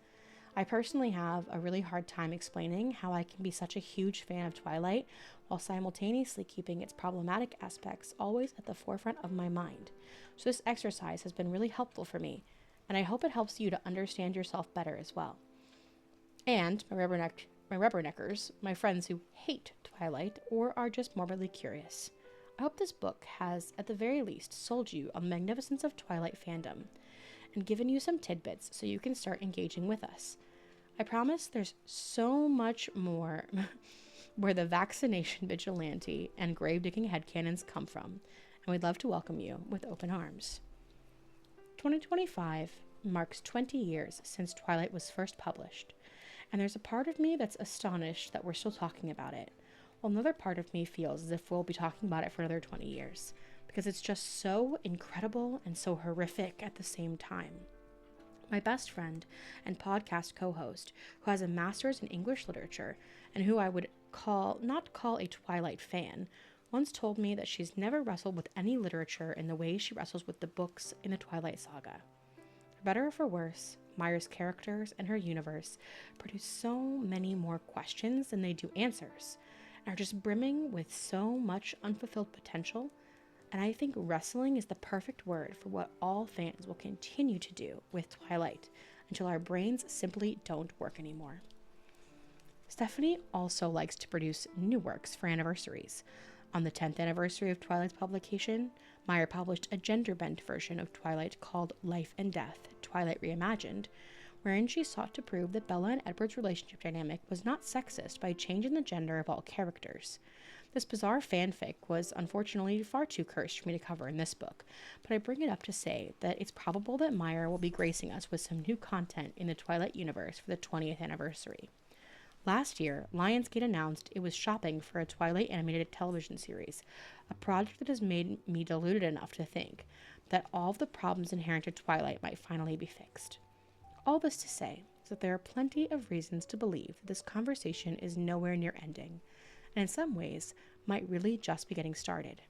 I personally have a really hard time explaining how I can be such a huge fan of Twilight while simultaneously keeping its problematic aspects always at the forefront of my mind. So this exercise has been really helpful for me, and I hope it helps you to understand yourself better as well. And my rubberneckers, my friends who hate Twilight or are just morbidly curious, I hope this book has, at the very least, sold you on the magnificence of Twilight fandom and given you some tidbits so you can start engaging with us. I promise there's so much more where the vaccination vigilante and grave-digging headcanons come from, and we'd love to welcome you with open arms. 2025 marks 20 years since Twilight was first published, and there's a part of me that's astonished that we're still talking about it, while another part of me feels as if we'll be talking about it for another 20 years, because it's just so incredible and so horrific at the same time. My best friend and podcast co-host, who has a master's in English literature and who I would not call a Twilight fan, once told me that she's never wrestled with any literature in the way she wrestles with the books in the Twilight saga. For better or for worse, Meyer's characters and her universe produce so many more questions than they do answers, and are just brimming with so much unfulfilled potential, and I think wrestling is the perfect word for what all fans will continue to do with Twilight until our brains simply don't work anymore. Stephenie also likes to produce new works for anniversaries. On the 10th anniversary of Twilight's publication, Meyer published a gender-bent version of Twilight called Life and Death, Twilight Reimagined, wherein she sought to prove that Bella and Edward's relationship dynamic was not sexist by changing the gender of all characters. This bizarre fanfic was unfortunately far too cursed for me to cover in this book, but I bring it up to say that it's probable that Meyer will be gracing us with some new content in the Twilight universe for the 20th anniversary. Last year, Lionsgate announced it was shopping for a Twilight animated television series, a project that has made me deluded enough to think that all of the problems inherent to Twilight might finally be fixed. All this to say is that there are plenty of reasons to believe that this conversation is nowhere near ending, and in some ways might really just be getting started.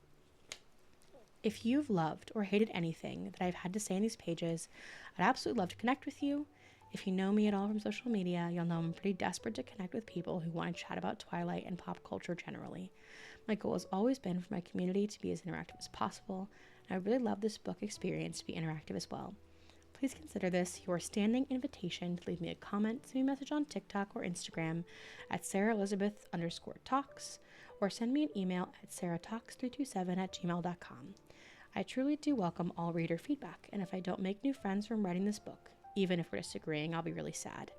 If you've loved or hated anything that I've had to say in these pages, I'd absolutely love to connect with you. If you know me at all from social media, you'll know I'm pretty desperate to connect with people who want to chat about Twilight and pop culture generally. My goal has always been for my community to be as interactive as possible, and I really love this book experience to be interactive as well. Please consider this your standing invitation to leave me a comment, send me a message on TikTok or Instagram at SarahElizabeth_talks, or send me an email at sarahtalks327@gmail.com. I truly do welcome all reader feedback, and if I don't make new friends from writing this book, even if we're disagreeing, I'll be really sad.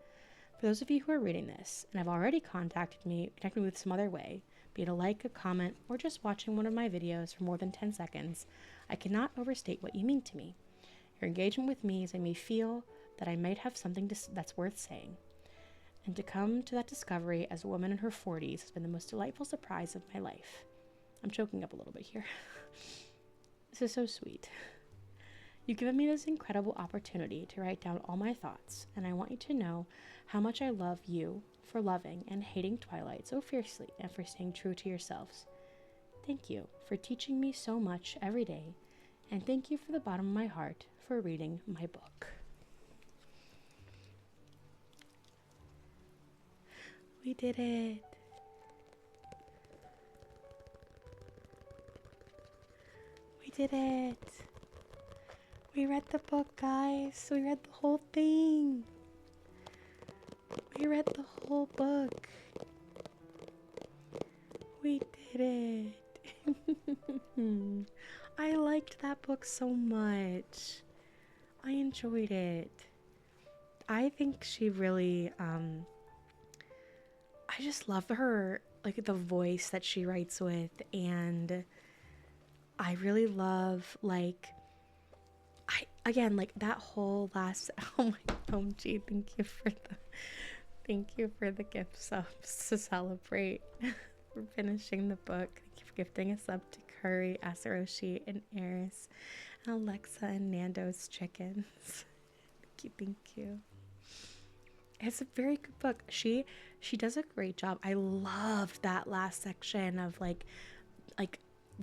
For those of you who are reading this and have already connected me with some other way, be it a like, a comment, or just watching one of my videos for more than 10 seconds, I cannot overstate what you mean to me. Your engagement with me has made me feel that I might have something that's worth saying. And to come to that discovery as a woman in her 40s has been the most delightful surprise of my life. I'm choking up a little bit here. This is so sweet. You've given me this incredible opportunity to write down all my thoughts, and I want you to know how much I love you for loving and hating Twilight so fiercely and for staying true to yourselves. Thank you for teaching me so much every day, and thank you from the bottom of my heart for reading my book. We did it. We did it. We read the book, guys. We read the whole thing. We read the whole book. We did it. I liked that book so much. I enjoyed it. I think she really, I just love her, like the voice that she writes with, and I really love, like, like that whole last, oh my, OMG, thank you for the gift subs to celebrate for finishing the book. Thank you for gifting us up to Curry, Asaroshi, and Eris, and Alexa and Nando's chickens. Thank you. It's a very good book. She does a great job. I loved that last section of like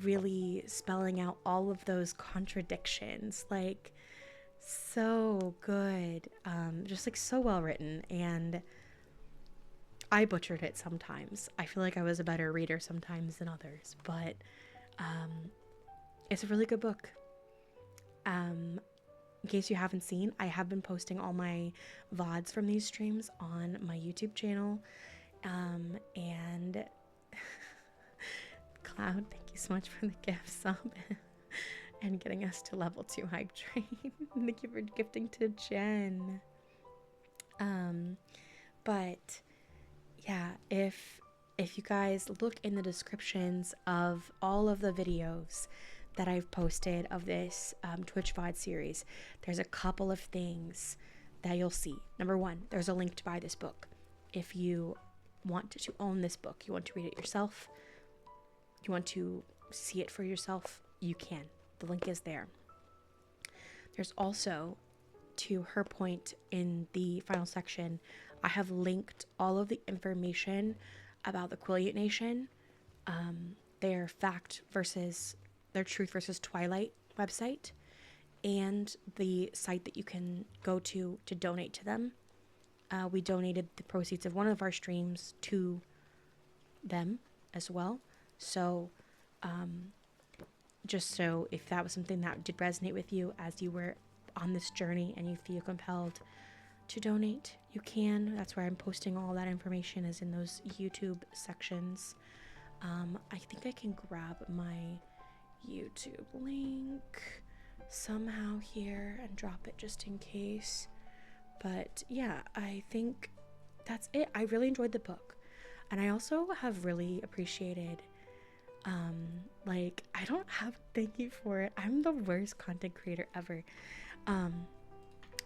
really spelling out all of those contradictions. Like, so good. Just like so well written, and I butchered it sometimes. I feel like I was a better reader sometimes than others, but it's a really good book. In case you haven't seen, I have been posting all my VODs from these streams on my YouTube channel. And Cloud, thank you so much for the gift sub and getting us to level 2 hype train. Thank you for gifting to Jen. But yeah, if you guys look in the descriptions of all of the videos that I've posted of this Twitch VOD series, there's a couple of things that you'll see. Number one, there's a link to buy this book. If you want to own this book, you want to read it yourself, you want to see it for yourself, you can. The link is there. There's also, to her point in the final section, I have linked all of the information about the Quileute Nation, their Truth versus Twilight website, and the site that you can go to donate to them. We donated the proceeds of one of our streams to them as well. So, just so if that was something that did resonate with you as you were on this journey and you feel compelled to donate, you can. That's where I'm posting all that information, is in those YouTube sections. I think I can grab my YouTube link somehow here and drop it just in case. But yeah, I think that's it. I really enjoyed the book, and I also have really appreciated I don't have thank you for it. I'm the worst content creator ever. I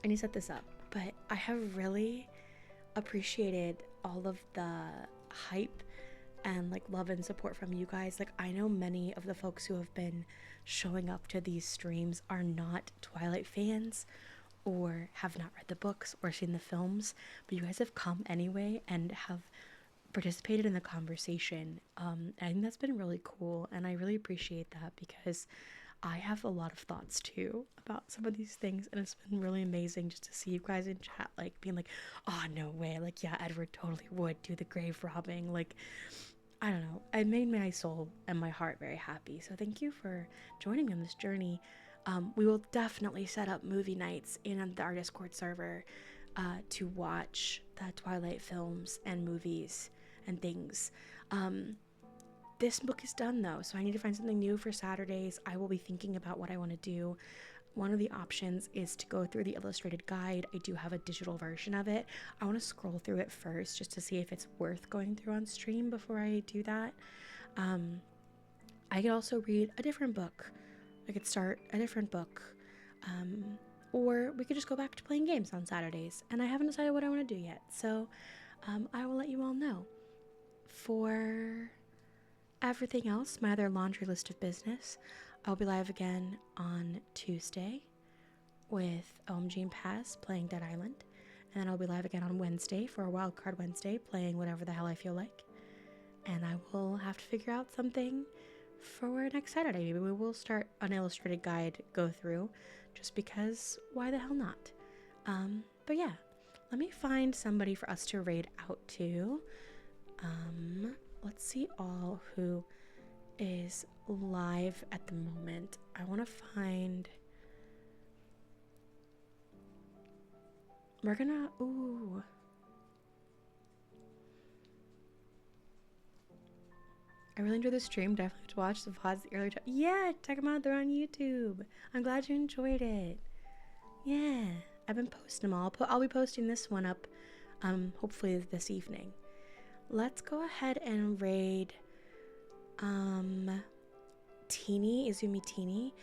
need to set this up, but I have really appreciated all of the hype and like love and support from you guys. Like, I know many of the folks who have been showing up to these streams are not Twilight fans or have not read the books or seen the films, but you guys have come anyway and have participated in the conversation. I think that's been really cool, and I really appreciate that, because I have a lot of thoughts too about some of these things, and it's been really amazing just to see you guys in chat like being like, oh no way, like yeah, Edward totally would do the grave robbing. Like, I don't know, it made my soul and my heart very happy. So thank you for joining me on this journey. We will definitely set up movie nights in our Discord server to watch the Twilight films and movies and things. This book is done though, so I need to find something new for Saturdays. I will be thinking about what I want to do. One of the options is to go through the illustrated guide. I do have a digital version of it. I want to scroll through it first just to see if it's worth going through on stream before I do that. I could also read a different book. I could start a different book. Or we could just go back to playing games on Saturdays. And I haven't decided what I want to do yet. So I will let you all know. For everything else, my other laundry list of business, I'll be live again on Tuesday with OMG and Pass playing Dead Island. And then I'll be live again on Wednesday for a Wildcard Wednesday playing whatever the hell I feel like. And I will have to figure out something for next Saturday. Maybe we will start an illustrated guide go through just because why the hell not? But yeah, let me find somebody for us to raid out to. Let's see all who is live at the moment. I want to find... We're gonna... Ooh. I really enjoyed the stream. Definitely have to watch the VODs earlier. Yeah, check them out. They're on YouTube. I'm glad you enjoyed it. Yeah, I've been posting them all. I'll be posting this one up hopefully this evening. Let's go ahead and raid Teeny, Izumi Teeny,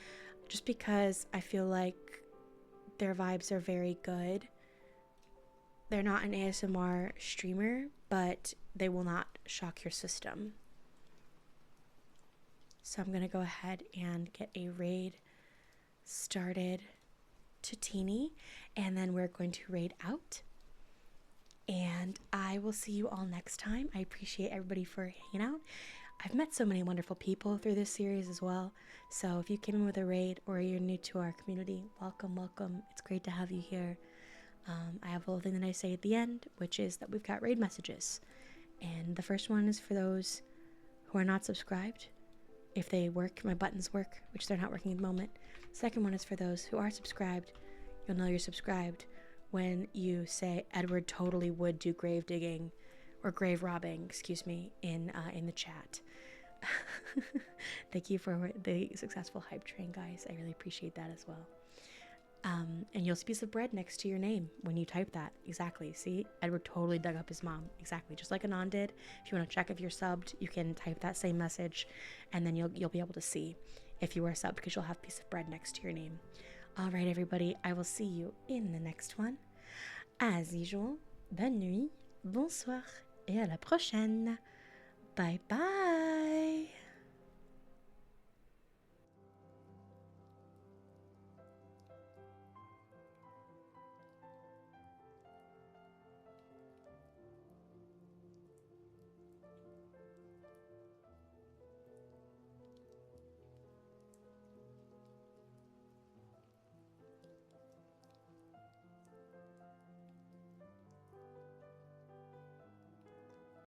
just because I feel like their vibes are very good. They're not an ASMR streamer, but they will not shock your system. So I'm gonna go ahead and get a raid started to Teeny, and then we're going to raid out. And I will see you all next time. I appreciate everybody for hanging out. I've met so many wonderful people through this series as well. So if you came in with a raid or you're new to our community, welcome, welcome. It's great to have you here. I have a little thing that I say at the end, which is that we've got raid messages. And the first one is for those who are not subscribed. If they work, my buttons work, which they're not working at the moment. Second one is for those who are subscribed. You'll know you're subscribed when you say Edward totally would do grave digging or grave robbing, excuse me, in the chat. Thank you for the successful hype train, guys. I really appreciate that as well. And you'll see a piece of bread next to your name when you type that. Exactly. See, Edward totally dug up his mom. Exactly, just like Anon did. If you want to check if you're subbed, you can type that same message, and then you'll be able to see if you are subbed because you'll have a piece of bread next to your name. All right, everybody, I will see you in the next one. As usual, bonne nuit, bonsoir, et à la prochaine. Bye bye.